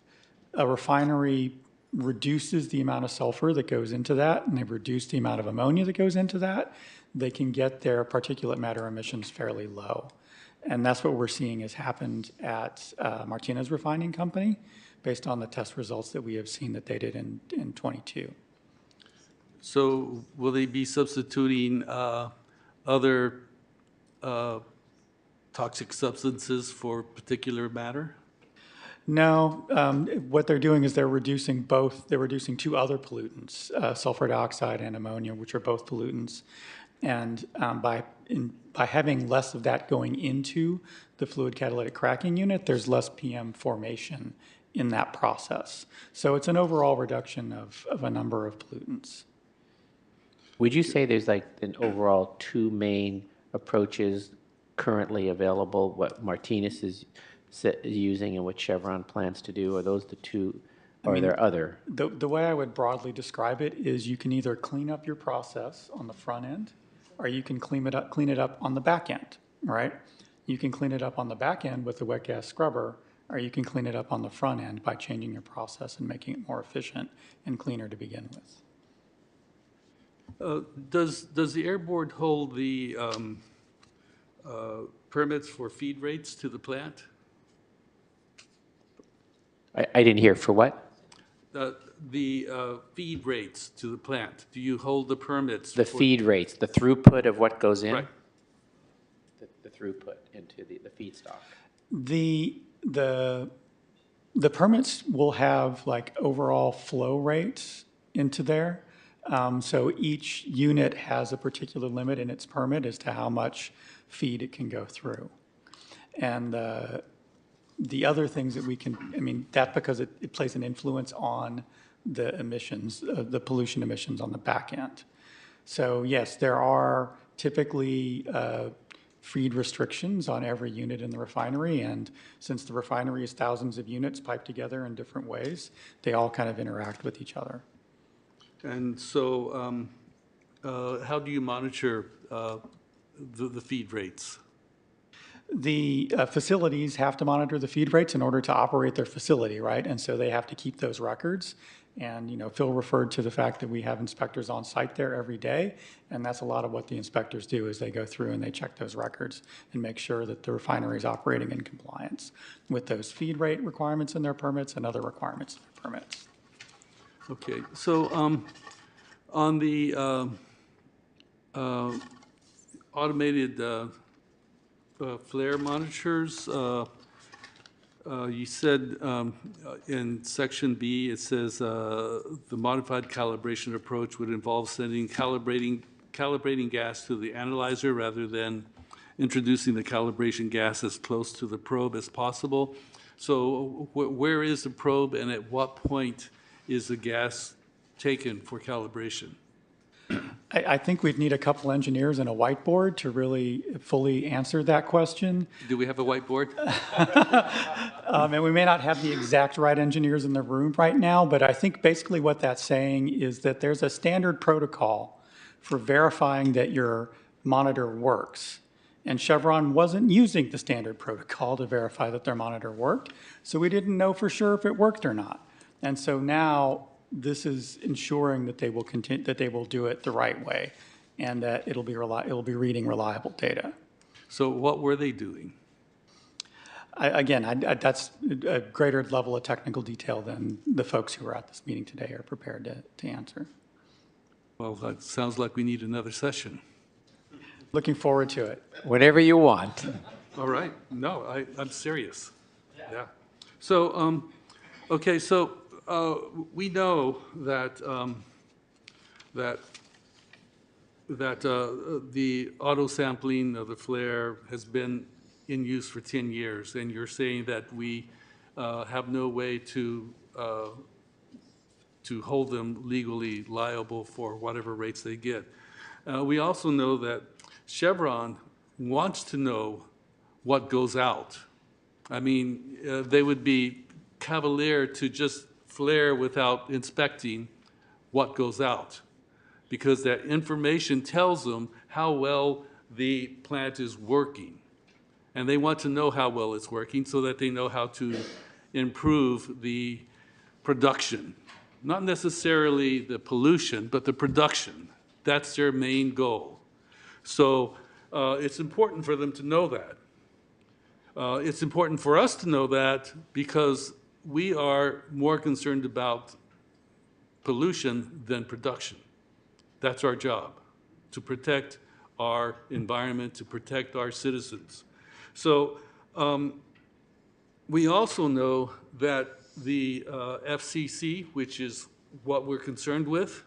a refinery reduces the amount of sulfur that goes into that, and they reduce the amount of ammonia that goes into that, they can get their particulate matter emissions fairly low. And that's what we're seeing has happened at Martinez Refining Company, based on the test results that we have seen that they did in 22. So will they be substituting other toxic substances for particular matter? No, what they're doing is they're reducing two other pollutants, sulfur dioxide and ammonia, which are both pollutants. And by having less of that going into the fluid catalytic cracking unit, there's less PM formation in that process. So it's an overall reduction of a number of pollutants. Would you say there's like an overall two main approaches currently available, what Martinez is using and what Chevron plans to do? Are those the two, or are there other? The way I would broadly describe it is you can either clean up your process on the front end, or you can clean it up on the back end, right? You can clean it up on the back end with the wet gas scrubber, or you can clean it up on the front end by changing your process and making it more efficient and cleaner to begin with. Does the Air Board hold the permits for feed rates to the plant? I didn't hear, for what? The feed rates to the plant. Do you hold the permits? The feed rates, the throughput of what goes in? Right. The throughput into the feedstock. The permits will have like overall flow rates into there. So each unit has a particular limit in its permit as to how much feed it can go through. And the other things that we can, that's because it plays an influence on the emissions, the pollution emissions on the back end. So yes, there are typically feed restrictions on every unit in the refinery, and since the refinery is thousands of units piped together in different ways, they all kind of interact with each other. And so how do you monitor the feed rates? The facilities have to monitor the feed rates in order to operate their facility, right? And so they have to keep those records. And, Phil referred to the fact that we have inspectors on site there every day. And that's a lot of what the inspectors do is they go through and they check those records and make sure that the refinery is operating in compliance with those feed rate requirements in their permits and other requirements in their permits. Okay, so on the automated flare monitors, you said in section B, it says the modified calibration approach would involve sending calibrating gas to the analyzer rather than introducing the calibration gas as close to the probe as possible. So where is the probe, and at what point is the gas taken for calibration? I think we'd need a couple engineers and a whiteboard to really fully answer that question. Do we have a whiteboard? And we may not have the exact right engineers in the room right now, but I think basically what that's saying is that there's a standard protocol for verifying that your monitor works. And Chevron wasn't using the standard protocol to verify that their monitor worked, so we didn't know for sure if it worked or not. And so now this is ensuring that they will continue, that they will do it the right way, and that it'll be reading reliable data. So what were they doing? That's a greater level of technical detail than the folks who are at this meeting today are prepared to answer. Well, that sounds like we need another session. Looking forward to it. Whatever you want. All right. No, I'm serious. Yeah. So, okay, so we know that the auto sampling of the flare has been in use for 10 years, and you're saying that we have no way to hold them legally liable for whatever rates they get. We also know that Chevron wants to know what goes out. I mean, they would be cavalier to just flare without inspecting what goes out, because that information tells them how well the plant is working. And they want to know how well it's working so that they know how to improve the production. Not necessarily the pollution, but the production. That's their main goal. So it's important for them to know that. It's important for us to know that because we are more concerned about pollution than production. That's our job, to protect our environment, to protect our citizens. So we also know that the FCC, which is what we're concerned with,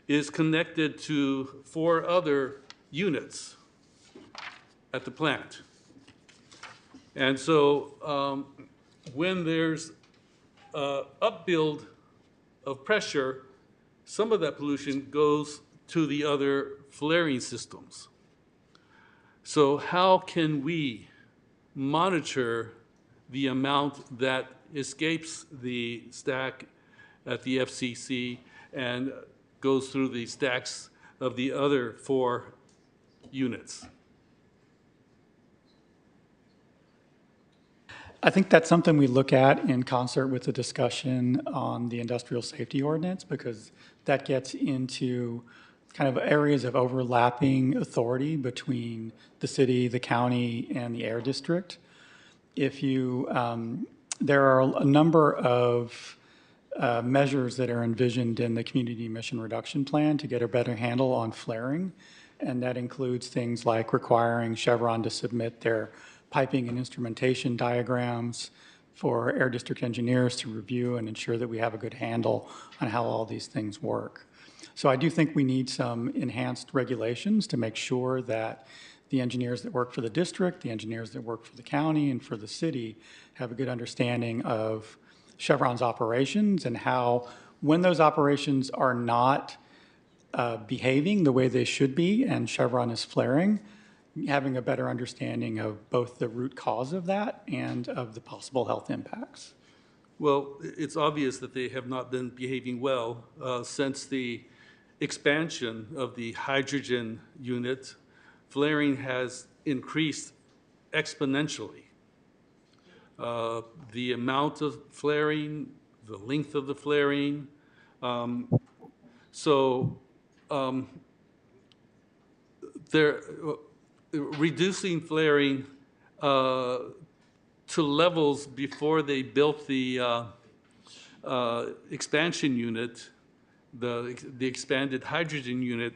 is connected to 4 other units at the plant. And so when there's upbuild of pressure, some of that pollution goes to the other flaring systems. So how can we monitor the amount that escapes the stack at the FCC and goes through the stacks of the other 4 units? I think that's something we look at in concert with the discussion on the industrial safety ordinance, because that gets into kind of areas of overlapping authority between the city, the county, and the air district. If you, there are a number of measures that are envisioned in the community emission reduction plan to get a better handle on flaring. And that includes things like requiring Chevron to submit their piping and instrumentation diagrams for air district engineers to review and ensure that we have a good handle on how all these things work. So I do think we need some enhanced regulations to make sure that the engineers that work for the district, the engineers that work for the county and for the city have a good understanding of Chevron's operations and how, when those operations are not behaving the way they should be and Chevron is flaring, having a better understanding of both the root cause of that and of the possible health impacts. Well, it's obvious that they have not been behaving well since the expansion of the hydrogen unit. Flaring has increased exponentially. The amount of flaring, the length of the flaring. They're reducing flaring to levels before they built the expansion unit, the expanded hydrogen unit.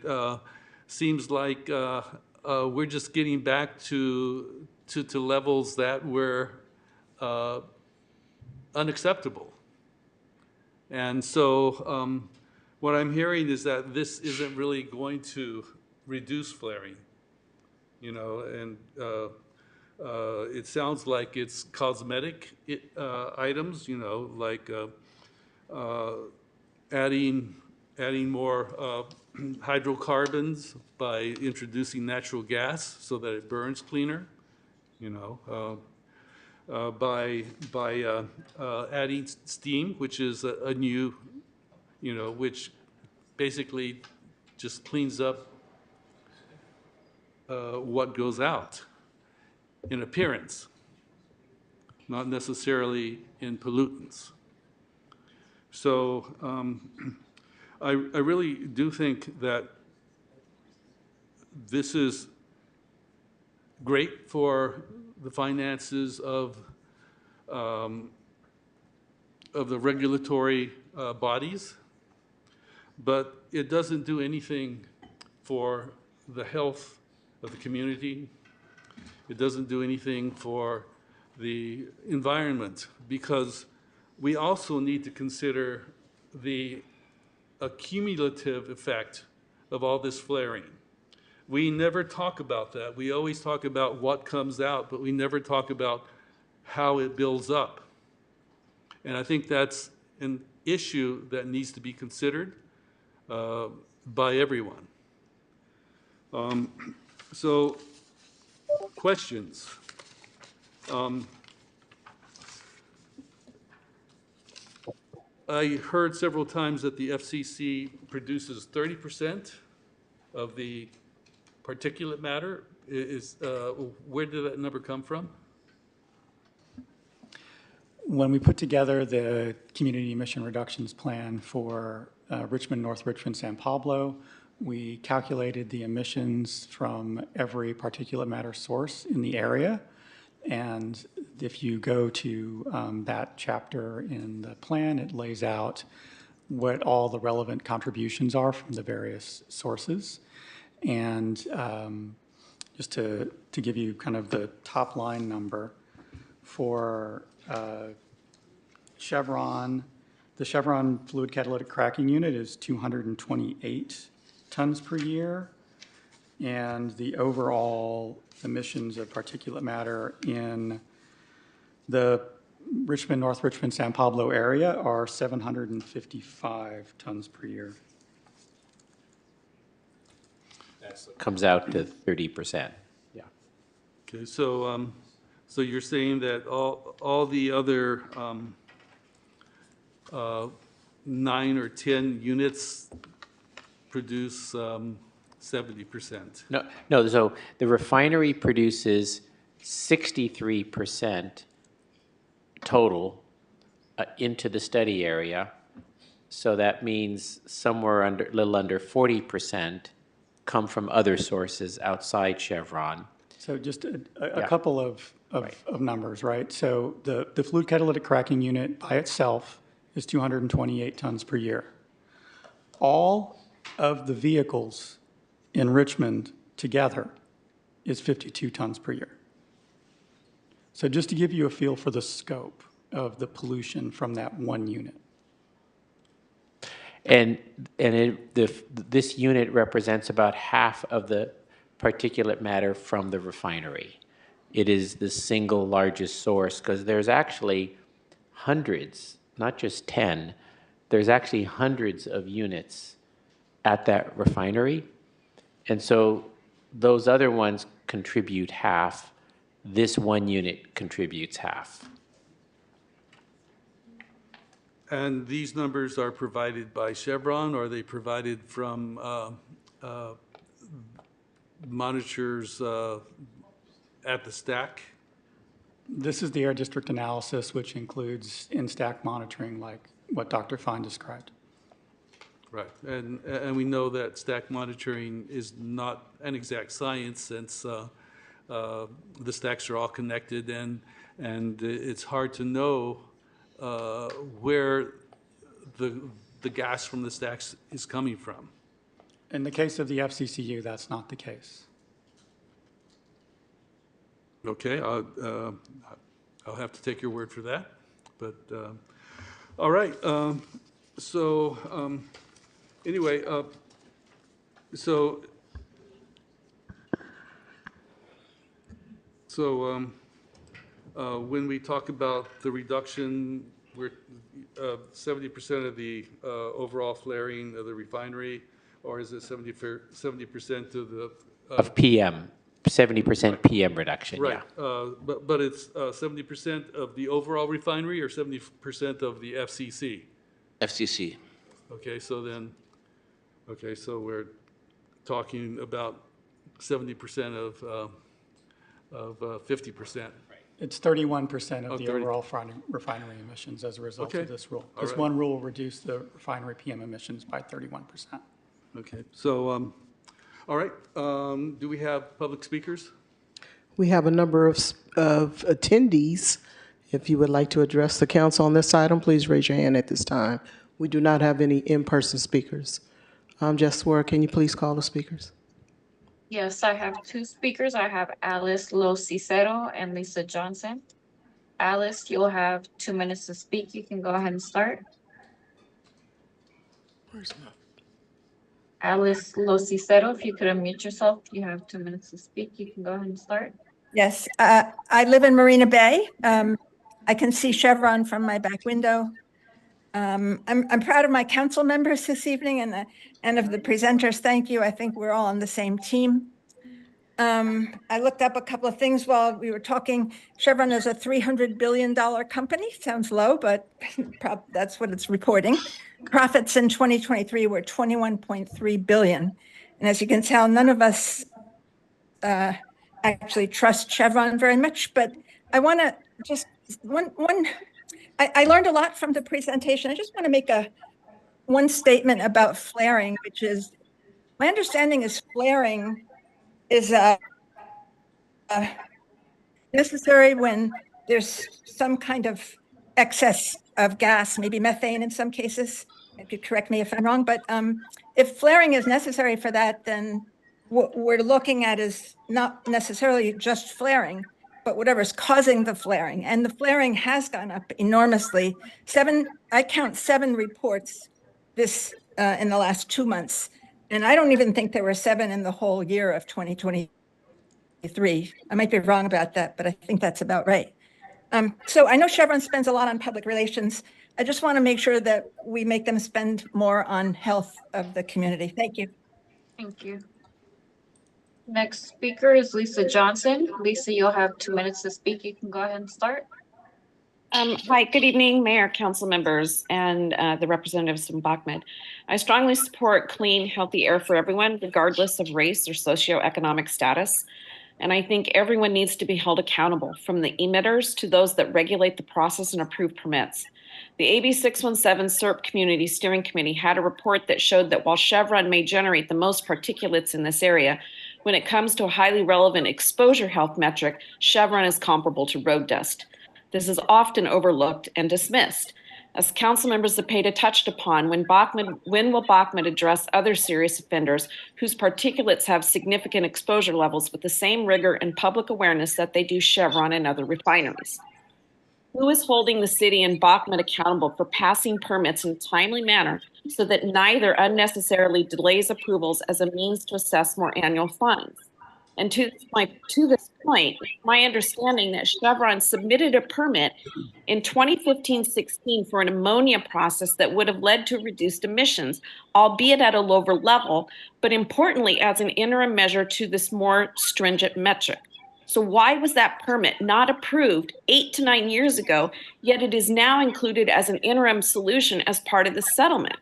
Seems like we're just getting back to levels that were unacceptable. And so what I'm hearing is that this isn't really going to reduce flaring, you know, and it sounds like it's cosmetic items, you know, like adding more hydrocarbons by introducing natural gas so that it burns cleaner, you know, by adding steam, which is a new, you know, which basically just cleans up what goes out in appearance, not necessarily in pollutants. So I really do think that this is great for the finances of the regulatory bodies, but it doesn't do anything for the health of the community. It doesn't do anything for the environment, because we also need to consider the accumulative effect of all this flaring. We never talk about that. We always talk about what comes out, but we never talk about how it builds up. And I think that's an issue that needs to be considered by everyone. So, questions. I heard several times that the FCC produces 30% of the particulate matter. Where did that number come from? When we put together the community emission reductions plan for Richmond, North Richmond, San Pablo, we calculated the emissions from every particulate matter source in the area And if you go to that chapter in the plan, it lays out what all the relevant contributions are from the various sources. And just to give you kind of the top line number for Chevron, the Chevron fluid catalytic cracking unit is 228 tons per year. And the overall emissions of particulate matter in the Richmond, North Richmond, San Pablo area are 755 tons per year. That comes out to 30%. Yeah. Okay, so so you're saying that all the other 9 or 10 units produce 70%? No. So the refinery produces 63% total into the study area. So that means somewhere a little under 40% come from other sources outside Chevron. So just a couple of numbers, right? So the fluid catalytic cracking unit by itself is 228 tons per year. All of the vehicles in Richmond together is 52 tons per year. So just to give you a feel for the scope of the pollution from that one unit. And this unit represents about half of the particulate matter from the refinery. It is the single largest source because there's actually hundreds, not just 10, there's actually hundreds of units at that refinery. And so those other ones contribute half. This one unit contributes half. And these numbers are provided by Chevron, or are they provided from monitors at the stack? This is the air district analysis, which includes in-stack monitoring like what Dr. Fine described. Right, and we know that stack monitoring is not an exact science since the stacks are all connected, and it's hard to know where the gas from the stacks is coming from. In the case of the FCCU, that's not the case. Okay, I'll have to take your word for that, but all right. Anyway, when we talk about the reduction, we're 70% of the overall flaring of the refinery, or is it 70% of the of PM, 70% PM reduction, right. yeah. But it's 70% of the overall refinery or 70% of the FCC? FCC. Okay, so we're talking about 70% of 50%. It's 31% of the overall refinery emissions as a result of this rule. This one rule will reduce the refinery PM emissions by 31%. Okay, so, all right, do we have public speakers? We have a number of attendees. If you would like to address the council on this item, please raise your hand at this time. We do not have any in-person speakers. Jesswara, can you please call the speakers? Yes, I have two speakers. I have Alice Lo Cicero and Lisa Johnson. Alice, you'll have 2 minutes to speak. You can go ahead and start. Alice Lo Cicero, if you could unmute yourself, you have 2 minutes to speak. You can go ahead and start. Yes, I live in Marina Bay. I can see Chevron from my back window. I'm proud of my council members this evening and of the presenters. Thank you. I think we're all on the same team. I looked up a couple of things while we were talking. Chevron is a $300 billion company. Sounds low, but that's what it's reporting. Profits in 2023 were $21.3 billion. And as you can tell, none of us actually trust Chevron very much, but I want to just I learned a lot from the presentation. I just want to make one statement about flaring, which is my understanding is flaring is necessary when there's some kind of excess of gas, maybe methane in some cases. You could correct me if I'm wrong, but if flaring is necessary for that, then what we're looking at is not necessarily just flaring, but whatever's causing the flaring. And the flaring has gone up enormously. I count 7 reports this in the last 2 months. And I don't even think there were 7 in the whole year of 2023. I might be wrong about that, but I think that's about right. So I know Chevron spends a lot on public relations. I just want to make sure that we make them spend more on health of the community. Thank you. Thank you. Next speaker is Lisa Johnson. Lisa, you'll have 2 minutes to speak. You can go ahead and start. Hi, good evening, Mayor, council members, and the representatives from BACMED. I strongly support clean, healthy air for everyone, regardless of race or socioeconomic status. And I think everyone needs to be held accountable, from the emitters to those that regulate the process and approve permits. The AB 617 SERP Community Steering Committee had a report that showed that while Chevron may generate the most particulates in this area, when it comes to a highly relevant exposure health metric, Chevron is comparable to road dust. This is often overlooked and dismissed. As Councilmember Zepeda touched upon, when will BACMED address other serious offenders whose particulates have significant exposure levels with the same rigor and public awareness that they do Chevron and other refineries? Who is holding the city and BACMED accountable for passing permits in a timely manner so that neither unnecessarily delays approvals as a means to assess more annual fines? And to this point, my understanding that Chevron submitted a permit in 2015-16 for an ammonia process that would have led to reduced emissions, albeit at a lower level, but importantly as an interim measure to this more stringent metric. So why was that permit not approved 8 to 9 years ago, yet it is now included as an interim solution as part of the settlement?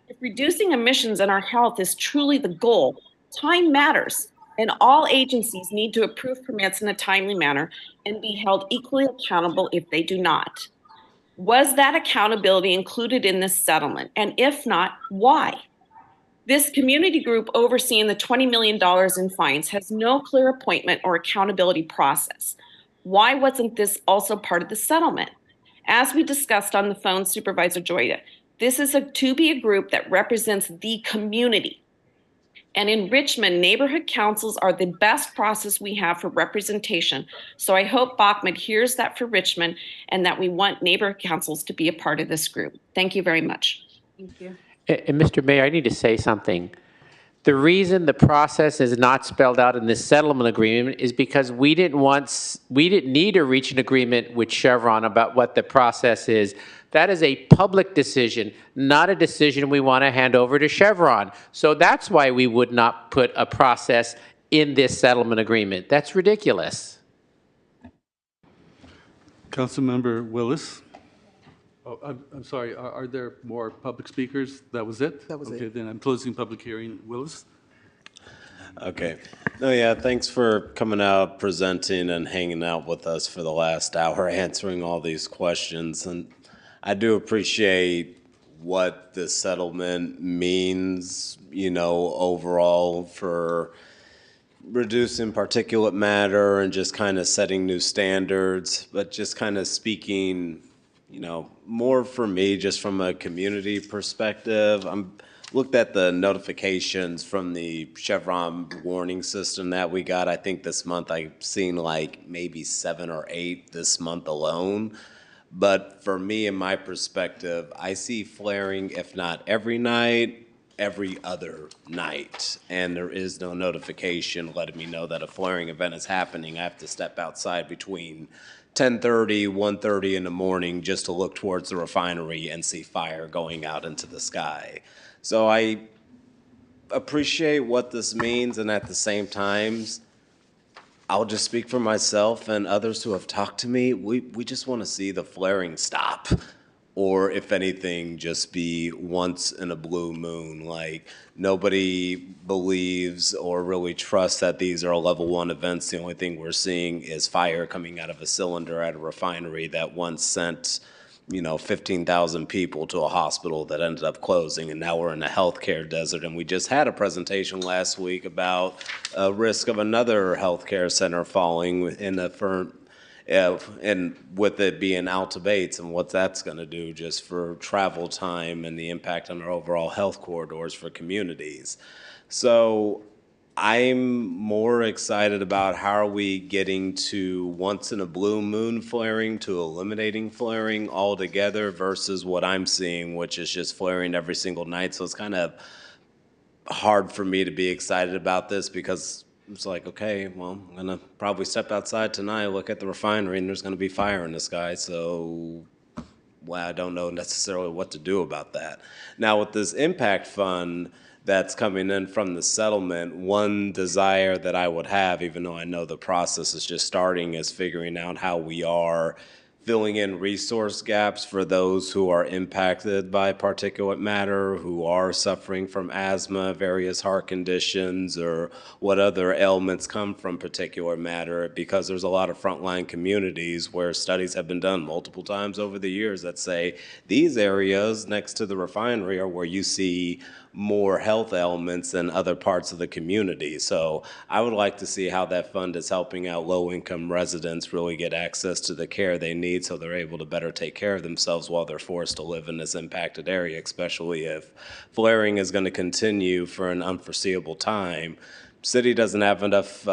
If reducing emissions and our health is truly the goal, time matters, and all agencies need to approve permits in a timely manner and be held equally accountable if they do not. Was that accountability included in this settlement? And if not, why? This community group overseeing the $20 million in fines has no clear appointment or accountability process. Why wasn't this also part of the settlement? As we discussed on the phone, Supervisor Joya, this is to be a group that represents the community. And in Richmond, neighborhood councils are the best process we have for representation. So I hope BACMED hears that for Richmond and that we want neighborhood councils to be a part of this group. Thank you very much. Thank you. And Mr. Mayor, I need to say something. The reason the process is not spelled out in this settlement agreement is because we didn't need to reach an agreement with Chevron about what the process is. That is a public decision, not a decision we want to hand over to Chevron. So that's why we would not put a process in this settlement agreement. That's ridiculous. Councilmember Willis. Oh, I'm sorry, are there more public speakers? That was it? That was it. Okay, then I'm closing public hearing. Willis? Okay. No, yeah, thanks for coming out, presenting, and hanging out with us for the last hour, answering all these questions. And I do appreciate what this settlement means, overall for reducing particulate matter and just kind of setting new standards, but just kind of speaking, more for me, just from a community perspective. I'm looked at the notifications from the Chevron warning system that we got. I think this month I've seen like maybe 7 or 8 this month alone. But for me, in my perspective, I see flaring, if not every night, every other night. And there is no notification letting me know that a flaring event is happening. I have to step outside between 10:30, 1:30 in the morning just to look towards the refinery and see fire going out into the sky. So I appreciate what this means, and at the same time, I'll just speak for myself and others who have talked to me. We just want to see the flaring stop, or if anything, just be once in a blue moon. Like, nobody believes or really trusts that these are level 1 events. The only thing we're seeing is fire coming out of a cylinder at a refinery that once sent 15,000 people to a hospital that ended up closing, and now we're in a healthcare desert. And we just had a presentation last week about a risk of another healthcare center falling in a And with it being out of Bates and what that's going to do just for travel time and the impact on our overall health corridors for communities. So I'm more excited about how are we getting to once in a blue moon flaring to eliminating flaring altogether versus what I'm seeing, which is just flaring every single night. So it's kind of hard for me to be excited about this because it's like, okay, well, I'm going to probably step outside tonight, look at the refinery, and there's going to be fire in the sky. So, well, I don't know necessarily what to do about that. Now, with this impact fund that's coming in from the settlement, one desire that I would have, even though I know the process is just starting, is figuring out how we are filling in resource gaps for those who are impacted by particulate matter, who are suffering from asthma, various heart conditions, or what other ailments come from particulate matter, because there's a lot of frontline communities where studies have been done multiple times over the years that say these areas next to the refinery are where you see more health ailments than other parts of the community. So I would like to see how that fund is helping out low-income residents really get access to the care they need so they're able to better take care of themselves while they're forced to live in this impacted area, especially if flaring is going to continue for an unforeseeable time. City doesn't have enough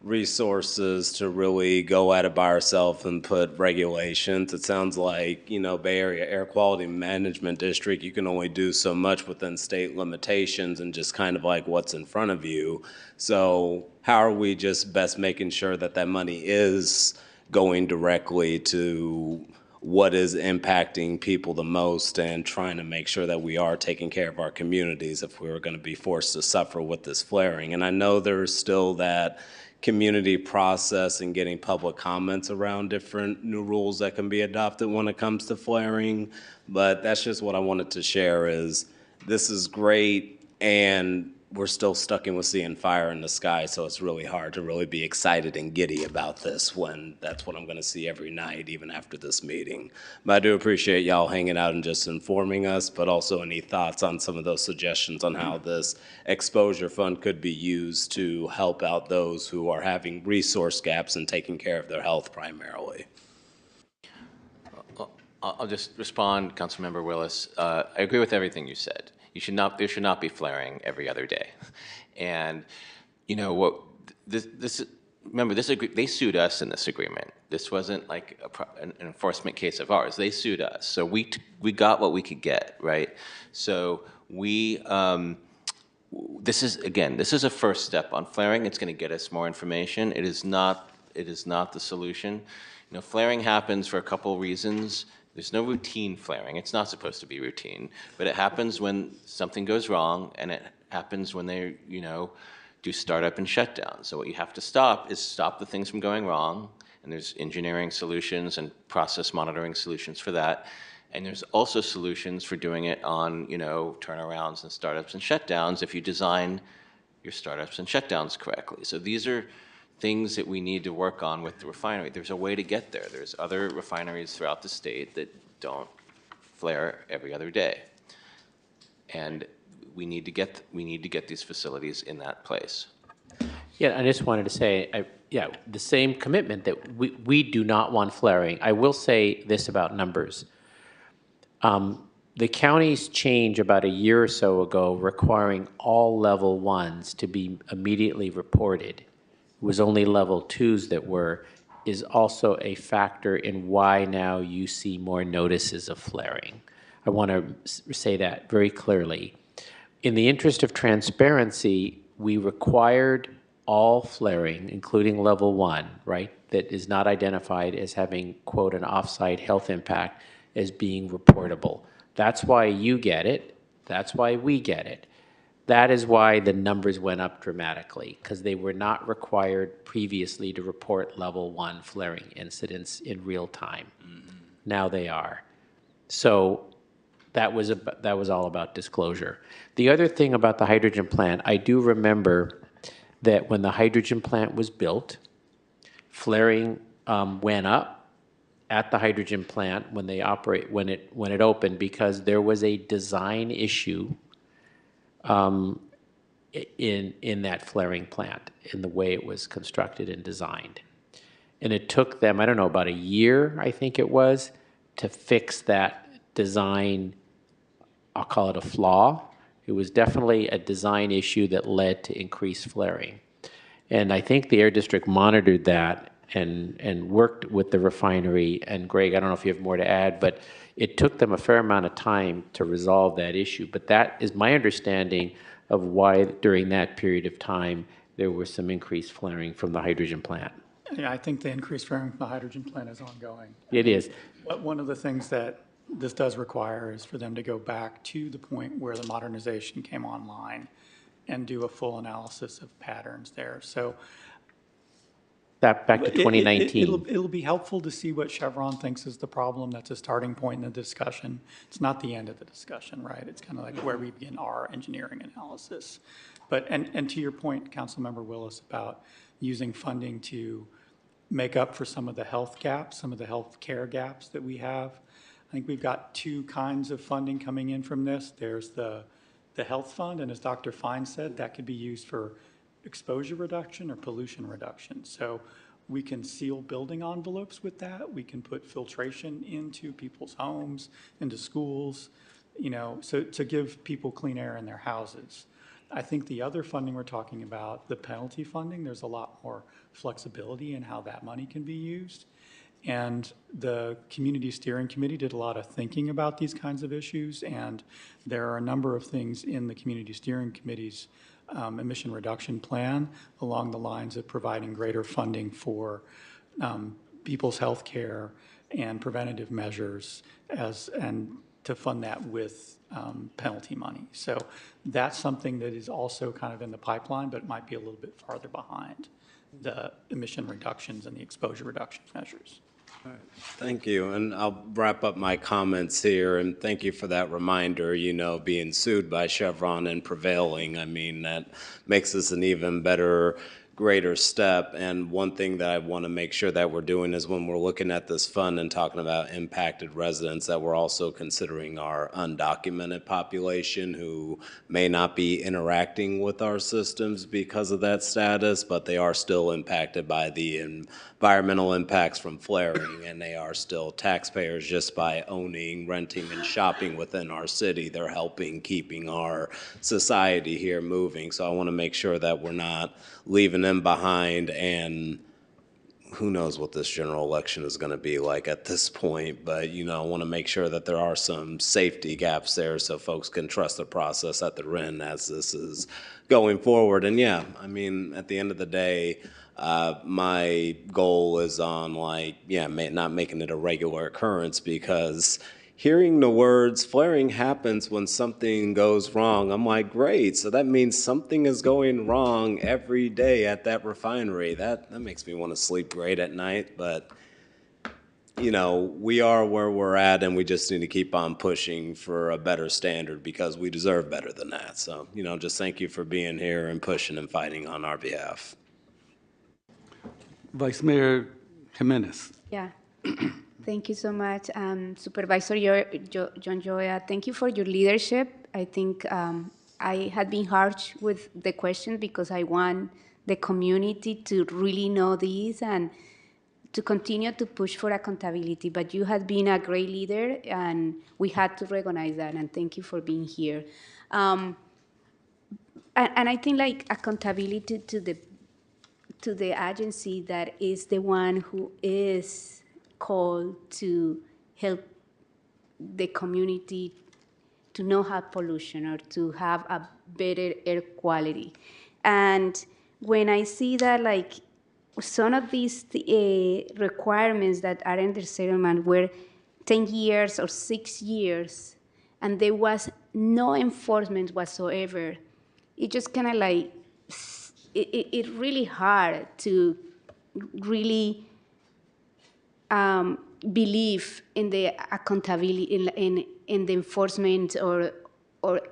resources to really go at it by ourselves and put regulations. It sounds like, Bay Area Air Quality Management District, you can only do so much within state limitations and just kind of like what's in front of you. So how are we just best making sure that that money is going directly to what is impacting people the most and trying to make sure that we are taking care of our communities if we were going to be forced to suffer with this flaring. And I know there's still that community process and getting public comments around different new rules that can be adopted when it comes to flaring. But that's just what I wanted to share is this is great and we're still stuck in with seeing fire in the sky. So it's really hard to really be excited and giddy about this when that's what I'm going to see every night, even after this meeting. But I do appreciate y'all hanging out and just informing us, but also any thoughts on some of those suggestions on how this exposure fund could be used to help out those who are having resource gaps and taking care of their health primarily. I'll just respond, Councilmember Willis. I agree with everything you said. There should not be flaring every other day. And remember, they sued us in this agreement. This wasn't like an enforcement case of ours. They sued us. So we got what we could get, right? So this is a first step on flaring. It's going to get us more information. It is not the solution. Flaring happens for a couple reasons. There's no routine flaring. It's not supposed to be routine, but it happens when something goes wrong, and it happens when they, do startup and shutdown. So what you have to stop the things from going wrong, and there's engineering solutions and process monitoring solutions for that. And there's also solutions for doing it on, turnarounds and startups and shutdowns if you design your startups and shutdowns correctly. So these are things that we need to work on with the refinery. There's a way to get there. There's other refineries throughout the state that don't flare every other day. And we need to get these facilities in that place. Yeah, I just wanted to say, the same commitment that we do not want flaring. I will say this about numbers. The county's change about a year or so ago requiring all level ones to be immediately reported, it was only level twos that were, is also a factor in why now you see more notices of flaring. I want to say that very clearly. In the interest of transparency, we required all flaring, including level one, right, that is not identified as having, quote, an offsite health impact as being reportable. That's why you get it. That's why we get it. That is why the numbers went up dramatically, because they were not required previously to report level one flaring incidents in real time. Mm-hmm. Now they are. So that was all about disclosure. The other thing about the hydrogen plant, I do remember that when the hydrogen plant was built, flaring went up at the hydrogen plant when it opened, because there was a design issue in that flaring plant, in the way it was constructed and designed. And it took them, I don't know, about a year, I think it was, to fix that design, I'll call it a flaw. It was definitely a design issue that led to increased flaring. And I think the Air District monitored that and worked with the refinery. And Greg, I don't know if you have more to add, but it took them a fair amount of time to resolve that issue. But that is my understanding of why during that period of time there was some increased flaring from the hydrogen plant. Yeah, I think the increased flaring from the hydrogen plant is ongoing. It is. But one of the things that this does require is for them to go back to the point where the modernization came online and do a full analysis of patterns there. So that back to 2019. It'll be helpful to see what Chevron thinks is the problem. That's a starting point in the discussion. It's not the end of the discussion, right? It's kind of like where we begin our engineering analysis. But, and to your point, Councilmember Willis, about using funding to make up for some of the health gaps, some of the health care gaps that we have. I think we've got two kinds of funding coming in from this. There's the health fund, and as Dr. Fine said, that could be used for exposure reduction or pollution reduction. So we can seal building envelopes with that. We can put filtration into people's homes, into schools, you know, so to give people clean air in their houses. I think the other funding we're talking about, the penalty funding, there's a lot more flexibility in how that money can be used. And the Community Steering Committee did a lot of thinking about these kinds of issues, and there are a number of things in the Community Steering Committee's emission reduction plan along the lines of providing greater funding for people's health care and preventative measures and to fund that with penalty money. So that's something that is also kind of in the pipeline, but might be a little bit farther behind the emission reductions and the exposure reduction measures. All right. Thank you. And I'll wrap up my comments here. And thank you for that reminder, you know, being sued by Chevron and prevailing. I mean, that makes us an even better, greater step. And one thing that I want to make sure that we're doing is when we're looking at this fund and talking about impacted residents, that we're also considering our undocumented population who may not be interacting with our systems because of that status, but they are still impacted by the environmental impacts from flaring, and they are still taxpayers just by owning, renting, and shopping within our city. They're helping keeping our society here moving. So I want to make sure that we're not leaving them behind, and who knows what this general election is going to be like at this point, but you know, I want to make sure that there are some safety gaps there so folks can trust the process that they're in as this is going forward. And yeah, I mean, at the end of the day, my goal is on not making it a regular occurrence, because hearing the words flaring happens when something goes wrong, I'm like, great, so that means something is going wrong every day at that refinery. That makes me want to sleep great at night, but you know, we are where we're at, and we just need to keep on pushing for a better standard because we deserve better than that. So, you know, just thank you for being here and pushing and fighting on our behalf. Vice Mayor Jimenez. Yeah. Thank you so much, Supervisor John Joya. Thank you for your leadership. I think I had been harsh with the question because I want the community to really know this and to continue to push for accountability. But you have been a great leader, and we had to recognize that, and thank you for being here. And I think like accountability to the agency that is the one who is called to help the community to not have pollution or to have a better air quality. And when I see that, like, some of these requirements that are in the settlement were 10 years or 6 years, and there was no enforcement whatsoever, it just kind of like, it's really hard to really believe in the accountability, in the enforcement or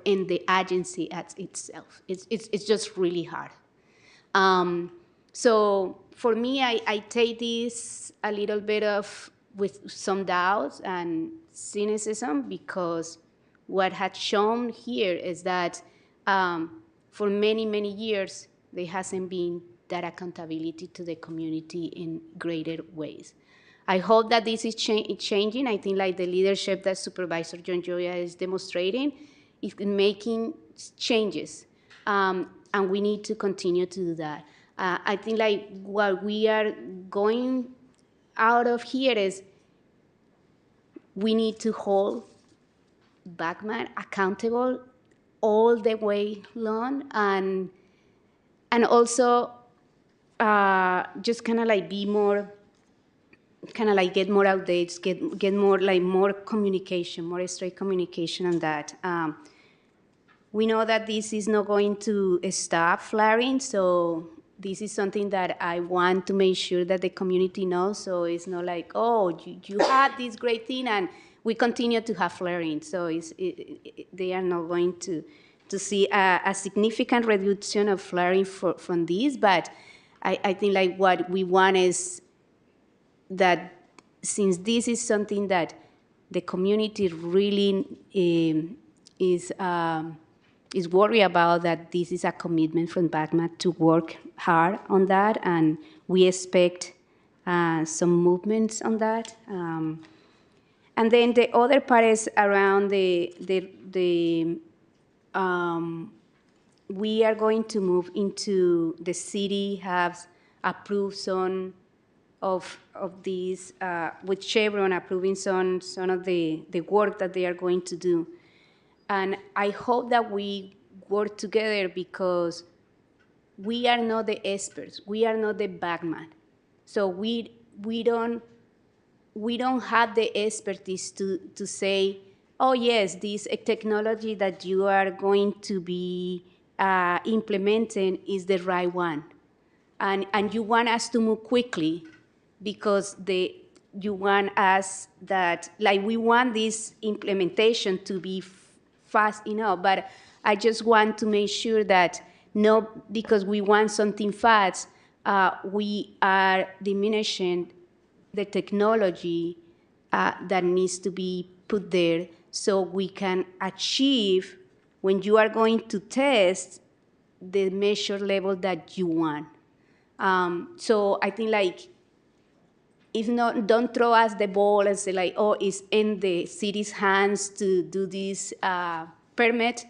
in the agency as itself. It's just really hard. So for me, I take this a little bit with some doubts and cynicism, because what had shown here is that for many, many years, there hasn't been that accountability to the community in greater ways. I hope that this is changing. I think like the leadership that Supervisor John Joya is demonstrating is making changes, and we need to continue to do that. I think like what we are going out of here is we need to hold Bachman accountable all the way long, and also just kind of like be more, kind of like get more updates, get more like more communication, more straight communication on that. We know that this is not going to stop flaring, so this is something that I want to make sure that the community knows. So it's not like, oh, you had this great thing and we continue to have flaring. So they are not going to see a significant reduction of flaring from this. But I think like what we want is that since this is something that the community really is worried about, that this is a commitment from BACMA to work hard on that, and we expect some movements on that. And then the other part is around we are going to move into the city has approved some of these, with Chevron approving some of the work that they are going to do. And I hope that we work together because we are not the experts. We are not the bagman. So we don't have the expertise to say, oh yes, this technology that you are going to be implementing is the right one. And you want us to move quickly because you want us that, like we want this implementation to be fast enough, but I just want to make sure that not because we want something fast, we are diminishing the technology that needs to be put there so we can achieve, when you are going to test, the measure level that you want. So I think like, if not, don't throw us the ball and say like, oh, it's in the city's hands to do this permit.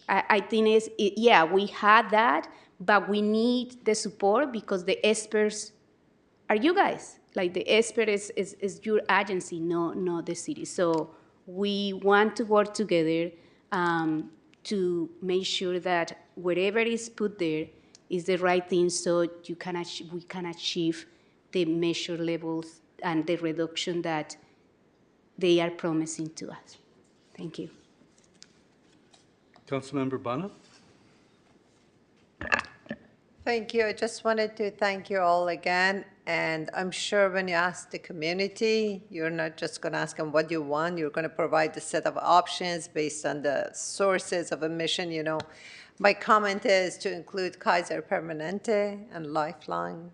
I think yeah, we had that, but we need the support because the experts are you guys. Like the expert is your agency, no the city. So we want to work together to make sure that whatever is put there is the right thing, so we can achieve the measure levels and the reduction that they are promising to us. Thank you. Councilmember Bana? Thank you. I just wanted to thank you all again. And I'm sure when you ask the community, you're not just going to ask them what you want. You're going to provide a set of options based on the sources of emission. You know, my comment is to include Kaiser Permanente and Lifeline.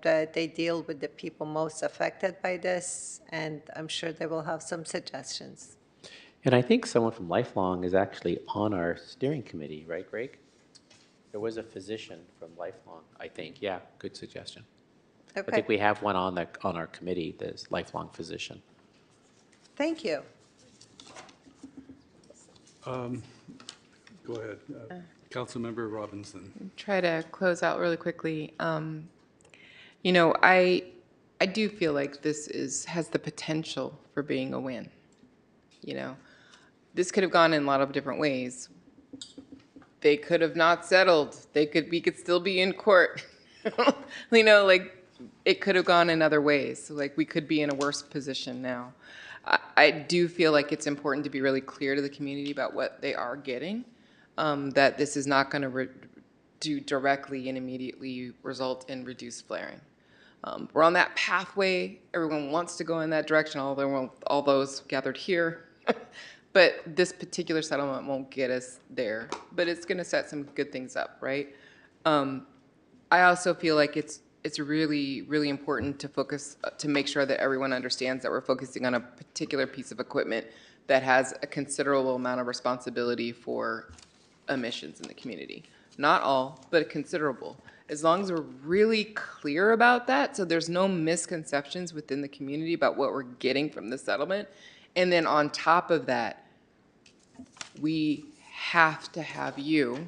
That they deal with the people most affected by this, and I'm sure they will have some suggestions. And I think someone from Lifelong is actually on our steering committee, right, Greg? There was a physician from Lifelong, I think. Yeah, good suggestion. Okay. I think we have one on our committee, this Lifelong physician. Thank you. Go ahead. Councilmember Robinson. Try to close out really quickly. You know, I do feel like this has the potential for being a win. You know, this could have gone in a lot of different ways. They could have not settled. We could still be in court. You know, like it could have gone in other ways. So, like we could be in a worse position now. I do feel like it's important to be really clear to the community about what they are getting. That this is not going to do directly and immediately result in reduced flaring. We're on that pathway. Everyone wants to go in that direction, although all those gathered here. But this particular settlement won't get us there. But it's going to set some good things up, right? I also feel like it's really, really important to focus, to make sure that everyone understands that we're focusing on a particular piece of equipment that has a considerable amount of responsibility for emissions in the community. not all, but considerable. As long as we're really clear about that, so there's no misconceptions within the community about what we're getting from the settlement. And then on top of that, we have to have you,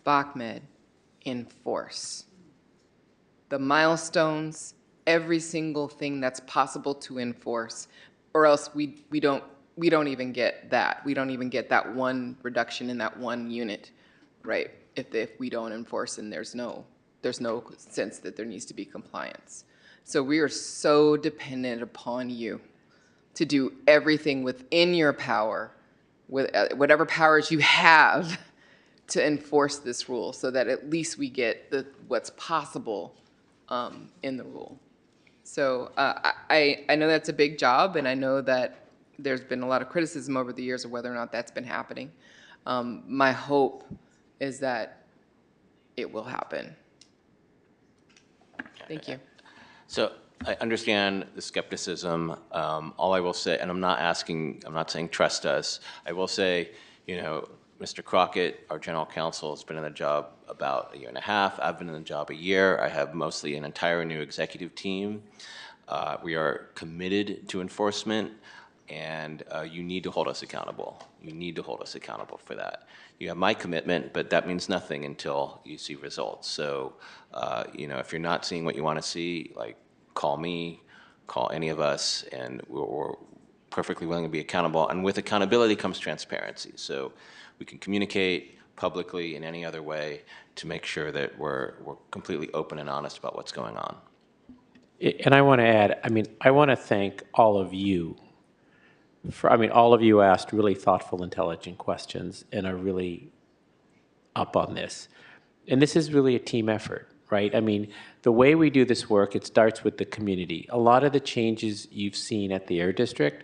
BACMed, enforce the milestones, every single thing that's possible to enforce, or else we don't even get that. We don't even get that one reduction in that one unit, right? If we don't enforce and there's no sense that there needs to be compliance. So we are so dependent upon you to do everything within your power, with whatever powers you have, to enforce this rule, so that at least we get what's possible in the rule. So I know that's a big job, and I know that there's been a lot of criticism over the years of whether or not that's been happening. My hope is that it will happen. Thank you. So I understand the skepticism. All I will say, and I'm not saying trust us. I will say, Mr. Crockett, our general counsel, has been in the job about a year and a half. I've been in the job a year. I have mostly an entire new executive team. We are committed to enforcement, and you need to hold us accountable. You need to hold us accountable for that. You have my commitment, but that means nothing until you see results. So, if you're not seeing what you want to see, call me, call any of us, and we're perfectly willing to be accountable. And with accountability comes transparency. So we can communicate publicly in any other way to make sure that we're completely open and honest about what's going on. And I want to add, I want to thank all of you all of you asked really thoughtful, intelligent questions and are really up on this. And this is really a team effort, right? The way we do this work, it starts with the community. A lot of the changes you've seen at the Air District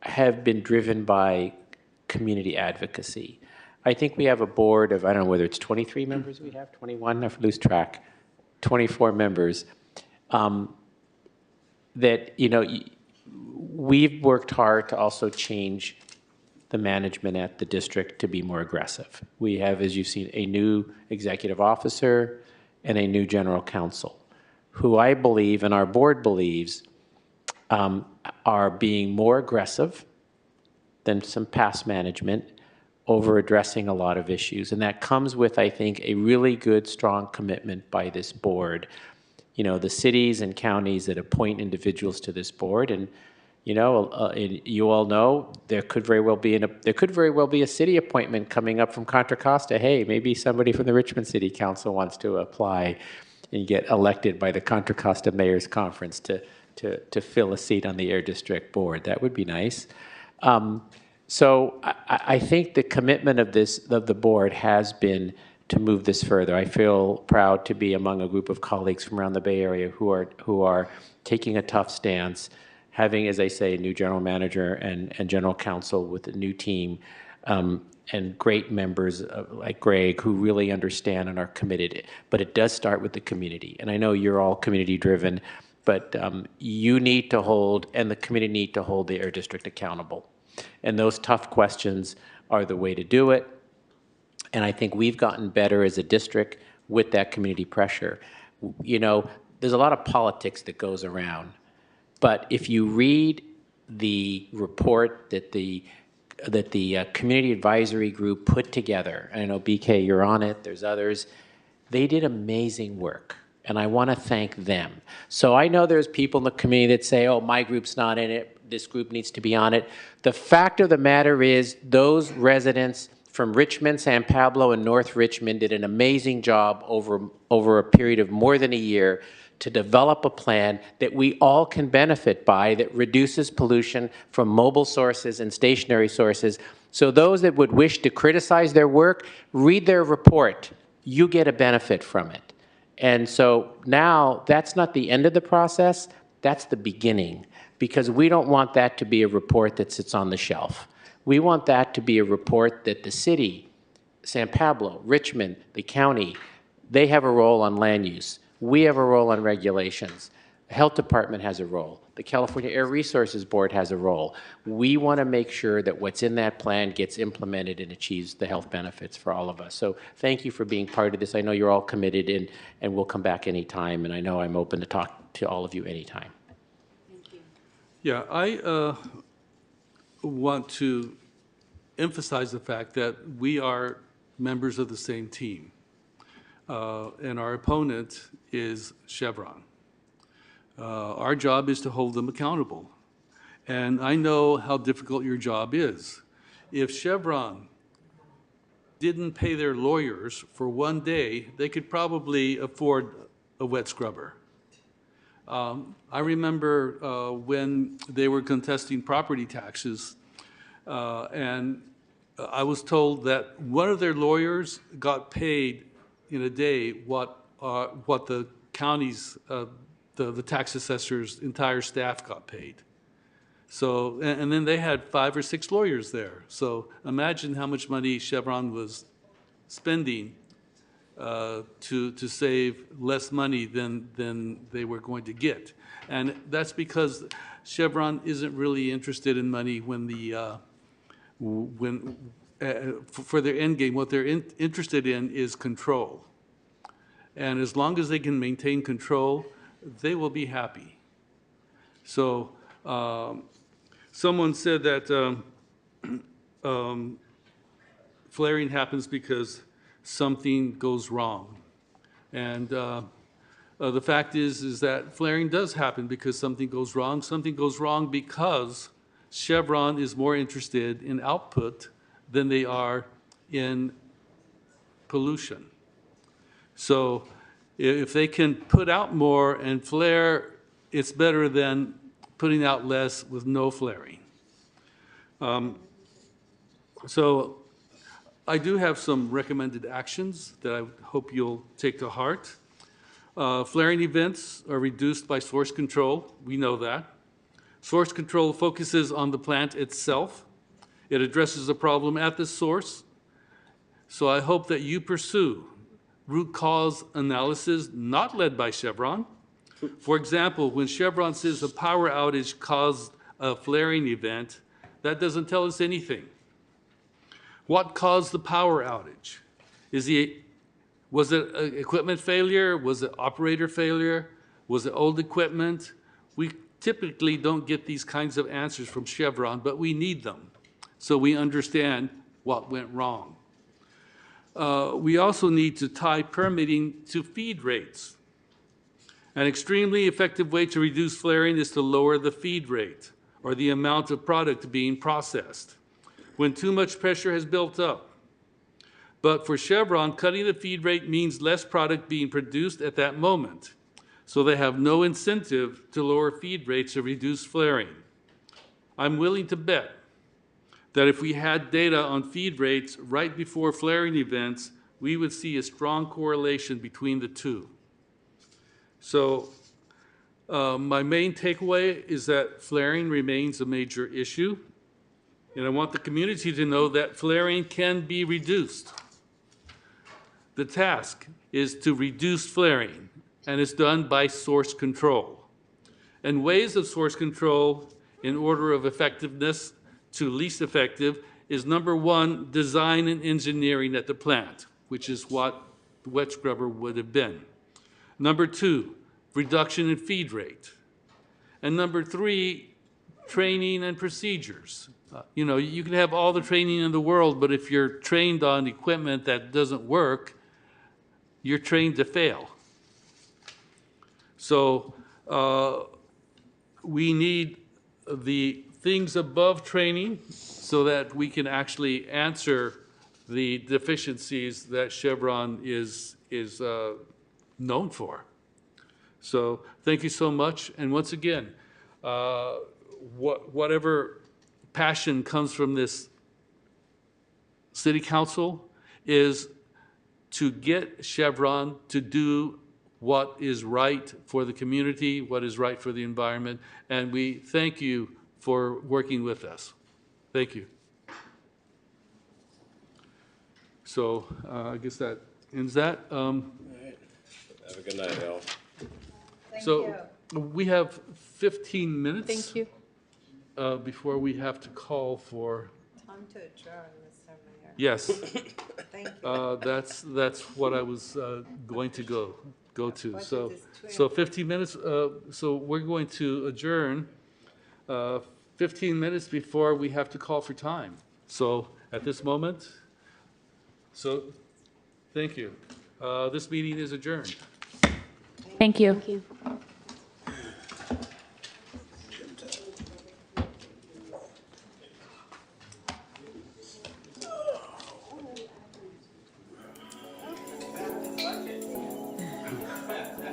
have been driven by community advocacy. I think we have a board of, I don't know whether it's 23 members we have, 21, I lose track, 24 members, that, we've worked hard to also change the management at the district to be more aggressive. We have, as you've seen, a new executive officer and a new general counsel, who I believe, and our board believes, are being more aggressive than some past management over addressing a lot of issues. And that comes with, I think, a really good, strong commitment by this board. The cities and counties that appoint individuals to this board, and you all know there could very well be a city appointment coming up from Contra Costa. Hey, maybe somebody from the Richmond City Council wants to apply and get elected by the Contra Costa Mayor's Conference to fill a seat on the Air District Board. That would be nice. So I think the commitment of the board has been to move this further. I feel proud to be among a group of colleagues from around the Bay Area who are taking a tough stance, having, as I say, a new general manager and general counsel with a new team, and great members like Greg who really understand and are committed. But it does start with the community. And I know you're all community driven, but you need to hold, and the community need to hold the Air District accountable. And those tough questions are the way to do it. And I think we've gotten better as a district with that community pressure. There's a lot of politics that goes around. But if you read the report that the community advisory group put together, and I know BK, you're on it, there's others, they did amazing work. And I want to thank them. So I know there's people in the community that say, oh, my group's not in it, this group needs to be on it. The fact of the matter is those residents from Richmond, San Pablo, and North Richmond did an amazing job over a period of more than a year to develop a plan that we all can benefit by that reduces pollution from mobile sources and stationary sources. So those that would wish to criticize their work, read their report. You get a benefit from it. And so now that's not the end of the process, that's the beginning, because we don't want that to be a report that sits on the shelf. We want that to be a report that the city, San Pablo, Richmond, the county, they have a role on land use. We have a role on regulations. The health department has a role. The California Air Resources Board has a role. We want to make sure that what's in that plan gets implemented and achieves the health benefits for all of us. So thank you for being part of this. I know you're all committed, and we'll come back anytime, and I know I'm open to talk to all of you anytime. Yeah, I want to emphasize the fact that we are members of the same team, and our opponent is Chevron. Our job is to hold them accountable, and I know how difficult your job is. If Chevron didn't pay their lawyers for one day, they could probably afford a wet scrubber. I remember when they were contesting property taxes, and I was told that one of their lawyers got paid in a day what the county's, the tax assessor's entire staff got paid. So, and then they had 5 or 6 lawyers there. So imagine how much money Chevron was spending to save less money than they were going to get. And that's because Chevron isn't really interested in money when for their end game. What they're interested in is control. And as long as they can maintain control, they will be happy. So someone said that flaring happens because something goes wrong. And the fact is that flaring does happen because something goes wrong. Something goes wrong because Chevron is more interested in output than they are in pollution. So if they can put out more and flare, it's better than putting out less with no flaring. So I do have some recommended actions that I hope you'll take to heart. Flaring events are reduced by source control. We know that. Source control focuses on the plant itself. It addresses the problem at the source. So I hope that you pursue root cause analysis not led by Chevron. For example, when Chevron says a power outage caused a flaring event, that doesn't tell us anything. What caused the power outage? Was it equipment failure? Was it operator failure? Was it old equipment? We typically don't get these kinds of answers from Chevron, but we need them so we understand what went wrong. We also need to tie permitting to feed rates. An extremely effective way to reduce flaring is to lower the feed rate, or the amount of product being processed, when too much pressure has built up. But for Chevron, cutting the feed rate means less product being produced at that moment. So they have no incentive to lower feed rates or reduce flaring. I'm willing to bet that if we had data on feed rates right before flaring events, we would see a strong correlation between the two. So my main takeaway is that flaring remains a major issue, and I want the community to know that flaring can be reduced. The task is to reduce flaring, and it's done by source control. And ways of source control in order of effectiveness to least effective is number 1, design and engineering at the plant, which is what the wet scrubber would have been. Number 2, reduction in feed rate. And number 3, training and procedures. You know, you can have all the training in the world, but if you're trained on equipment that doesn't work, you're trained to fail. So we need the things above training so that we can actually answer the deficiencies that Chevron is known for. So thank you so much. And once again, whatever passion comes from this city council is to get Chevron to do what is right for the community, what is right for the environment, and we thank you for working with us. Thank you. So I guess that ends that. Have a good night, y'all. So We have 15 minutes. Thank you. Before we have to call for, Time to adjourn, Mr. Mayor. yes. Thank you. That's what I was going to go to. Budget So, is too so 15 minutes, so we're going to adjourn 15 minutes before we have to call for time. So at this moment, so thank you. This meeting is adjourned. Thank you. Thank you.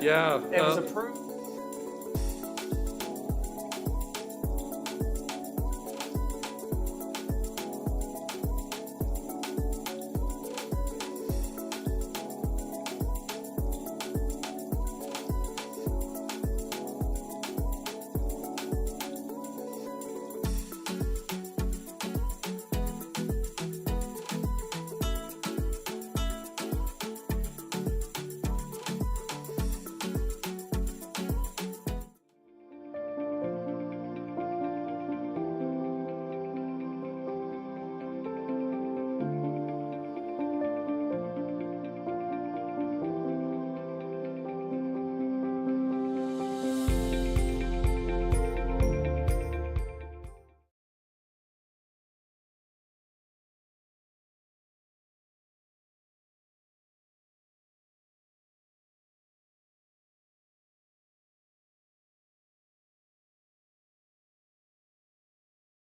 Yeah. It was approved.